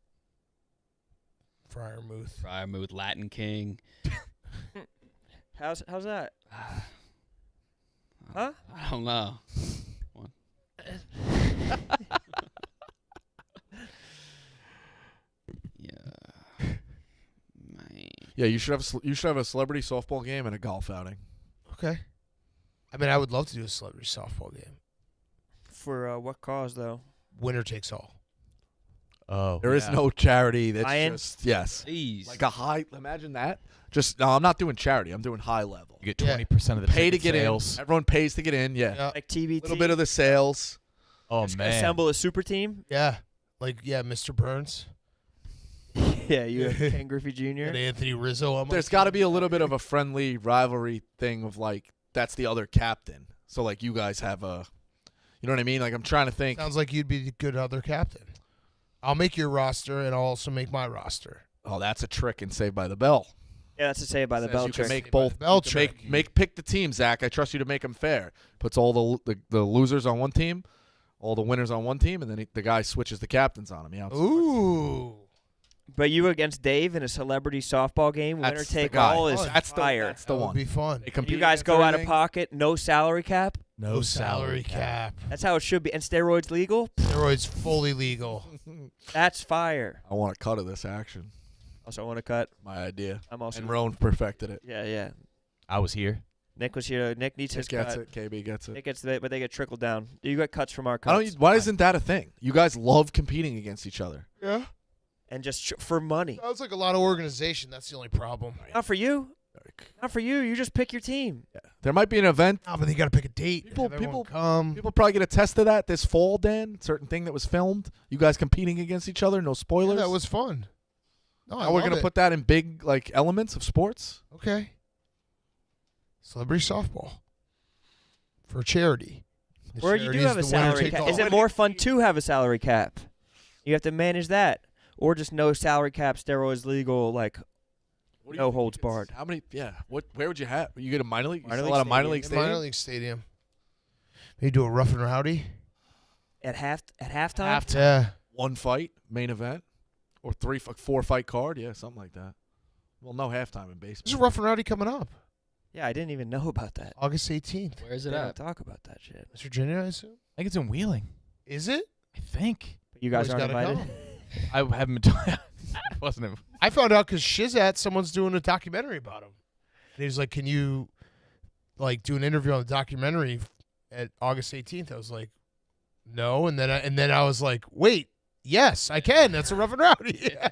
Friarmouth. Frymouth, Latin King. How's that? Huh? I don't know. Yeah. Man. Yeah, you should have a celebrity softball game and a golf outing. Okay. I mean, I would love to do a celebrity softball game. For what cause, though? Winner takes all. Oh. There is Yeah. no charity. That's Lions? just yes. Jeez. Like a high. Imagine that. Just no, I'm not doing charity. I'm doing high level. You get Yeah. 20% of the Pay to ticket get sales. in. Everyone pays to get in. Yeah. Like TBT? A little bit of the sales. Oh, Just man. assemble a super team? Yeah. Like, yeah, Mr. Burns. Yeah, you have Ken Griffey Jr. And Anthony Rizzo. On my There's team. got to be a little bit of a friendly rivalry thing of like that's the other captain. So like you guys have a, you know what I mean? Like I'm trying to think. Sounds like you'd be a good other captain. I'll make your roster, and I'll also make my roster. Oh, that's a trick in Saved by the Bell. Yeah, that's to say by the Says bell you trick. can make Saved by both. the Bell you can trick. make pick the team, Zach. I trust you to make them fair. Puts all the losers on one team, all the winners on one team, and then the guy switches the captains on him. Yeah. Ooh. But you against Dave in a celebrity softball game, winner That's the take guy. all is Oh, That's fire. That's the That would one. be fun. They compete You guys against go out of everything. pocket, no salary cap. No salary cap. That's how it should be. And steroids legal? Steroids fully legal. That's fire. I want a cut of this action. Also, I want to cut. My idea. I'm also. And Roan perfected it. Yeah. I was here. Nick was here. Nick needs his Nick gets cut. it. KB gets it. Nick gets it, but they get trickled down. You got cuts from our I cuts. don't. Why isn't that a thing? You guys love competing against each other. Yeah. And just for money. Sounds like a lot of organization. That's the only problem. Not for you. Not for you. You just pick your team. Yeah. There might be an event. No, but they got to pick a date. People- Have everyone people- come. People probably get a test of that this fall, Dan. Certain thing that was filmed. You guys competing against each other. No Yeah, spoilers. that was fun. No, I Now we're love gonna it. put that in big like elements of sports. Okay. Celebrity softball for charity. The Or you charity do is have a the winner salary take cap. all. Is it more fun to have a salary cap? You have to manage that. Or just no salary cap, steroids legal, like What do you no think holds you could- barred. How many? Yeah. What? Where would you have? You get a minor league. You Minor sell league out of minor stadium. league In stadium. minor league stadium. Maybe do a rough and rowdy. At halftime? Yeah. One fight, main event, or 4 fight card. Yeah, something like that. Well, no halftime in There's a baseball. rough and rowdy coming up. Yeah, I didn't even know about that. August 18th. Where is They it don't at? talk about that shit. West Virginia, I assume. I think it's in Wheeling. Is it? I think. But you guys Always aren't gotta invited. come. I haven't been. Wasn't. I found out because Shizat, someone's doing a documentary about him. And he was like, can you like do an interview on the documentary at August 18th? I was like, no. And then I was like, wait, yes, I can. That's a rough and rowdy. Yeah.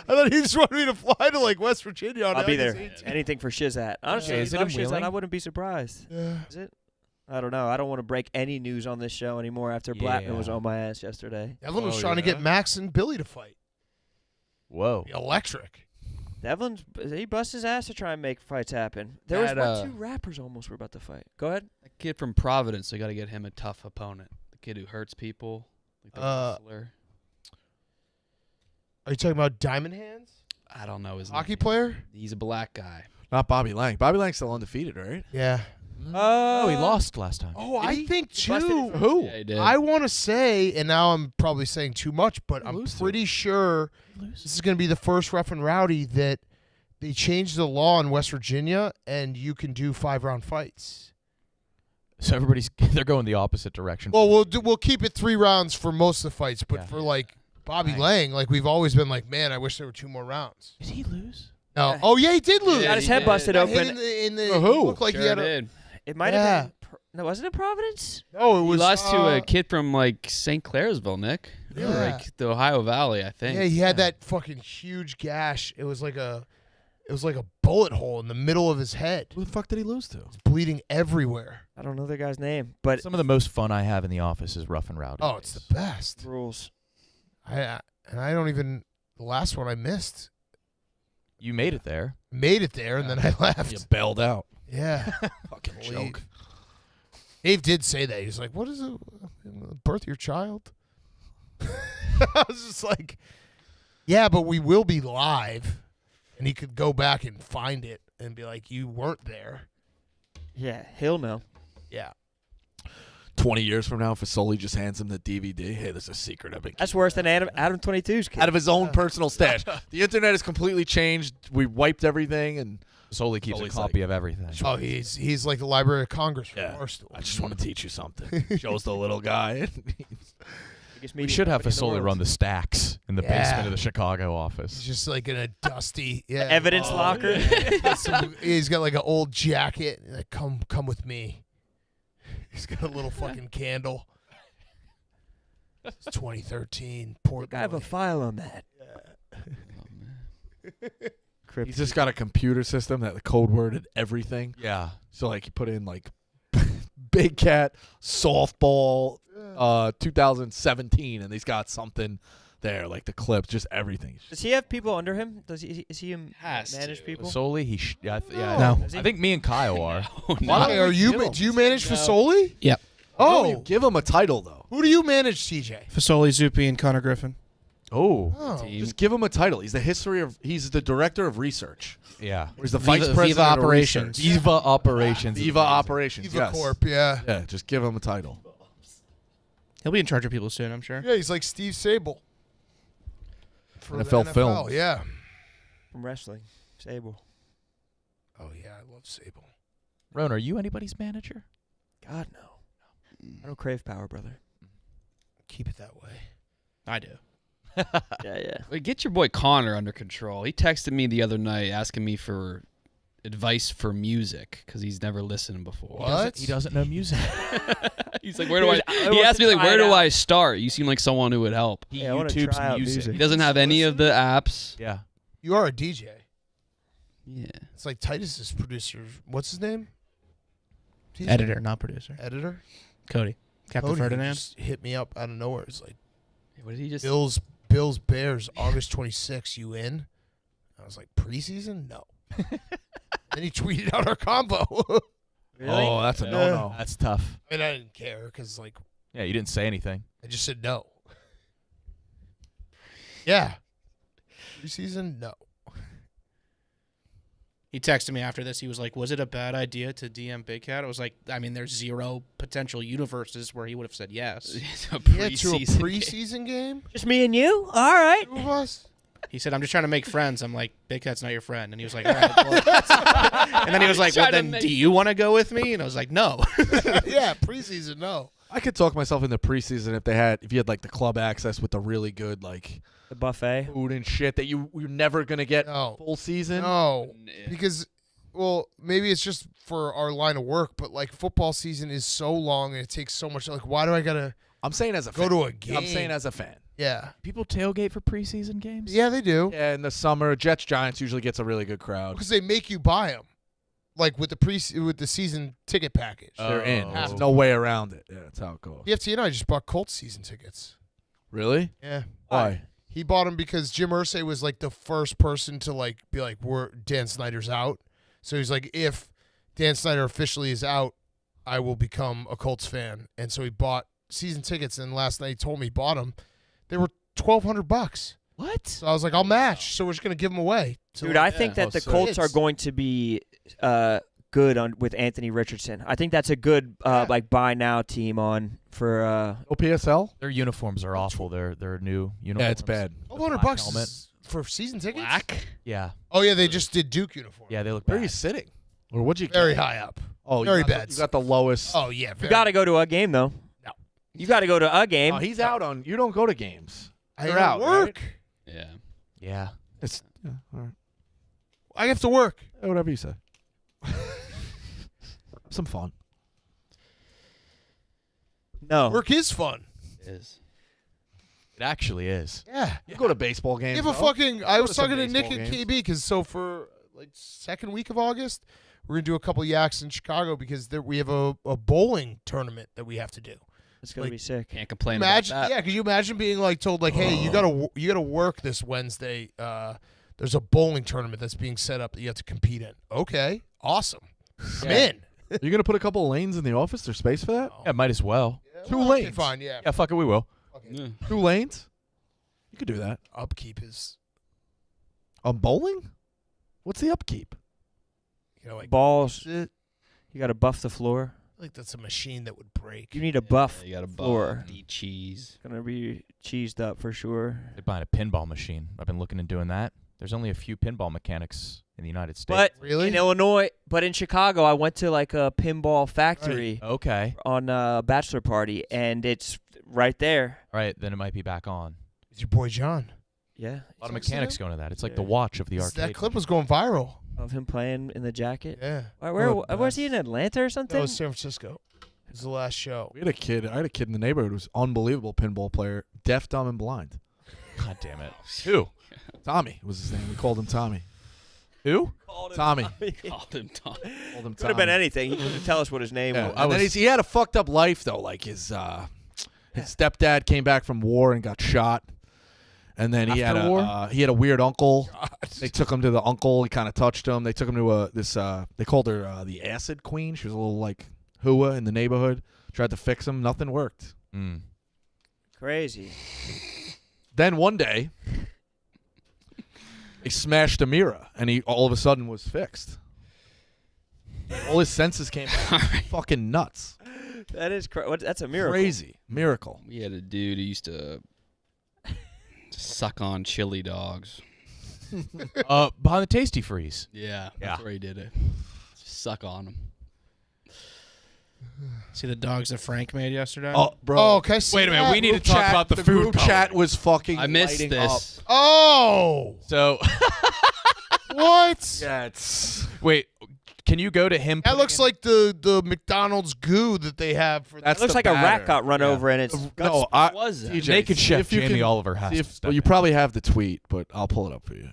I thought he just wanted me to fly to like West Virginia on I'll be August there. 18th. Anything for Shizat. Honestly, is it love in Shizat. Wheeling? I wouldn't be surprised. Yeah. Is it? I don't know. I don't want to break any news on this show anymore after Blattman was Yeah. on my ass yesterday. Devlin was Oh, trying to get yeah? Max and Billy to fight. Whoa. Be electric. Devlin's he bust his ass to try and make fights happen. There was That, 2 rappers almost were about to fight. Go ahead. That kid from Providence, they got to get him a tough opponent. The kid who hurts people. Like the wrestler. Are you talking about Diamond Hands? I don't know his Hockey name. player? He's a black guy. Not Bobby Lang. Bobby Lang's still undefeated, right? Yeah. Oh, he lost last time. Oh, I think busted too. it Who? Yeah, he did. I want to say, and now I'm probably saying too much, but Who'd he I'm lose to? pretty sure this is going to be the first Rough and Rowdy that they changed the law in West Virginia, and you can do 5-round fights. So they're going the opposite direction. Well, we'll keep it 3 rounds for most of the fights, but Yeah. for like Bobby Nice. Lang, like we've always been like, man, I wish there were 2 more rounds. Did he lose? No. Yeah. Oh yeah, he did lose. Yeah, Got his he head did. busted Got hit open. in the For who? he looked like Sure he had did. It might Yeah. have been. No, wasn't it Providence? No, it He was lost to a kid from like St. Clairsville, Nick. Or, Yeah. like the Ohio Valley, I think. Yeah, he had that fucking huge gash. It was like a bullet hole in the middle of his head. Who the fuck did he lose to? Bleeding everywhere. I don't know the guy's name, but Some of the most fun I have in the office is Rough and Rowdy. Oh, it's the best. rules. I don't even. The last one I missed. You made it there. Made it there and then I left. You bailed out. Yeah. Fucking Believe. joke. Dave did say that. He was like, "What is it? Birth your child?" I was just like, "Yeah, but we will be live," and he could go back and find it and be like, "You weren't there." Yeah, he'll know. Yeah. 20 years from now, Fasoli just hands him the DVD. Hey, there's a secret I've been That's worse than Adam 22's kid. out of his own personal stash. The internet has completely changed. We wiped everything, and Solely keeps Solly's a copy like- of everything. Oh, he's like the Library of Congress for Yeah. Barstool. I just want to teach you something. Shows the little guy. Biggest We media should have company in the Fasoli world. run the stacks in the Yeah. basement of the Chicago He's office. just like in a dusty Evidence locker. He's got like an old jacket. Like, come with me. He's got a little fucking candle. It's 2013. Port. I have a file on that. Crypto. He's just got a computer system that the code worded everything. Yeah. So like he put in like Big Cat softball 2017, and he's got something there like the clips, just everything. Does he have people under him? Is he Has manage to. people? Solely, yeah. No. Does he? I think me and Kyle are. Why Hey, don't are we you? give him- Do you manage No. Fasoli? Yep. Oh, you Oh, give him a title though. who do you manage, CJ? Fasoli, Zuppi, and Connor Griffin. Oh. Oh, Team. Just give him a title. He's the director of research. Yeah. Or he's the Viva- vice president Viva of Operations. research. Viva Operations. Viva Operations. Viva Yes. Corp. Yeah. Yeah, just give him a title. He'll be in charge of people soon, I'm sure. Yeah, he's like Steve Sable. For the NFL Films. Yeah. From wrestling. Sable. Oh yeah, I love Sable. Ron, are you anybody's manager? God, no. I don't crave power, brother. Keep it that way. I do. Yeah. Wait, get your boy Connor under control. He texted me the other night asking me for advice for music because he's never listened before. What? He doesn't know music. He's like, where do I He want asked to me like, try where it do out. I start? You seem like someone who would help. He Yeah, I wanna YouTubes try out music. He doesn't have any of the apps. Yeah. You are a DJ. Yeah. It's like Titus's producer. What's his name? DJ? Editor, not producer. Editor. Cody. Captain Cody Ferdinand. just hit me up out of nowhere. It's like What did he just? Bills Bears August 26th. You in? I was like preseason? No. Then he tweeted out our combo. Really? Oh, that's a no-no. That's tough. I mean, I didn't care because like Yeah, you didn't say anything. I just said no. Yeah. Preseason? No. He texted me after this. He was like, was it a bad idea to DM Big Cat? I was like, I mean, there's 0 potential universes where he would have said yes. It's a Yeah, to a preseason game. preseason game? Just me and you? All right. Two of us? He said, I'm just trying to make friends. I'm like, Big Cat's not your friend. And he was like, all right. Well. And then he was like, well, Trying to then make- do you want to go with me? And I was like, no. Yeah, preseason, no. I could talk myself into preseason if you had like the club access with the really good like The buffet. food and shit that you're never gonna get No. full season. No. Yeah. Because, well, maybe it's just for our line of work, but like football season is so long and it takes so much. Like, why do I got to I'm saying as a go fan. to a game? I'm saying as a fan. Yeah. People tailgate for preseason games? Yeah, they do. Yeah, in the summer, Jets Giants usually gets a really good crowd. Because they make you buy them. Like with the season ticket package. They're in. Oh. There's no way around it. Yeah, that's how it goes. BFT and I just bought Colts season tickets. Really? Yeah. Why? He bought them because Jim Irsay was like the first person to like be like, Dan Snyder's out. So he's like, if Dan Snyder officially is out, I will become a Colts fan. And so he bought season tickets. And last night he told me he bought them. They were $1,200. What? So I was like, I'll match. So we're just gonna give them away. So Dude, I think that the so Colts are it's- going to be good on with Anthony Richardson. I think that's a good like buy now team on for. OPSL? Their uniforms are awful. They're new uniforms. Yeah, it's bad. $1,200 helmet. for season tickets. Black. Yeah. Oh yeah, they just did Duke uniform. Yeah, they look Where are you bad. sitting? Or what'd you Very get? high up. Oh, very you got bad. You got the lowest. Oh yeah, You very. got to go to a game though. No. You got to go to a game. Oh, he's out on. You don't go to games. I You're gotta out, work. right? Yeah. Yeah. It's all right. I have to work. Whatever you say. Some fun. No. Work is fun. It is. It actually is. Yeah. You go to baseball games. You have a though? fucking. I Go was to some talking to Nick baseball at games. KB because so for like second week of August, we're gonna do a couple yaks in Chicago because we have a bowling tournament that we have to do. It's gonna like, be sick. Can't complain Imagine, about that. yeah. Could you imagine being like told like, hey, you gotta work this Wednesday. There's a bowling tournament that's being set up that you have to compete in. Okay, awesome. I'm in. Are you gonna put a couple of lanes in the office? There's space for that? Yeah, might as well. Two Well, okay, lanes. fine. Yeah. Yeah, fuck it, we will. Okay. Yeah. 2 lanes? You could do that. Upkeep is, On bowling? What's the upkeep? like Balls. it. You got to buff the floor. Like that's a machine that would break. You need a buff. You got a floor. buff. Eat cheese. Gonna be cheesed up for sure. They're buying a pinball machine. I've been looking into doing that. There's only a few pinball mechanics in the United States. But Really? in Illinois, but in Chicago, I went to like a pinball factory Okay. on a bachelor party, and it's right there. All right, then it might be back on. It's your boy John. Yeah, A lot of Talk to mechanics them? going to that. It's like Yeah. the watch of the arcade. That clip was going viral. of him playing in the jacket. Yeah. Where One of the was he best. in Atlanta or That something? was San Francisco. It was the last show. We had a kid. I had a kid in the neighborhood who was unbelievable pinball player, deaf, dumb, and blind. God damn it. Who? Tommy was his name. We called him Tommy. Who? Tommy. Called him Tom. Called him Could have been Tommy. anything. He couldn't tell us what his name Yeah. was. And then he had a fucked up life though. Like his stepdad came back from war and got shot, and then he had After war? he had a weird uncle. They took him to the uncle. He kind of touched him. They took him to they called her the Acid Queen. She was a little like hua in the neighborhood. Tried to fix him. Nothing worked. Mm. Crazy. Then one day, he smashed a mirror, and he all of a sudden was fixed. All his senses came back. Fucking nuts. That is that's a miracle. Crazy. Miracle. We had a dude who used to suck on chili dogs. Behind the Tasty Freeze. Yeah, Yeah. that's where he did it. Just suck on them. See the dogs that Frank made yesterday? Oh, bro. Oh, can I see Wait a minute, that? we need to Group talk chat- about the food group coloring. chat was fucking I missed lighting this. up. Oh, So, what? Yeah, it's wait, can you go to him? That putting looks in- like the McDonald's goo that they have for. That's It looks the like a rat batter. got run Yeah. over and it's No, I What was that? TJ, Naked see Chef if you Jamie can- Oliver has see to if- step well, you in. probably have the tweet, but I'll pull it up for you.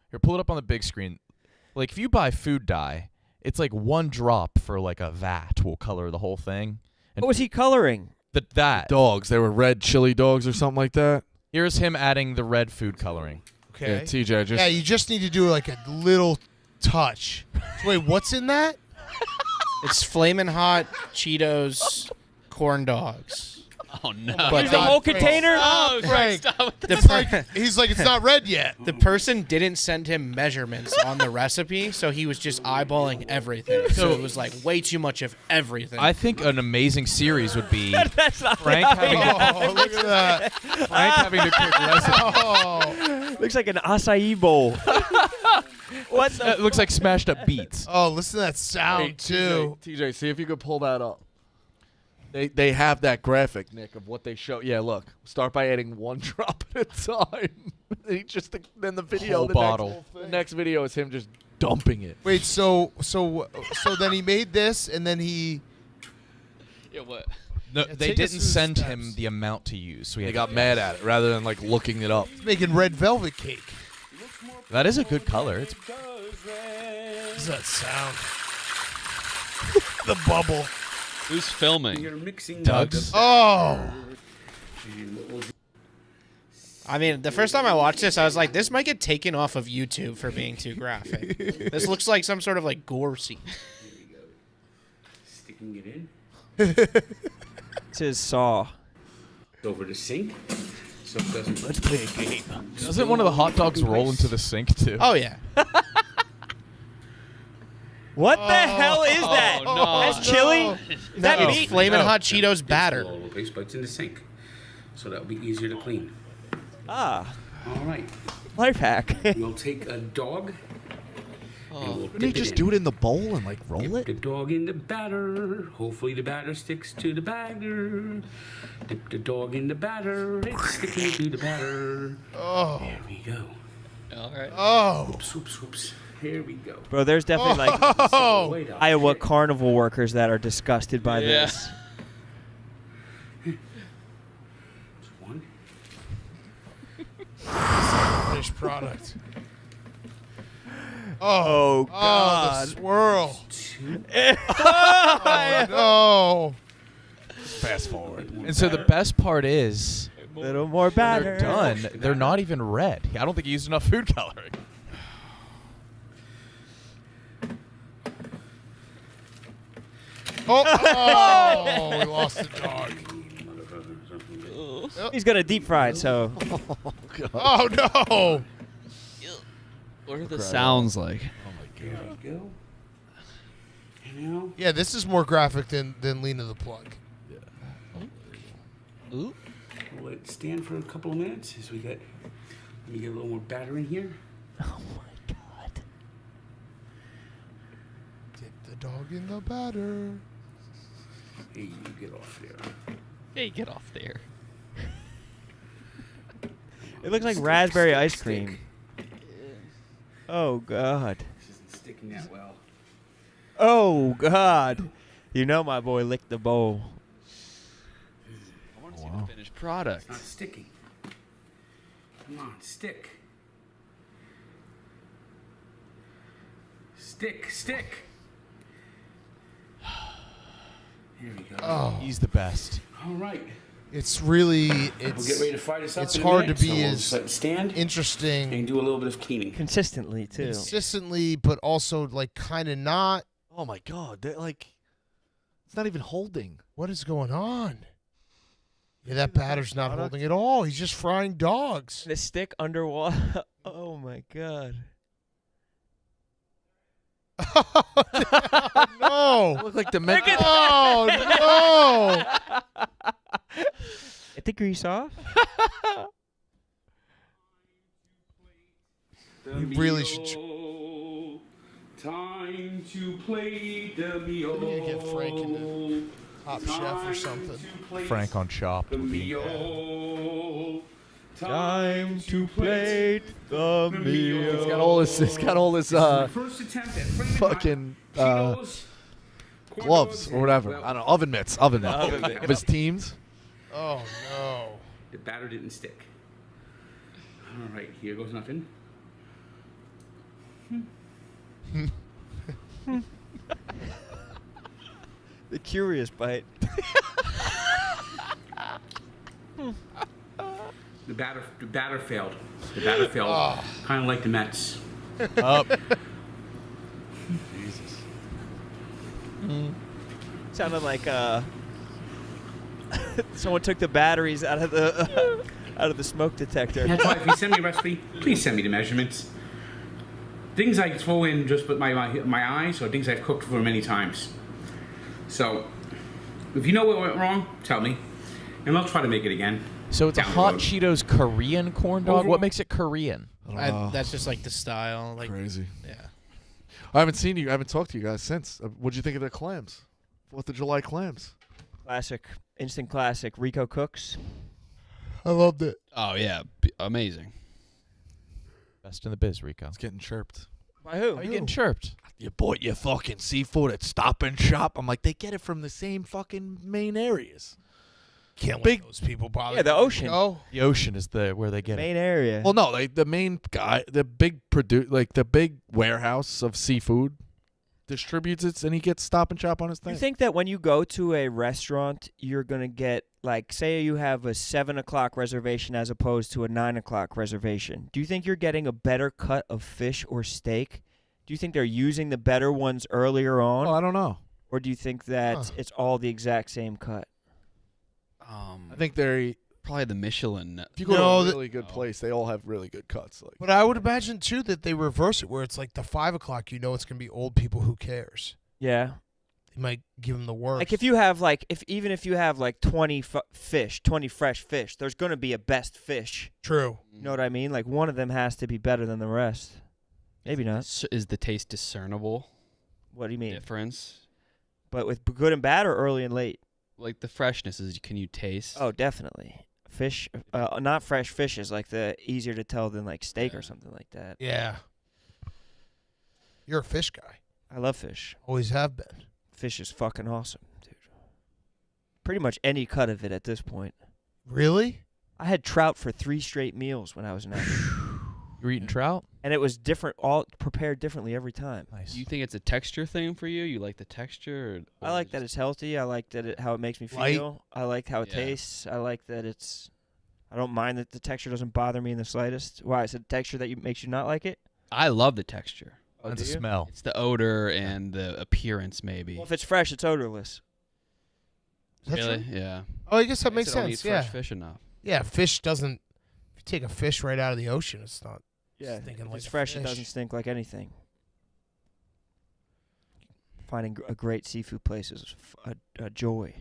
Here, pull it up on the big screen. Like, if you buy food dye, it's like one drop for like a vat will color the whole thing. And what was he coloring? that Dogs, they were red chili dogs or something like that. here's him adding the red food coloring. Okay. Yeah, TJ, just Yeah, you just need to do like a little touch. So wait, what's in that? It's Flamin' Hot Cheetos corn dogs. Oh no! But Here's the they- whole container. Oh, Frank. stop with that. The, It's per- like he's like it's not red yet. the person didn't send him measurements on the recipe, so he was just eyeballing everything. So it was like way too much of everything. I think an amazing series would be That's not Frank having Oh, look at that. Frank having to cook recipe. Oh, looks like an acai bowl. What the? It looks like smashed up beets. oh, listen to that sound too. TJ, see if you could pull that up. They have that graphic, Nick, of what they show. Yeah, look. Start by adding one drop at a time. Then the video, Whole bottle. The next video is him just dumping it. Wait, so then he made this, and then he. Yeah, what? No, Yeah, they take us didn't through the send steps. him the amount to use. So he They had got to mad guess. at it rather than like looking it up. He's making red velvet cake. That is a good color. It's What's that sound? The bubble. Who's filming? Doug's. Oh, I mean, the first time I watched this, I was like, this might get taken off of YouTube for being too graphic. This looks like some sort of like gore scene. Sticking it in It's his saw. over the sink, so it doesn't. let's play a game. Doesn't one of the hot dogs roll into the sink too? Oh yeah. What the hell is that? no. That's chili? Is that No. meat? Flamin' Hot Cheetos batter. All over the place, but it's in the sink, so that'll be easier to clean. Ah, All right. life hack. We'll take a dog. And we'll Couldn't he dip it just in. do it in the bowl and like roll Dip it? the dog in the batter. Hopefully the batter sticks to the batter. Dip the dog in the batter. It's sticking to the batter. Oh. There we go. All right. Oh. Whoops, whoops, whoops. Here we go. Bro, there's definitely like Oh. Wait up. Iowa carnival workers that are disgusted by Yeah. this. One. Finished product. Oh, Oh, God. the swirl. Two. Oh, no. Fast forward. And so the best part is Little more when batter. they're done, they're not even red. I don't think he used enough food coloring. Oh, we lost the dog. He's got a deep fried, so Oh, no. What are the sounds like? There we go. And now, Yeah, this is more graphic than Lena the Plug. Ooh. we'll let it stand for a couple of minutes as we get. Let me get a little more batter in here. oh my God. Dip the dog in the batter. Hey, you get off there. Hey, get off there. It looks like Stick, raspberry stick, ice stick. cream. Oh God. This isn't sticking that well. Oh God. You know my boy licked the bowl. I want to see the finished product. It's not sticking. Come on, stick. Stick, stick. Here we go. Oh, He's the best. All right. it's really We'll it's get ready to fry this up. it's in a hard minute, to be so we'll as just let it stand interesting and do a little bit of cleaning. Consistently too. consistently, but also like kind of not. Oh my God! They're like, it's not even holding. What is going on? Yeah, that batter's not holding at all. He's just frying dogs. The stick underwater. Oh my God. No. Look like the men. Oh no. Get the grease off. You really should Time to play the meal. We need to get Frank into Top Chef or something. Frank on Chopped The would be meal. Time to plate the meal. He's got all this. He's got all this First attempt at Flamin' Hot fucking Cheetos, corn gloves dogs, or whatever. well, I don't know. Oven mitts. Oven mitts. Oven mitts. Of his teams. Oh no. The batter didn't stick. All right, here goes nothing. The curious bite. The batter failed. The batter failed. Oh. Kind of like the Mets. up. Sounded like someone took the batteries out of the out of the smoke detector. That's why if you send me a recipe, please send me the measurements. Things I throw in just with my eyes, or things I've cooked for many times. So, if you know what went wrong, tell me, and I'll try to make it again. So it's a Down the Hot road. Cheetos Korean corn dog. Overall- What makes it Korean? That's just like the style. Like, Crazy. yeah. I haven't seen you. I haven't talked to you guys since. What'd you think of the clams? 4th of July clams. Classic, instant classic. Rico Cooks. I loved it. Oh yeah, amazing. Best in the biz, Rico. It's getting chirped. By who? How are you getting chirped? You bought your fucking seafood at Stop and Shop. I'm like, they get it from the same fucking main areas. Can't Big- let those people bother. Yeah, the you. ocean. Go. The ocean is where they get it. Main area. Well, no, like the main guy, the big the big warehouse of seafood distributes it, and he gets Stop and Shop on his thing. You think that when you go to a restaurant, you're gonna get like, say you have a 7:00 reservation as opposed to a 9:00 reservation. Do you think you're getting a better cut of fish or steak? Do you think they're using the better ones earlier on, Oh, I don't know. or do you think that Huh. it's all the exact same cut? I think Probably the Michelin. If you go No, to a really good place, they all have really good cuts. Like, But I would imagine too that they reverse it, where it's like the 5 o'clock. You know, it's gonna be old people. Who cares? Yeah. You might give them the worst. Like if you have like even if you have like 20 fish, 20 fresh fish, there's gonna be a best fish. True. You know what I mean? Like one of them has to be better than the rest. Maybe not. Is the taste discernible? What do you mean? Difference? But with good and bad or early and late? Like the freshness is, can you taste? Oh, definitely. Fish, not fresh fish is like the easier to tell than like steak or something like that. Yeah. You're a fish guy. I love fish. Always have been. Fish is fucking awesome, dude. Pretty much any cut of it at this point. Really? I had trout for 3 straight meals when I was in Africa. You were eating trout? And it was different, all prepared differently every time. Nice. Do you think it's a texture thing for you? You like the texture? Or I like that it's healthy. I like that how it makes me Light. feel. I like how it tastes. I like that I don't mind that the texture doesn't bother me in the slightest. Why? Is it texture that makes you not like it? I love the texture. That's a do you? smell. It's the odor and the appearance, maybe. Well, if it's fresh, it's odorless. Is that Really? true? Yeah. Oh, I guess that I makes don't sense. eat Yeah. fresh fish enough. Yeah. Fish doesn't. If you take a fish right out of the ocean, it's not. Yeah, Stinking if like it's a fresh, it fish. doesn't stink like anything. Finding a great seafood place is a joy.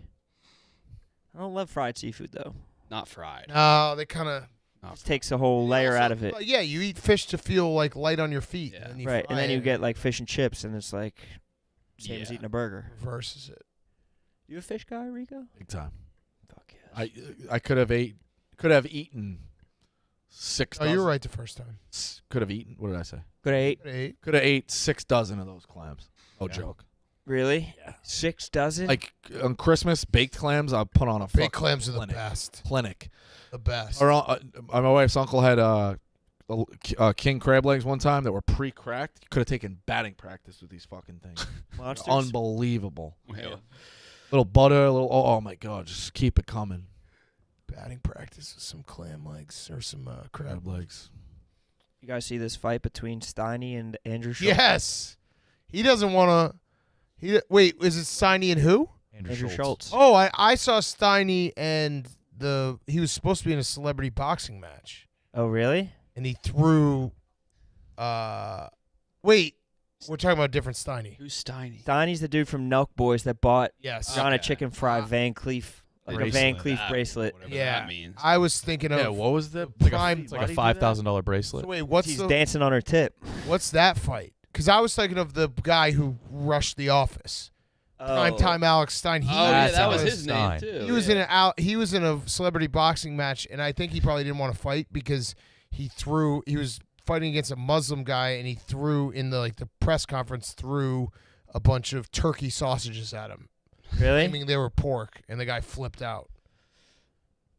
I don't love fried seafood, though. Not fried. No, they kind of. It takes a whole layer out of it. Yeah, you eat fish to feel like light on your feet. Yeah. And then you Right, fry and then it you get like fish and chips, and it's like same as Yeah. eating a burger. reverses it. You a fish guy, Rico? big time. Fuck yes. I could have eaten 6 Oh, dozen. you were right the first time. Could have eaten. What did I say? Great. Hey, Could have ate 6 dozen of those clams. No Yeah. joke. Really? Yeah. 6 dozen? Like on Christmas, baked clams. I'll put on a baked fucking clams are the clinic. best. Clinic. The best. My wife's uncle had king crab legs one time that were pre-cracked. You could have taken batting practice with these fucking things. Monsters? Unbelievable. Yeah. Little butter, oh my god, just keep it coming. Batting practice with some clam legs or some crab Crab legs. You guys see this fight between Steiny and Andrew Schultz? Yes. He doesn't want to. Wait, is it Steiny and who? Andrew Schultz. Oh, I saw Steiny and he was supposed to be in a celebrity boxing match, Oh, really? and he threw. Wait, we're talking about a different Steiny. Who's Steiny? Steiny's the dude from Nelk Boys that bought Yes. John a Okay. Chicken Fry Van Cleef, like a Van Bracelet. Cleef bracelet. Whatever Yeah, that means. I was thinking of. Yeah, what was the prime? It's like a $5,000 bracelet. So wait, what's He's the dancing on her tip. what's that fight? Because I was thinking of the guy who rushed The Office. Time Alex Stein. Oh, yeah, That's that was Alex his Stein. name, too. He was yeah. he was in a celebrity boxing match, and I think he probably didn't want to fight because he was fighting against a Muslim guy, and he threw in the press conference threw a bunch of turkey sausages at him, Really? claiming they were pork, and the guy flipped out.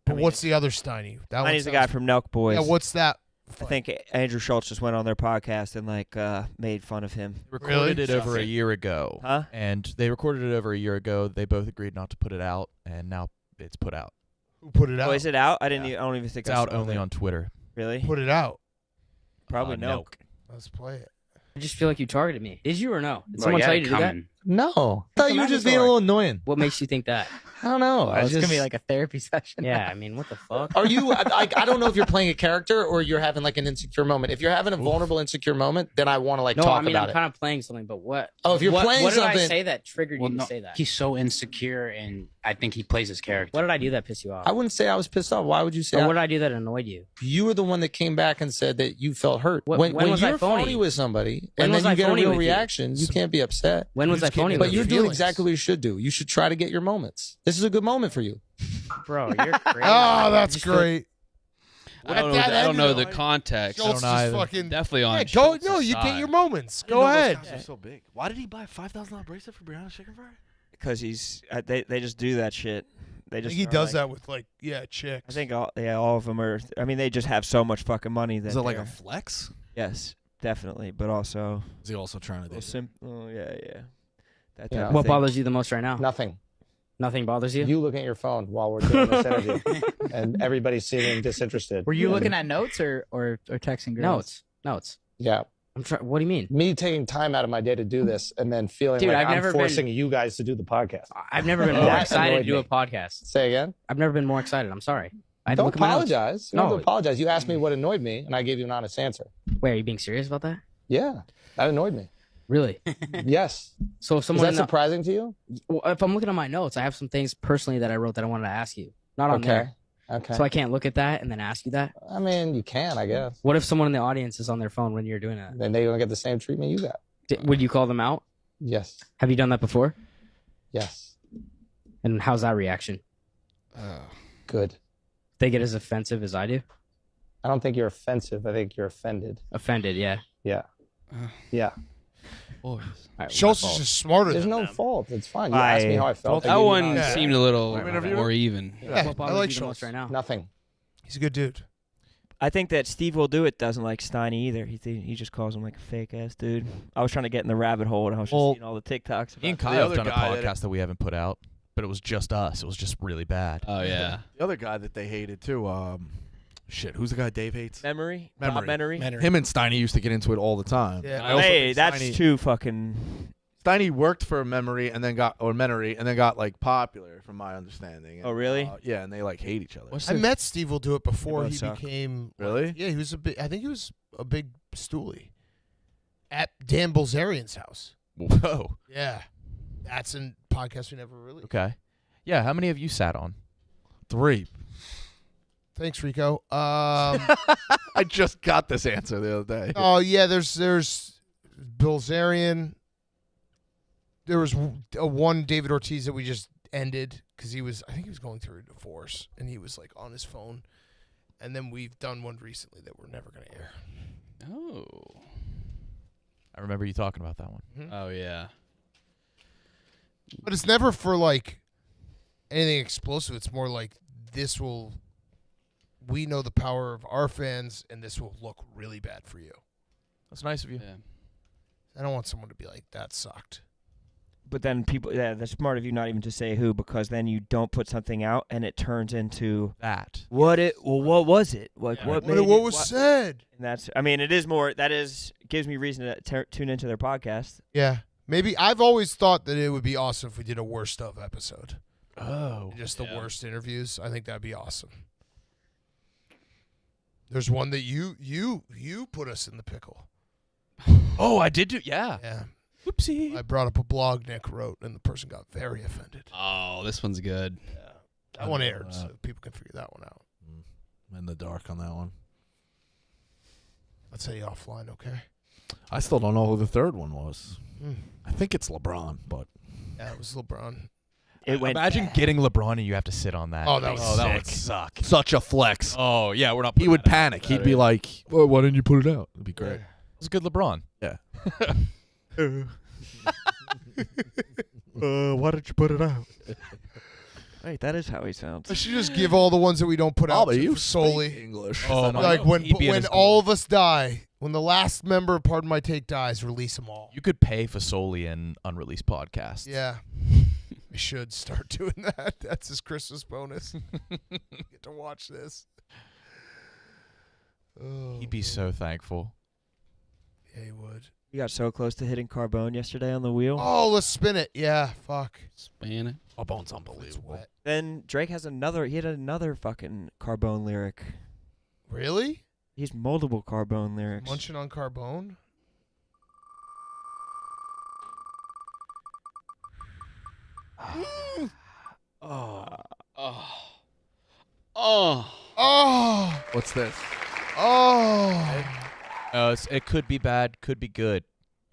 But what's the other Steiny? That Steiny's the guy from Nelk Boys. Yeah, what's that? I think Andrew Schultz just went on their podcast and made fun of him. Recorded Really? it over a year ago. Huh? And they recorded it over a year ago. They both agreed not to put it out, and now it's put out. Who put it out? Oh, is it out? I Yeah. don't even think It's I out saw only that. on Twitter. Really? Put it out. Probably Nelk. Nelk. Let's play it. I just feel like you targeted me. Did you or no? Did Well, someone yeah, tell you to do that? coming. No. I thought you were just being a little annoying. What makes you think that? I don't know. Oh, it's gonna be like a therapy session. Yeah, I mean, what the fuck? Are you? I don't know if you're playing a character or you're having like an insecure moment. If you're having a vulnerable, insecure moment, then I want to no, talk I mean, about I'm it. kind of playing something, but what? Oh, if you're playing what something, did I say that triggered Well, you no, to say that? he's so insecure, and I think he plays his character. What did I do that pissed you off? I wouldn't say I was pissed off. Why would you say? Or what did I do that annoyed you? You were the one that came back and said that you felt hurt. When was I you're phony? phony with somebody When and was then I you get a phony real with you? reaction, you can't be upset. When was I just getting phony? in with But the you? you're doing feelings. exactly what you should do. You should try to get your moments. This is a good moment for you. Bro, you're great. Oh, that's Just feel- great. I don't know, At that I don't end, know though, the context. Schultz don't either. just fucking Definitely on Yeah, go. Schultz's No, you get side. your moments. Go ahead. Those guys are so big. Why did he buy a $5,000 bracelet for Brianna Chicken Fry? Because they just do that shit. They I just think he are does like- that with chicks. I think all of them are. I mean, they just have so much fucking money that. Is it like a they're- flex? Yes, definitely, but also. Is he also trying to do it? Oh yeah. That type Yeah. of What thing. bothers you the most right now? Nothing. Nothing bothers you? You looking at your phone while we're doing this interview, and everybody's seeming disinterested. Were you looking at notes or texting girls? Notes. Yeah. I'm trying. What do you mean? Me taking time out of my day to do this, and then feeling Dude, like I've I'm never forcing you guys to do the podcast. I've never been more That excited to annoyed do a me. podcast. Say again. I've never been more excited. I'm sorry. I had to Don't look at my notes. apologize. You don't have No. to apologize. You asked me what annoyed me, and I gave you an honest answer. Wait, are you being serious about that? Yeah, that annoyed me. Really? Yes. So if Is someone that surprising to you? well, if I'm looking at my notes, I have some things personally that I wrote that I wanted to ask you. Not on there. Okay. So I can't look at that and then ask you that? I mean, you can, I guess. What if someone in the audience is on their phone when you're doing that? Then they're going to get the same treatment you got. Would you call them out? Yes. Have you done that before? Yes. And how's that reaction? Good. They get as offensive as I do? I don't think you're offensive. I think you're offended. Offended, yeah. Yeah. Yeah. Boys. Schultz is just smarter There's than no them. fault. It's fine. You asked me how I felt. That one seemed a little more even. Yeah, What I bothers like you the most Schultz. right now? Nothing. He's a good dude. I think that Steve Will Do It doesn't like Steiny either. He just calls him like a fake ass dude. I was trying to get in the rabbit hole and I was just seeing all the TikToks. Me and about Kyle The have other done a guy that- podcast that we haven't put out, but it was just us. It was just really bad. Oh yeah. The other guy that they hated too. Who's the guy Dave hates? Memory. Memory. Memory. Him and Steiny used to get into it all the time. Yeah. I also Hey, think that's Steiny- too fucking. Steiny worked for Memory and then got like popular, from my understanding. And, Oh, really? Yeah, and they like hate each other. I met Steve Will Do It before both he suck. became. Really? Yeah, he was a big. I think he was a big stoolie at Dan Bilzerian's house. Whoa. Yeah, that's a podcast we never released. Okay. Yeah. How many have you sat on? 3. Thanks, Rico. I just got this answer the other day. Oh yeah, there's Bilzerian. There was one David Ortiz that we just ended because I think he was going through a divorce and he was like on his phone. And then we've done one recently that we're never gonna air. Oh. I remember you talking about that one. Oh yeah. But it's never for like anything explosive. It's more like we know the power of our fans and this will look really bad for you. That's nice of you. Yeah. I don't want someone to be like, that sucked. But then people, that's smart of you not even to say who, because then you don't put something out and it turns into that. What was it? Like what was said? And that's, I mean, it is more. That gives me reason to tune into their podcast. Yeah. Maybe I've always thought that it would be awesome if we did a worst of episode. Oh. Just the worst interviews. I think that'd be awesome. There's one that you put us in the pickle. Oh, I did do. Yeah. Yeah. Oopsie. I brought up a blog Nick wrote, and the person got very offended. Oh, this one's good. Yeah. That one aired, so people can figure that one out. I'm in the dark on that one. I'll tell you offline, okay? I still don't know who the third one was. Hmm. I think it's LeBron, but Yeah, it was LeBron. Imagine getting LeBron and you have to sit on that. Oh, that was that sick. would suck. such a flex. Oh yeah, we're not. He would panic. He'd be like, well, "Why didn't you put it out?" It'd be great. It was good LeBron. Yeah. Why did you put it out? Wait, that is how he sounds. I should just give all the ones that we don't put out Bobby, you solely speak English. Oh, like when He'd be in his all of us die, when the last member of Pardon My Take dies, release them all. You could pay for solely in unreleased podcasts. Yeah. We should start doing that. That's his Christmas bonus. Get to watch this. Oh, He'd be so thankful. yeah, he would. We got so close to hitting Carbone yesterday on the wheel. Oh, let's spin it. Yeah, fuck. Span it. Oh, Bone's It's unbelievable. wet. Then Drake has he had another fucking Carbone lyric. Really? He's multiple Carbone lyrics. Munching on Carbone? Oh. Oh. What's this? Oh. It could be bad, could be good,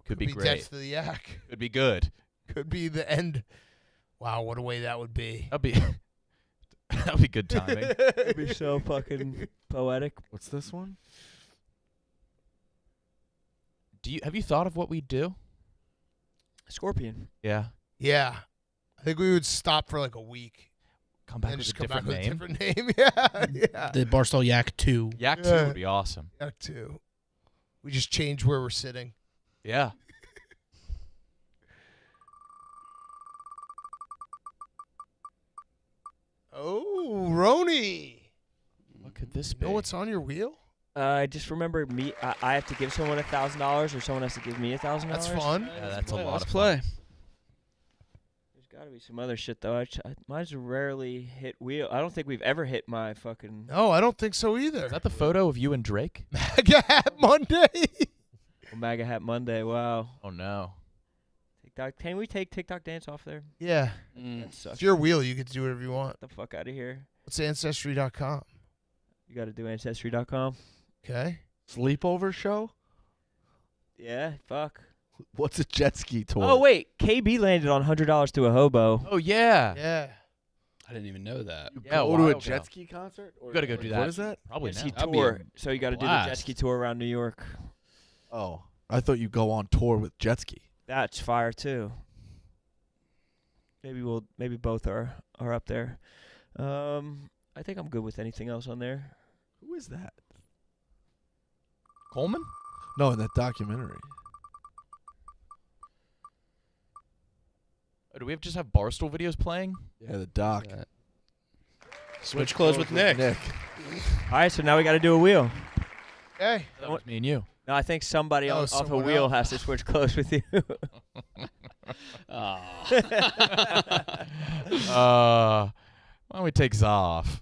could be Death great, to the yak. could be good. Could be the end. Wow, what a way that would be. That'd be that'd be good timing. It'd be so fucking poetic. What's this one? Have you thought of what we'd do? Scorpion. Yeah. Yeah. I think we would stop for like a week. Come back And with just a come back different with name. a different name. Yeah. The Barstool Yak 2. Yak 2 Yeah. would be awesome. Yak 2. We just change where we're sitting. Yeah. Oh, Roni. What could this You be? know what's on your wheel? I just remember I have to give someone $1,000 or someone has to give me $1,000. That's fun. Yeah, that's a lot Let's of play. There's got to be me some other shit though. Mine's rarely hit wheel. I don't think we've ever hit my fucking. No, I don't think so either. Is that the photo of you and Drake? MAGA Hat Monday. MAGA Hat Monday. Wow. Oh no. TikTok. Can we take TikTok dance off there? Yeah. That sucks. It's your wheel. You get to do whatever you want. Get the fuck out of here. What's Ancestry.com? You got to do Ancestry.com. Okay. Sleepover show? Yeah. Fuck. What's a jet ski tour? Oh wait, KB landed on $100 to a hobo. Oh yeah. Yeah. I didn't even know that. You Yeah, go a to while a ago. jet ski concert? You got to go do that. What is that? Probably Jet now. ski That'd be tour. a So you got to do the jet blast. ski tour around New York. Oh, I thought you go on tour with jet ski. That's fire too. Maybe both are up there. I think I'm good with anything else on there. Who is that? Coleman? No, in that documentary. Oh, do we just have Barstool videos playing? Yeah, the doc. Switch clothes with Nick. All right, so now we got to do a wheel. Hey. That was me and you. No, I think somebody off a someone wheel else. has to switch clothes with you. Why don't we take Zoff?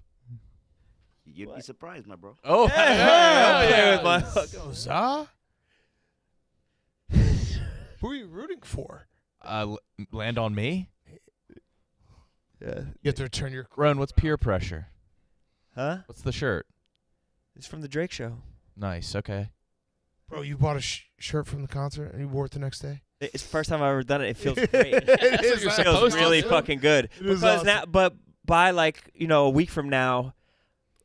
You'd be surprised, my bro. Oh, yeah. Yo, Za? Who are you rooting for? Land on me? Yeah. You have to return your. Rowan, what's peer pressure? Huh? What's the shirt? It's from the Drake show. Nice. Okay. Bro, you bought a shirt from the concert and you wore it the next day? It's the first time I've ever done it. It feels great. It is It feels really fucking good. It is Because awesome. now, but by a week from now,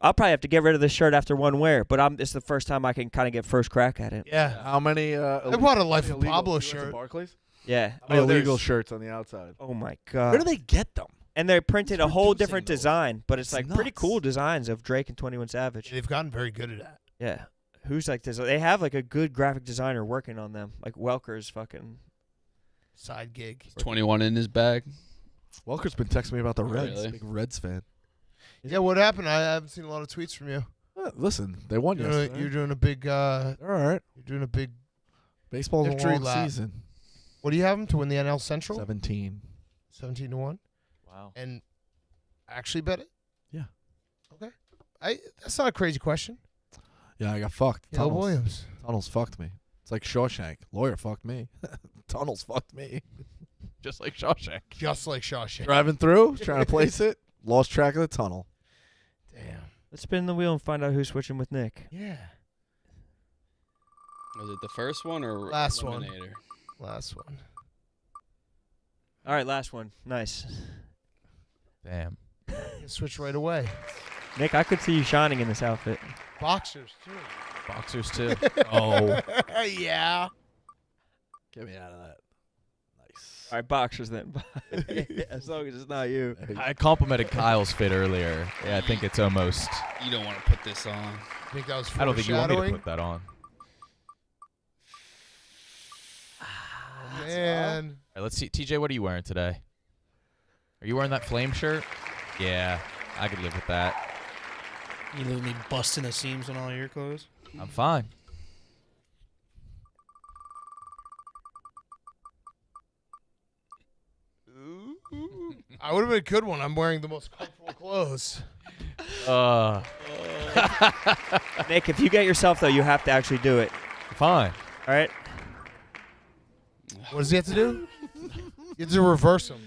I'll probably have to get rid of this shirt after one wear. But it's the first time I can kind of get first crack at it. Yeah. How many? I bought a Life of illegal- Pablo you went to shirt. Barclays? Yeah. How many illegal there's- shirts on the outside? Oh my god. Where do they get them? And they printed a whole producing different those? design, but it's It's like pretty nuts. cool designs of Drake and 21 Savage. They've gotten very good at that. Yeah. Who's like this? They have like a good graphic designer working on them. Like Welker's fucking. Side gig. 21 in his bag. Welker's been texting me about the Reds. Really? Big Reds fan. Yeah, what happened? I haven't seen a lot of tweets from you. Listen, they won yesterday. You're doing a big. They're all right. You're doing a big. Baseball's a victory long lap. season. What do you have them to win the NL Central? 17. 17-1. Wow. And actually bet it. Yeah. Okay. That's not a crazy question. Yeah, I got fucked. Yellow Tunnels. Williams. Tunnels fucked me. It's like Shawshank. Lawyer fucked me. Tunnels fucked me. Just like Shawshank. Just like Shawshank. Driving through, trying to place it, lost track of the tunnel. Damn. Let's spin the wheel and find out who's switching with Nick. Yeah. Was it the first one or Last one. Eliminator? Last one. All right, last one. Nice. Damn. Switch right away. Nick, I could see you shining in this outfit. Boxers too. Boxers too. Oh. Yeah. Get me out of that. Nice. All right, boxers then. As long as it's not you. I complimented Kyle's fit earlier. Yeah, I think it's almost. You don't want to put this on. I think that was I don't think you want me to foreshadowing. put that on. Man. All right, let's see. TJ, what are you wearing today? Are you wearing that flame shirt? Yeah, I could live with that. You leave me busting the seams on all your clothes? I'm fine. I would have been a good one. I'm wearing the most comfortable clothes. Nick, if you get yourself, though, you have to actually do it. Fine. All right? What does he have to do? You have to reverse them.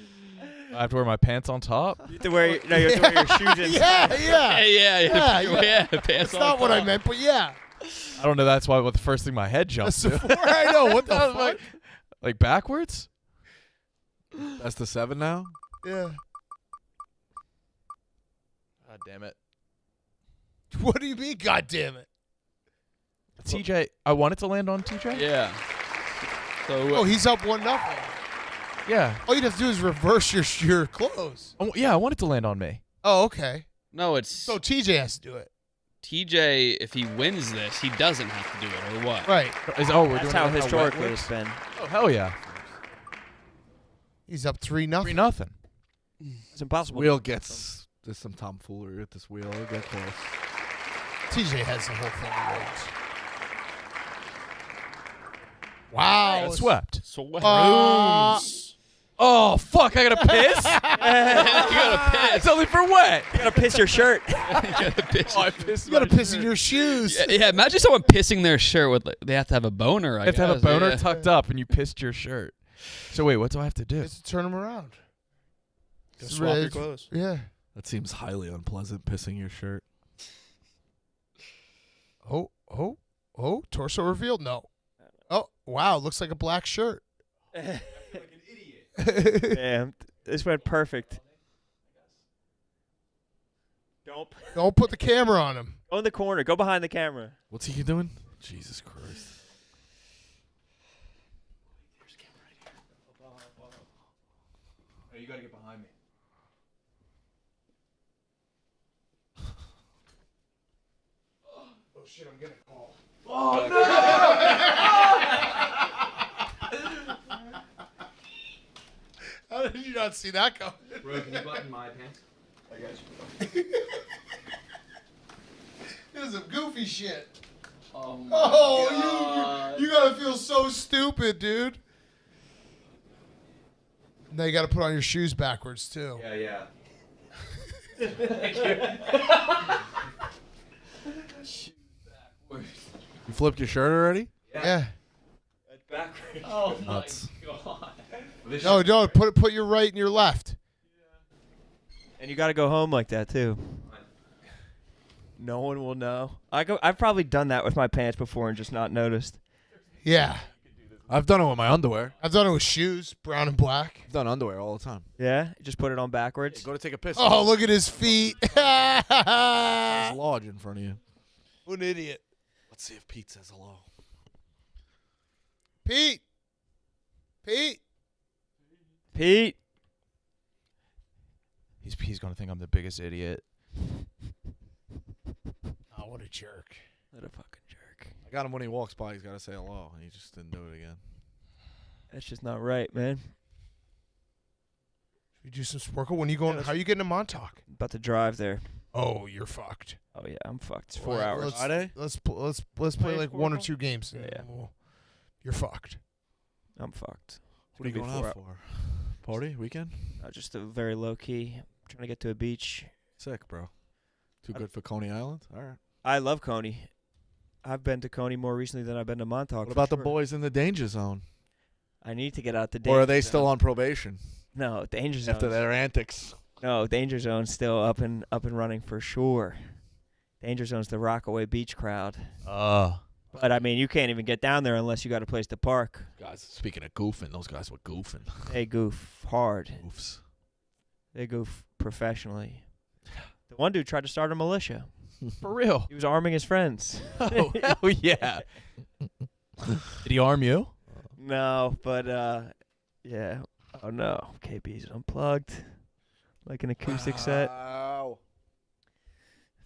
I have to wear my pants on top? You have to wear, you have to wear your shoes inside. Yeah. Pants That's on not what I top. meant, but yeah. I don't know. That's why what the first thing my head jumped to. I know. What the I was fuck? like backwards? That's the 7 now? Yeah. God damn it. What do you mean, God damn it? TJ, I wanted to land on TJ? Yeah. So Oh, he's up 1-0. Yeah. All you'd have to do is reverse your clothes. Oh, yeah, I wanted to land on me. Oh, okay. no, it's So TJ has to do it. TJ. If he wins this, he doesn't have to do it, or what? Right. We're That's doing how it historically wet it's works? been. Oh, hell yeah. He's up 3-0. 3-0. It's impossible. Wheel gets. There's some tomfoolery with this wheel. It'll get close. TJ has the whole thing rigged. Wow. Got swept. Sweat. Oh fuck! I gotta piss. You gotta piss. It's only for wet. You gotta piss your shirt. You gotta piss. Oh, I pissed. You gotta my piss in shirt. your shoes. Yeah, imagine someone pissing their shirt with. They have to have a boner. I You have to have a guess. boner Yeah. tucked up, and you pissed your shirt. So wait, what do I have to do? Just turn them around. Go swap your It's- clothes. Yeah. That seems highly unpleasant, pissing your shirt. Oh, torso revealed? No. Oh, wow, looks like a black shirt. Damn, this went perfect. Don't put the camera on him. Go in the corner. Go behind the camera. What's he doing? Jesus Christ. Oh, you gotta get behind me. Oh shit, I'm getting a call. Oh How did you not see that coming? Bro, can you button my pants? I got you. This is some goofy shit. Oh, You gotta feel so stupid, dude. Now you gotta put on your shoes backwards too. Yeah. You flipped your shirt already? Yeah. That's backwards. Oh my Nuts. god. No, put your right and your left. And you gotta go home like that too. No one will know. I've probably done that with my pants before and just not noticed. Yeah. I've done it with my underwear. I've done it with shoes, brown and black. I've done underwear all the time. Yeah, just put it on backwards. Go to take a piss. Oh, look at his feet. There's lodge in front of you. What an idiot. Let's see if Pete says hello. Pete. He's gonna think I'm the biggest idiot. Oh, what a jerk. What a fucking jerk. I got him when he walks by. He's got to say hello, and he just didn't do it again. That's just not right, man. Should we do some Sporkle? When you going? How are you getting to Montauk? About to drive there. Oh, you're fucked. Oh yeah, I'm fucked. It's 4 Well, hours. Friday? Let's play like one or two games. Yeah. You're fucked. I'm fucked. What are you gonna going be out 4 for? Party? Weekend? Just a very low key. Trying to get to a beach. Sick, bro. Too good for Coney Island? All right. I love Coney. I've been to Coney more recently than I've been to Montauk. What about the boys in the danger zone? I need to get out the danger Or are they zone. still on probation No, danger zone. after their antics? No, danger zone's still up and running for sure. Danger zone's the Rockaway Beach crowd. But I mean, you can't even get down there unless you got a place to park. Guys, speaking of goofing, those guys were goofing. They goof hard. Goofs. They goof professionally. The one dude tried to start a militia. For real. He was arming his friends. Oh, hell yeah. Did he arm you? No, but yeah. Oh no, KB's unplugged, like an acoustic set. Wow.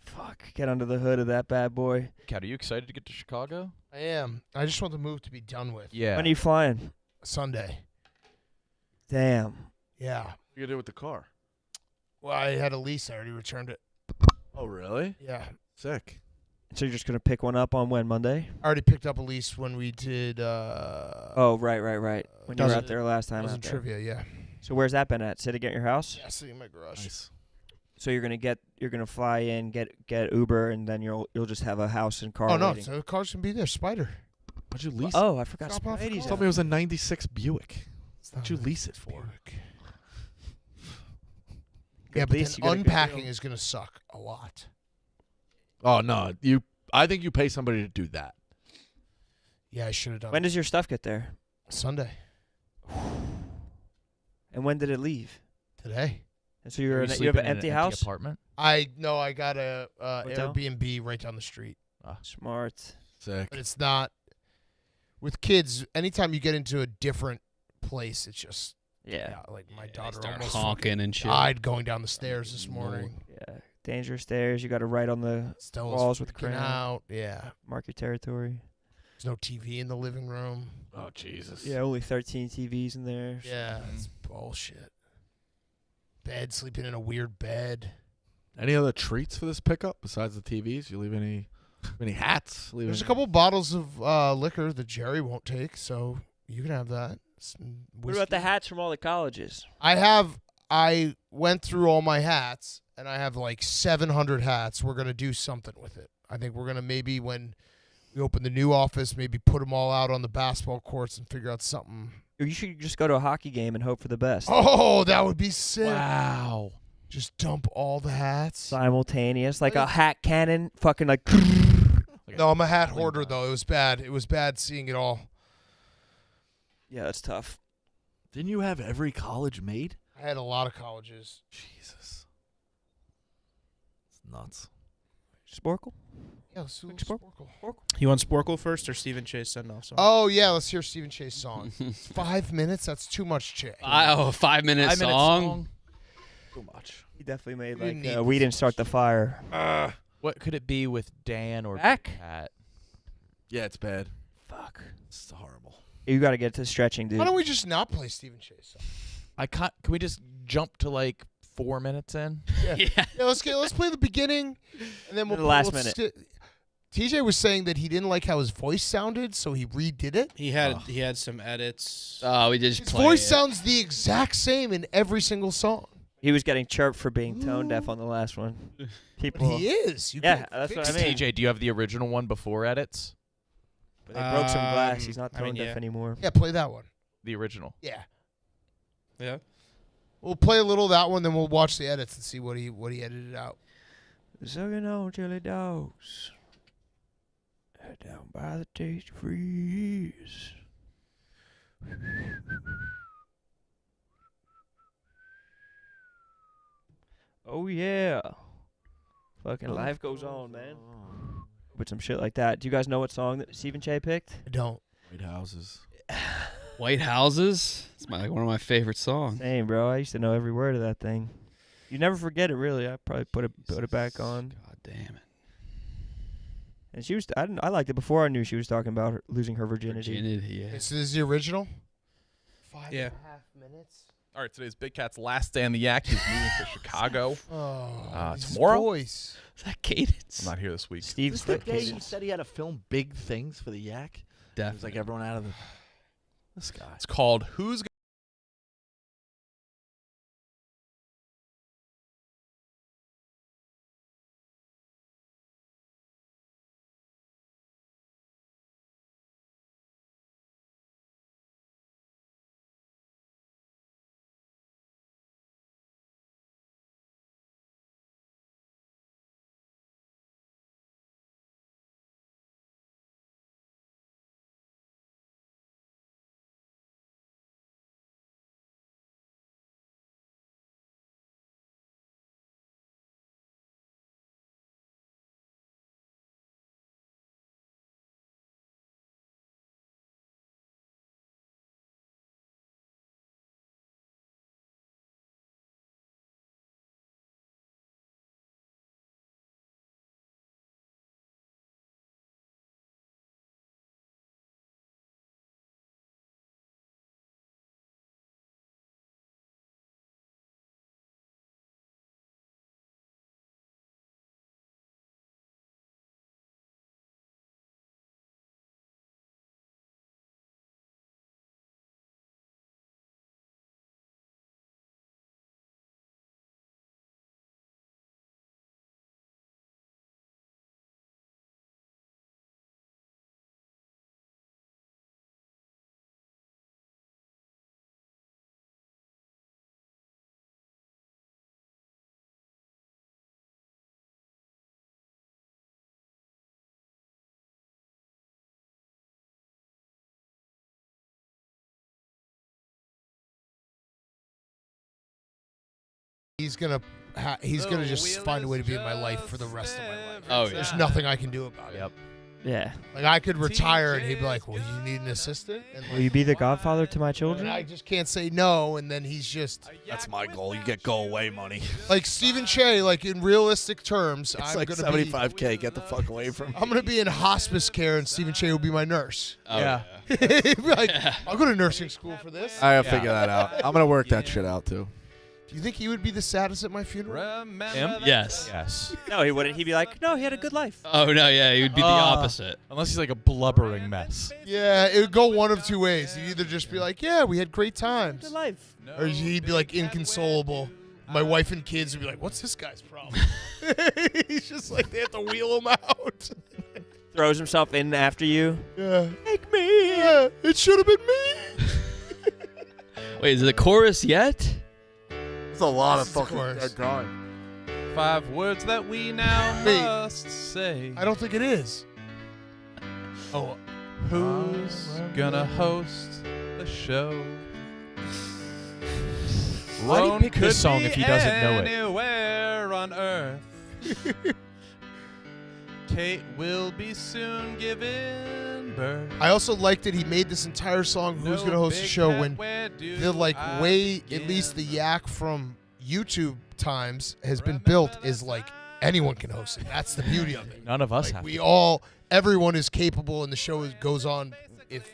Fuck, get under the hood of that bad boy. Kat, are you excited to get to Chicago? I am. I just want the move to be done with. Yeah. When are you flying? Sunday. Damn. Yeah. What you gonna do with the car? Well, I had a lease. I already returned it. Oh, really? Yeah. Sick. So you're just gonna pick one up on when, Monday? I already picked up a lease when we did. Oh, right. When you were out there last time. That was Out in there. trivia, yeah. So where's that been at? Sitting at your house? Yeah, sitting in my garage. Nice. So you're gonna fly in, get Uber, and then you'll just have a house and car. Oh no, waiting. so the car's gonna be there. Spider. What'd you lease? Oh, I forgot. Drop off the Spidey's car. Told me it was a '96 Buick. It's What'd not you a lease it for? Buick. Good Yeah, but lease, then you got a good unpacking deal. is gonna suck a lot. Oh no, I think you pay somebody to do that. Yeah, I should have done. When does your stuff get there? Sunday? And when did it leave? Today. And so Are you have sleeping an in empty house? apartment? I got a Hotel? Airbnb right down the street. Smart. Sick. But it's not with kids. Anytime you get into a different place, it's just Yeah. like my They daughter start almost honking and shit. died going down the stairs this morning. Yeah. Dangerous stairs. You got to write on the Stella's walls with freaking crayon. out. Yeah. Mark your territory. There's no TV in the living room. Oh Jesus. Yeah, only 13 TVs in there. Yeah, it's bullshit. Bed, sleeping in a weird bed. Any other treats for this pickup besides the TVs? You leave any hats? Leave There's a any- couple bottles of liquor that Jerry won't take, so you can have that. What about the hats from all the colleges? I went through all my hats, and I have like 700 hats. We're gonna do something with it. I think we're gonna maybe when we open the new office, maybe put them all out on the basketball courts and figure out something. Or you should just go to a hockey game and hope for the best. Oh, that would be sick. Wow. Just dump all the hats. Simultaneous, like a hat cannon, fucking like. No, I'm a hat hoarder though. It was bad. It was bad seeing it all. Yeah, that's tough. Didn't you have every college made? I had a lot of colleges. Jesus. It's nuts. Sporkle? Yeah, let's do Sporkle. You want Sporkle first or Stephen Chase send-off song? Oh, yeah, let's hear Stephen Chase song. 5 minutes? That's too much, Che. 5-minute song? Too much. He definitely made didn't like need we this didn't start the fire. What could it be with Dan or Back? Pat? Yeah, it's bad. Fuck. It's horrible. You got to get to stretching, dude. Why don't we just not play Stephen Chase song? Can we just jump to like 4 minutes in? Yeah, let's play the beginning, and then we'll The last minute. TJ was saying that he didn't like how his voice sounded, so he redid it. He had some edits. Oh, we just His play voice it. sounds the exact same in every single song. He was getting chirped for being tone deaf on the last one. People. He is. You Yeah, can't that's what fix I mean. TJ, do you have the original one before edits? But they broke some glass. He's not I mean, tone deaf yeah. anymore. Yeah, play that one. The original. Yeah. Yeah. We'll play a little of that one, then we'll watch the edits and see what he edited out. Sucking on chili dogs. Down by the tasty freeze. Oh yeah. Fucking life goes on, man. With some shit like that. Do you guys know what song that Stephen Che picked? I don't. White Houses. White Houses? It's one of my favorite songs. Same, bro. I used to know every word of that thing. You never forget it, really. I probably put it back on. God damn it. And she was. I liked it before I knew she was talking about losing her virginity. Yeah. This is the original? 5.5 minutes. All right, today's Big Cat's last day on the Yak. He's moving to Chicago His tomorrow. voice. Is that cadence? I'm not here this week. Steve Is this the day he cadence. said he had to film big things for the Yak? It was like everyone out of the... This guy. It's called Who's He's gonna just find a way to be in my life for the rest of my life. Oh, yeah. There's nothing I can do about it. Yep. Yeah. Like I could retire and he'd be like, "Well, you need an assistant." And Will you be the godfather to my and children? I just can't say no. And then he's just That's my goal. You get go away money. like Stephen Che. Like in realistic terms, It's I'm like gonna 75K. Get the fuck away from me. I'm gonna be in hospice care, and Stephen Che will be my nurse. Oh, Yeah. He'd be like, I'll go to nursing school for this. I gotta figure that out. I'm gonna work that shit out too. Do you think he would be the saddest at my funeral? Him? Yes. Yes. No, he wouldn't. He'd be like, no, he had a good life. Oh no, yeah, he would be the opposite. Unless he's like a blubbering mess. Yeah, it would go one of two ways. He'd either just be like, yeah, we had great times. Good life. Or he'd be like inconsolable. My wife and kids would be like, what's this guy's problem? He's just like, they have to wheel him out. Throws himself in after you. Yeah. Take me. Yeah, it should have been me. Wait, is it the chorus yet? It's a lot of This is fucking course. dead time. 5 words that we now Wait. must say. I don't think it is. Oh, Who's gonna host the show? Why do you Roan pick could this song be if he doesn't know it? Anywhere on earth. Kate will be soon giving birth. I also like that he made this entire song "Who's Gonna Host the Show" when the way at least the yak from YouTube times has been built is like anyone can host it. That's the beauty of it. None of us Like, have. everyone is capable, and the show goes on. If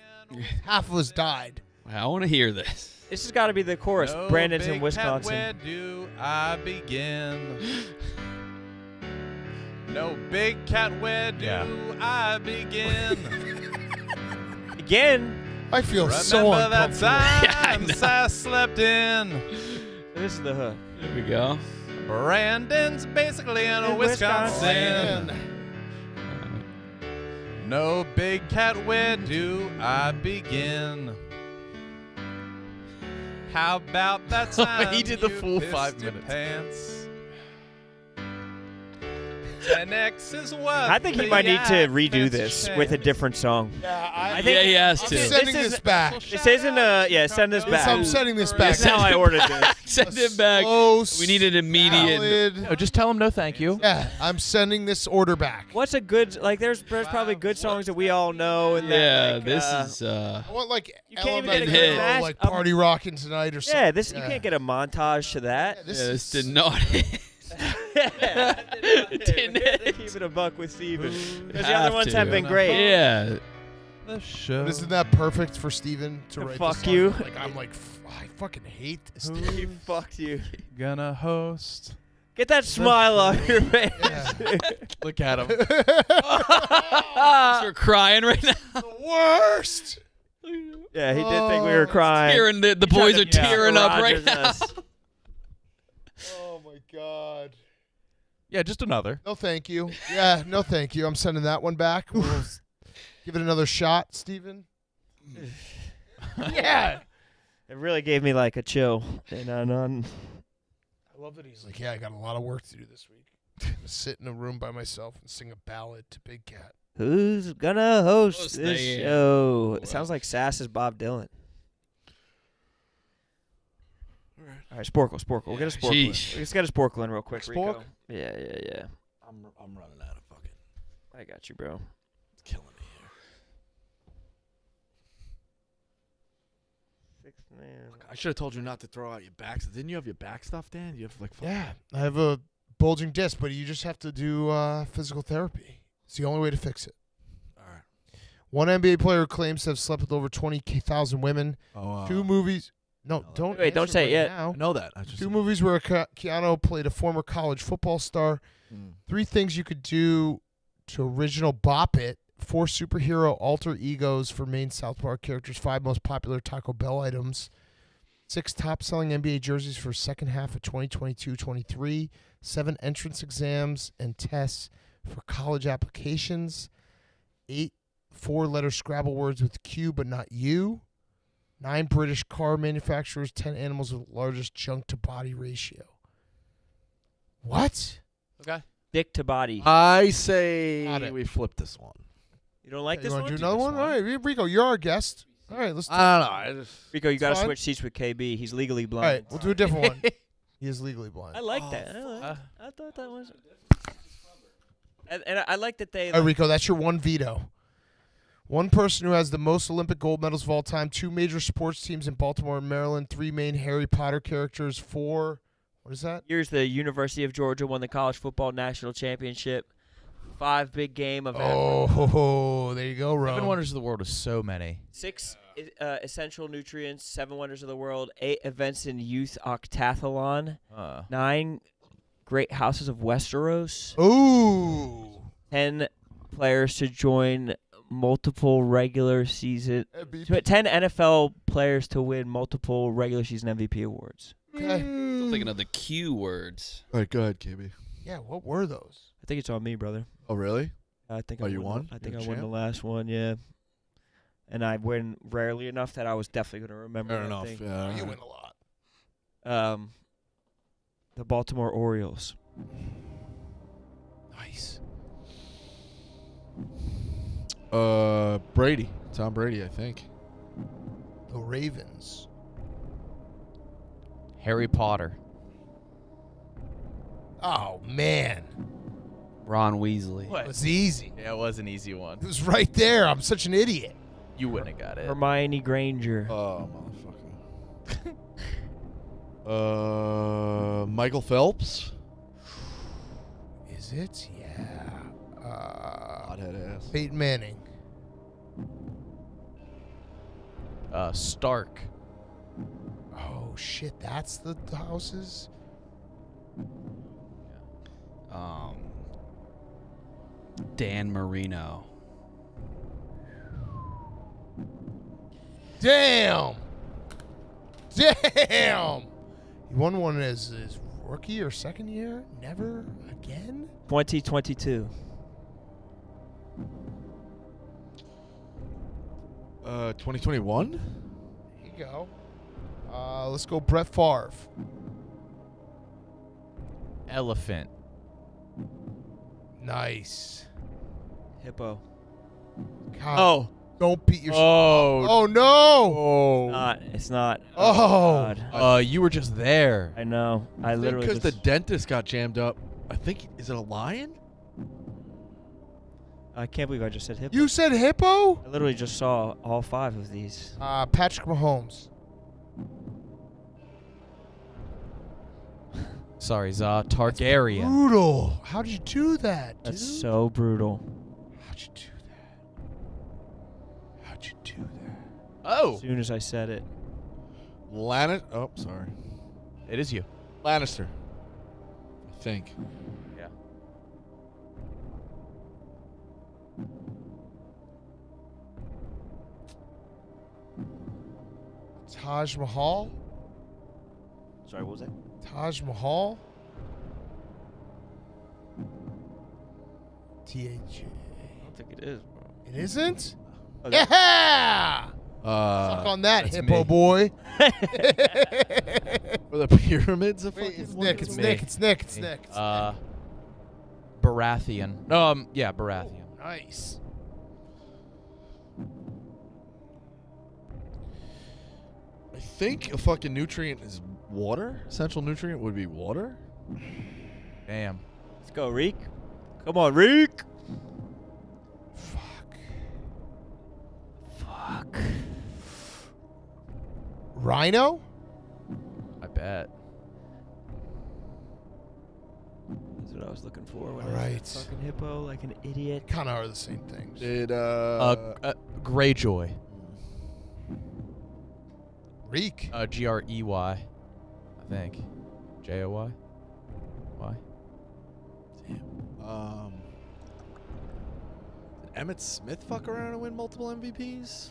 half of us died, I want to hear this. This has got to be the chorus. No Brandon's big in cat, Wisconsin. where do I begin? No big cat, where do I begin? Again. I feel Remember so that uncomfortable. time I slept in. This is the hook. There we go. Brandon's basically in Wisconsin. No big cat, where do I begin? How about that time He did the you full pissed 5 your minutes. Pants? 10x is what I think he the might need to yak redo fence this changed. with a different song. Yeah, I think he has I'm to. sending this back. This isn't a send this back. I'm sending this back. That's how I ordered this. Send it back. We need an immediate. Salad. No, just tell him no thank you. Yeah, I'm sending this order back. What's a good there's probably good songs that we all know and Yeah, that, like, this is. I want like You can't even get a LMFAO, good match. like Party Rockin' Tonight or something. Yeah, this you can't get a montage to that. This did not. It didn't. Keep it a buck with Steven. Because the Have other ones to. have been great. Yeah. The show. But isn't that perfect for Steven to write Fuck this song? you. Like I'm like, I fucking hate this. He fucked you. Gonna host. Get that smile off your face. Look at him. We're crying right now. The worst. Yeah, he did think we were crying. Tearing the boys are tearing up right Rogers now. us. Oh my god. Yeah, just another. No, thank you. Yeah, no, thank you. I'm sending that one back. We'll give it another shot, Steven. Yeah. It really gave me like a chill. And I love that he's like, yeah, I got a lot of work to do this week. I'm gonna sit in a room by myself and sing a ballad to Big Cat. Who's gonna host Host this the- show? It sounds like Sass is Bob Dylan. All right, Sporkle. We'll get a Sporkle. Sheesh. Let's get a Sporkle in real quick, Rico. Spork? Yeah. I'm running out of fucking. I got you, bro. It's killing me here. 6 man. I should have told you not to throw out your back. Didn't you have your back stuff, Dan? You have like. Yeah, I have a bulging disc, but you just have to do physical therapy. It's the only way to fix it. All right. One NBA player claims to have slept with over 20,000 women. Oh. 2 movies. No, don't. Wait, don't answer say it right yet. now. I know that. I just. 2 movies where Keanu played a former college football star. 3 things you could do to original Bop It. 4 superhero alter egos for main South Park characters. 5 most popular Taco Bell items. 6 top-selling NBA jerseys for second half of 2022-23. 7 entrance exams and tests for college applications. 8 4-letter Scrabble words with Q but not U. 9 British car manufacturers. 10 animals with largest junk-to-body ratio. What? Okay. Dick to body. I say Got it. we flip this one. You don't like You this want one? to do another one? All right, Rico, you're our guest. All right, let's do I don't know. I just. Rico, you got to Fine. switch seats with KB. He's legally All blind. right, we'll do a different one. He is legally blind. I like that. I thought that was. And I like that they. All right, Rico, that's your one veto. One person who has the most Olympic gold medals of all time, 2 major sports teams in Baltimore and Maryland, 3 main Harry Potter characters, 4, what is that? Here's the University of Georgia won the college football national championship. 5 big game of effort. Oh, there you go, Ro. 7 Wonders of the World is so many. 6 essential nutrients, 7 wonders of the world, 8 events in youth octathlon, 9 great houses of Westeros. Ooh. 10 players to join multiple regular season. 10 NFL players to win multiple regular season MVP awards. Okay. Still thinking of the Q words. All right, go ahead, KB. Yeah, what were those? I think it's on me, brother. Oh, really? I think Oh, I you won. won? I think You're I a won the champ? last one, yeah. And I win rarely enough that I was definitely going to remember. Fair that enough. thing. Yeah. You win a lot. The Baltimore Orioles. Nice. Brady. Tom Brady, I think. The Ravens. Harry Potter. Oh, man. Ron Weasley. It was easy. Yeah, it was an easy one. It was right there. I'm such an idiot. You wouldn't have got it. Hermione Granger. Oh, motherfucker. Michael Phelps. Is it? Yeah. Hothead ass. Peyton Manning. Stark. Oh, shit. That's the houses? Dan Marino. Damn. Damn. He won one as his rookie or second year? Never again? 2022. 2021? There you go. Let's go Brett Favre. Elephant. Nice. Hippo. God, Oh. Don't beat yourself. Oh. Oh, no. It's not. Oh. God. You were just there. I know. I literally Because just, the dentist got jammed up. I think, is it a lion? I can't believe I just said hippo. You said hippo? I literally just saw all 5 of these. Patrick Mahomes. Sorry, Targaryen. Brutal. How did you do that, dude? That's so brutal. How'd you do that? How'd you do that? Oh. As soon as I said it. Oh, sorry. It is you. Lannister. I think. Yeah. Taj Mahal? Sorry, what was that? Taj Mahal? T-H. I don't think it is, bro. It isn't? Oh, Yeah! Suck on that, that's hippo me. boy. Were the pyramids a Wait, fucking it's one? Nick. It's me. Nick. It's Nick. It's Nick. It's Nick. Baratheon. Yeah, Baratheon. Nice. I think a fucking nutrient is water. Essential nutrient would be water. Damn. Let's go, Reek. Come on, Reek. Fuck. Rhino? I bet. That's what I was looking for when All I right. said fucking hippo, like an idiot. Kind of are the same things. Did Greyjoy. Reek. Grey. I think. Joy. Why? did Emmitt Smith fuck around and win multiple MVPs?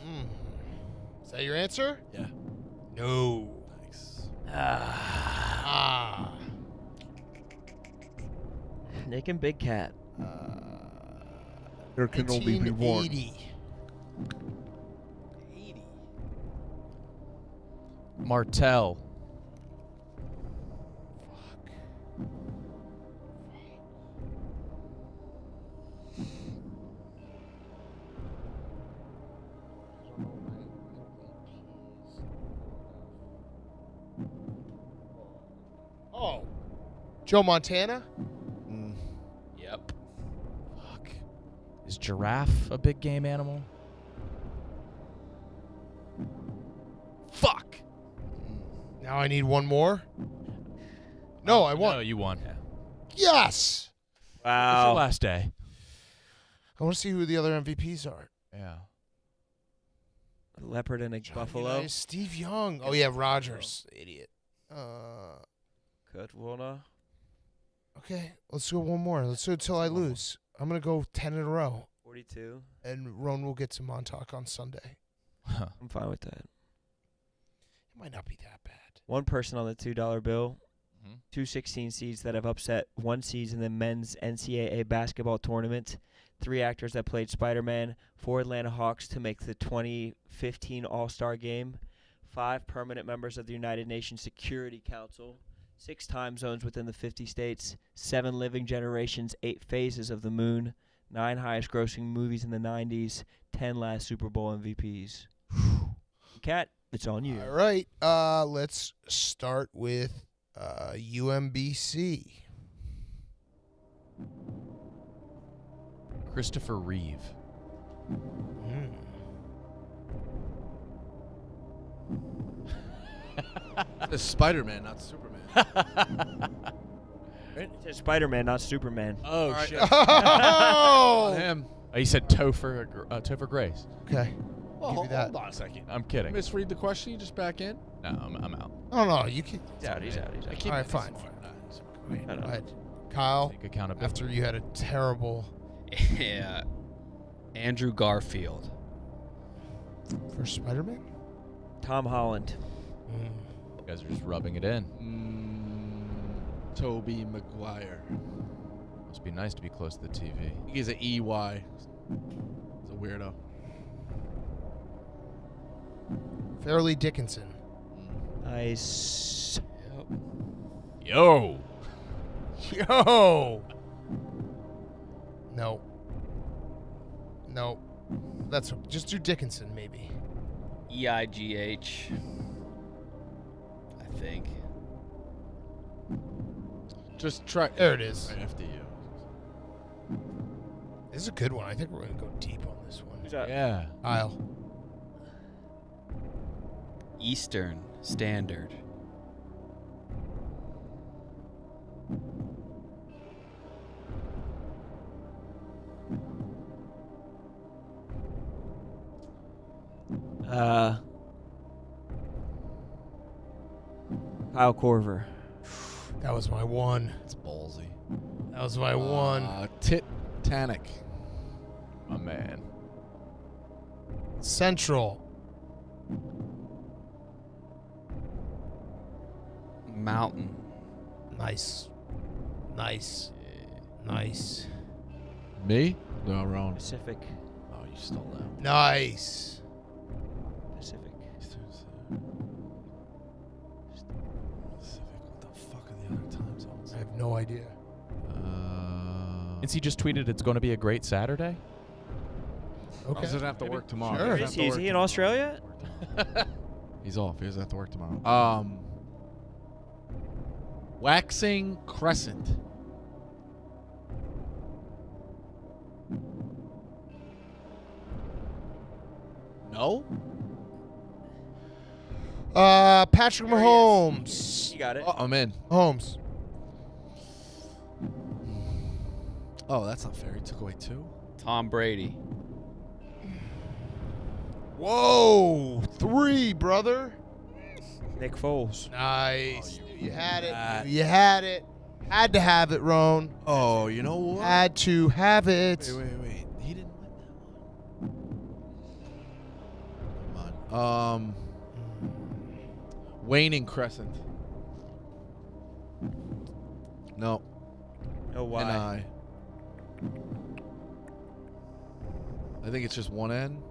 Is that your answer? Yeah. No. Nice. Nick and Big Cat. There can only be one. 1980. Martell. Oh. Joe Montana? Yep. Fuck. Is giraffe a big game animal? Fuck. Now I need one more. No, I won. No, you won. Yes. It's your Wow. last day. I want to see who the other MVPs are. Yeah. A leopard and a buffalo. Unitas, Steve Young. Oh yeah, Rogers. Idiot. Kurt Warner. Okay, let's go one more. Let's do it till I lose. I'm gonna go 10 in a row. 42. And Roan will get to Montauk on Sunday. I'm fine with that. It might not be that bad. One person on the $2 bill. 2 16 seeds that have upset 1 seed in the men's NCAA basketball tournament. 3 actors that played Spider-Man. 4 Atlanta Hawks to make the 2015 All-Star Game. 5 permanent members of the United Nations Security Council. 6 time zones within the 50 states. 7 living generations. 8 phases of the moon. 9 highest-grossing movies in the 90s. 10 last Super Bowl MVPs. Kat, it's on you. All right. Let's start with UMBC. Christopher Reeve. It's Spider-Man, not Superman. It says Spider-Man, not Superman. Oh, shit. Oh! Him. He said Topher Grace. Okay. Well, Give you that. hold on a second. I'm kidding. Misread the question. You just back in. No, I'm out. Oh no, you can. He's out. He's out. All right, fine. Go ahead. Kyle, Take accountability. after you had a terrible Yeah. Andrew Garfield. for Spider-Man. Tom Holland. You guys are just rubbing it in. Tobey Maguire. Must be nice to be close to the TV. He's an EY. He's a weirdo. Fairleigh Dickinson. Nice. Yo. Yo. No. No. That's just do Dickinson maybe. EIGH. I think. Just try. There it is. Right after you. This is a good one. I think we're gonna go deep on this one. Who's that? Yeah. Kyle. Eastern Standard. Kyle Korver. That was my one. It's ballsy. That was my one. Titanic. My man. Central. Mountain. Nice. Nice. Nice. Me? No, wrong. Pacific. Oh, you stole that. Nice. Pacific. What the fuck are the other time zones? I have no idea. Since he just tweeted it's going to be a great Saturday. Okay. He doesn't have to work tomorrow. Sure. Is he in Australia? He's off. He doesn't have to work tomorrow. Waxing Crescent. No? Patrick Mahomes. You got it. Oh, I'm in. Mahomes. Oh, that's not fair. He took away 2. Tom Brady. Whoa. 3, brother. Nick Foles. Nice. You had it. You had it. Had to have it, Roan. Oh, you know what? Had to have it. Wait. He didn't win that one. Come on. Waning Crescent. No. Oh, why? NI. I think it's just one N.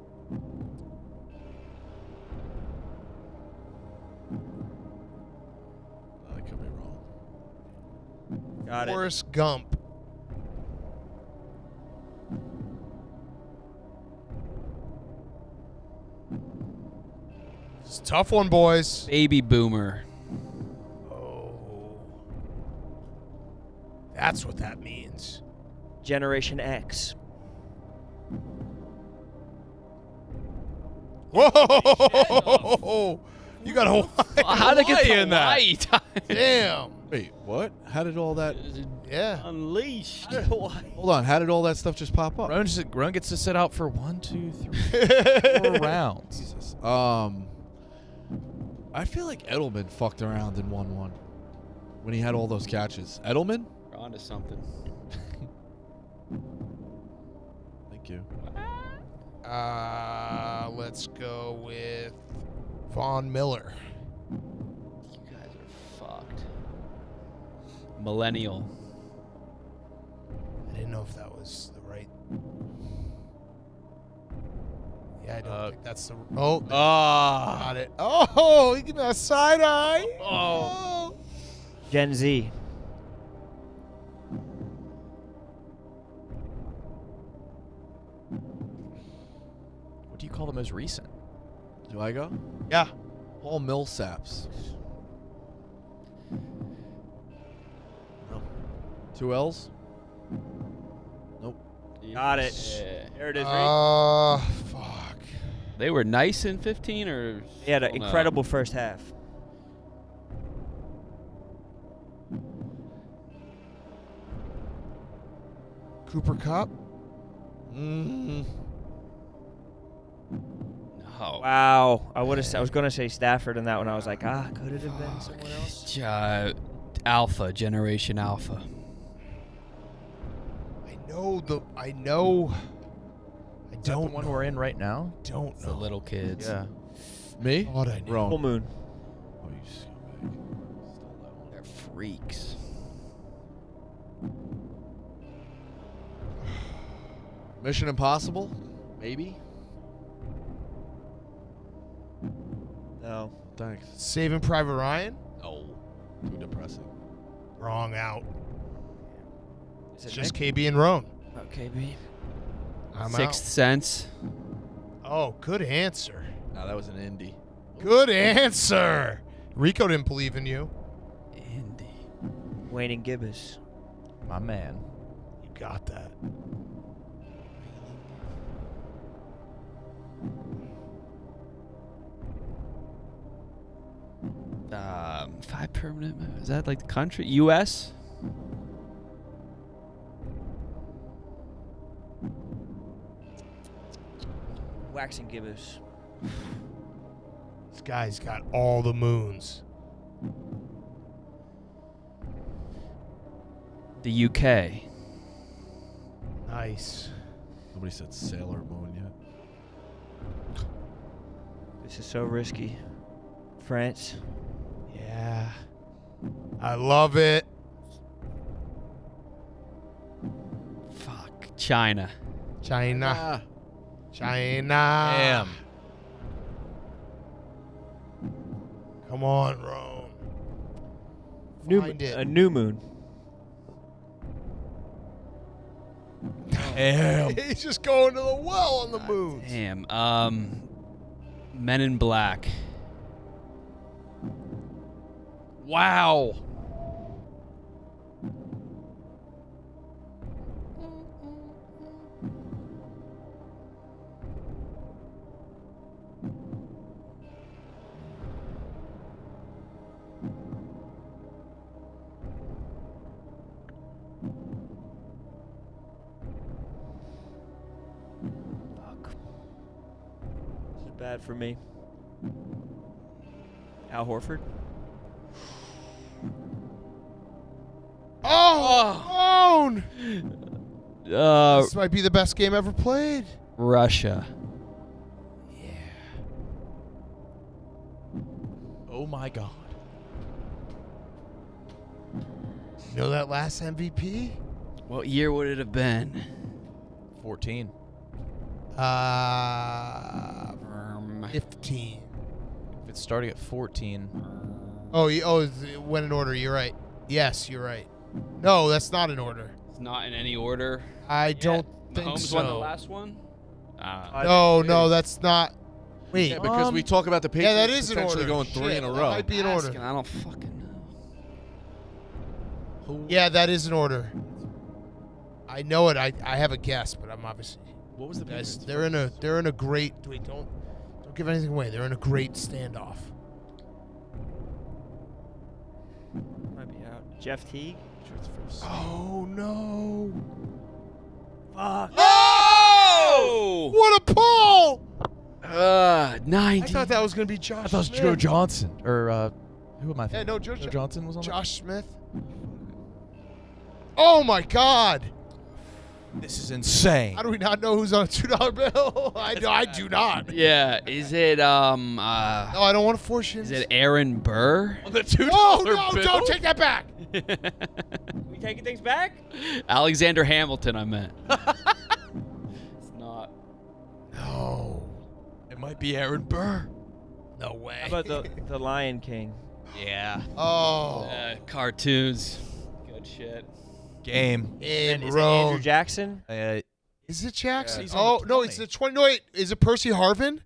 I could be wrong. Got it. Forrest Gump. It's a tough one, boys. Baby Boomer. Oh. That's what that means. Generation X. Whoa! You got a How'd I get in the light? Damn. Wait, what? How did all that? Yeah. Unleashed. Hold on. How did all that stuff just pop up? Rowan gets to sit out for 1, 2, 3, 4 rounds. Jesus. I feel like Edelman fucked around and won one when he had all those catches. Edelman? We're onto something. Thank you. Let's go with Von Miller. You guys are fucked. Millennial. I didn't know if that was the right. Yeah, I don't think that's the. Oh, got it. Oh, he gave me a side eye. Oh. Gen Z. What do you call the most recent? Do I go? Yeah. Paul Millsaps. No. 2 L's? Nope. Got it. Yeah. There it is. Reed. Fuck. They were nice in 15, or He had an still no? incredible first half. Cooper Cup. Mm. No. Wow. I was going to say Stafford in that one. I was like, could it have been someone else? Alpha, Generation Alpha. I know. I Is that the don't one know. we're in right now? Don't The know. little kids. Yeah. Me? Thought I knew. Wrong. Full moon. Oh, you scumbag. Stole that one. They're freaks. Mission Impossible? Maybe? No. Thanks. Saving Private Ryan. No. Too depressing. Wrong out. Is It's it just Nick? KB and Roan. KB. I'm Sixth out. Sense. Oh, good answer. No, that was an indie. Good answer. Rico didn't believe in you. Indy. Wayne and Gibbous. My man. You got that. Five permanent. Is that like the country? U.S. Wax and Gibbous. This guy's got all the moons. The U.K. Nice. Nobody said Sailor Moon yet. This is so risky. France. Yeah. I love it. Fuck. China. China. China. Damn. Come on, Roan. Find it. A new moon. Damn. He's just going to the well on the moon. Damn. Men in Black. Wow. Fuck. This is bad for me. Al Horford. Oh, Roan! This might be the best game ever played. Russia. Oh my God. You know that last MVP? What year would it have been? 14. 15. If it's starting at 14. It went in order. You're right. Yes, you're right. No, that's not in order. It's not in any order. I don't think Mahomes so. won the last one? No, that's not. Wait. Yeah, because we talk about the Yeah, Patriots that is in potentially order. going 3 Shit, in a that row. might be in order. I don't fucking know. Yeah, that is in order. I know it. I have a guess, but I'm obviously. What was the guys? Patriots' They're in a great. Wait, don't give anything away. They're in a great standoff. Might be out. Jeff Teague. Oh no! Fuck. Oh! What a pull! 90. I thought that was gonna be Josh. I thought it was Smith. Joe Johnson. Or who am I thinking? Yeah, no, Joe Johnson was on Josh Smith. Oh my God! This is insane. How do we not know who's on a $2 bill? I do not. Yeah, is it No, I don't want to force you. Is it Aaron Burr? On the $2 Oh no! bill? Don't take that back. We taking things back? Alexander Hamilton, I meant. It's not. No. It might be Aaron Burr. No way. How about the Lion King? Yeah. Oh. Cartoons. Good shit. Game. And is it Andrew Jackson? Is it Jackson? He's on the No, it's the 20. No, wait. Is it Percy Harvin?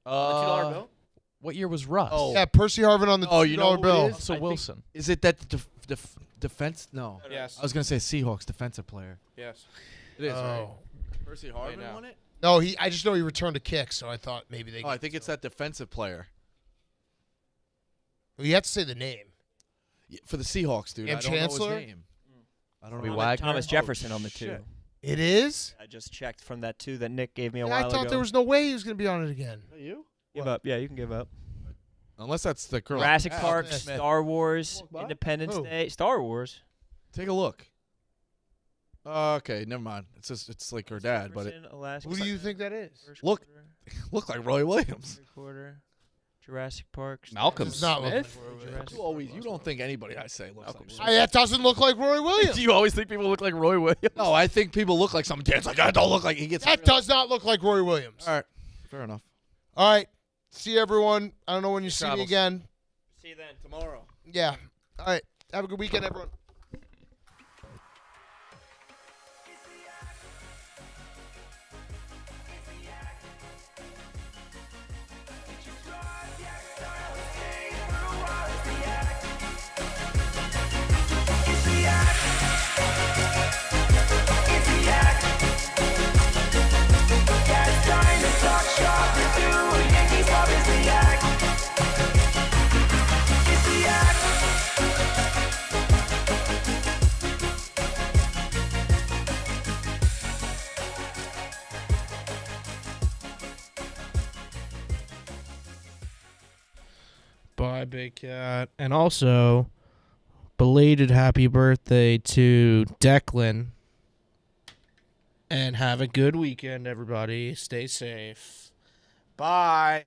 $2 bill? What year was Russ? Oh. Yeah, Percy Harvin on the $2 you know who it bill. is? Russell Wilson. Is it that defense? No. Yes. I was gonna say Seahawks defensive player. Yes. It is. Right? Oh. Percy Wait, Harvin no. won it. No, I just know he returned a kick, so I thought maybe they. Oh, I think it's that defensive player. Well, you have to say the name. Yeah, for the Seahawks, dude. And I don't know Chancellor? his name. I don't We know. Wagner? Thomas Jefferson on the shit. 2. It is. I just checked from that 2 that Nick gave me a Yeah, I while thought ago. there was no way he was going to be on it again. Is that you? Give up. Yeah, you can give up. Unless that's the girl. Jurassic Ah, Park, Smith. Star Wars, Walk by? Independence Who? Day, Star Wars. Take a look. Okay, never mind. It's like her dad, but it Jefferson, Alaska Who do you think that is? First Look. quarter, looked like Roy Williams. third quarter, Jurassic Park. Star Malcolm Wars, Does not look Smith? like Roy Williams. Jurassic You don't think anybody I say looks like That doesn't look like Roy Williams. Do you always think people look like Roy Williams? No, I think people look like some dad's like I don't look like he gets. That does not look like Roy Williams. All right, fair enough. All right. See everyone. I don't know when you see me Travels. again. See you then. Tomorrow. Yeah. All right. Have a good weekend, everyone. Bye, Big Cat. And also, belated happy birthday to Declan. And have a good weekend, everybody. Stay safe. Bye.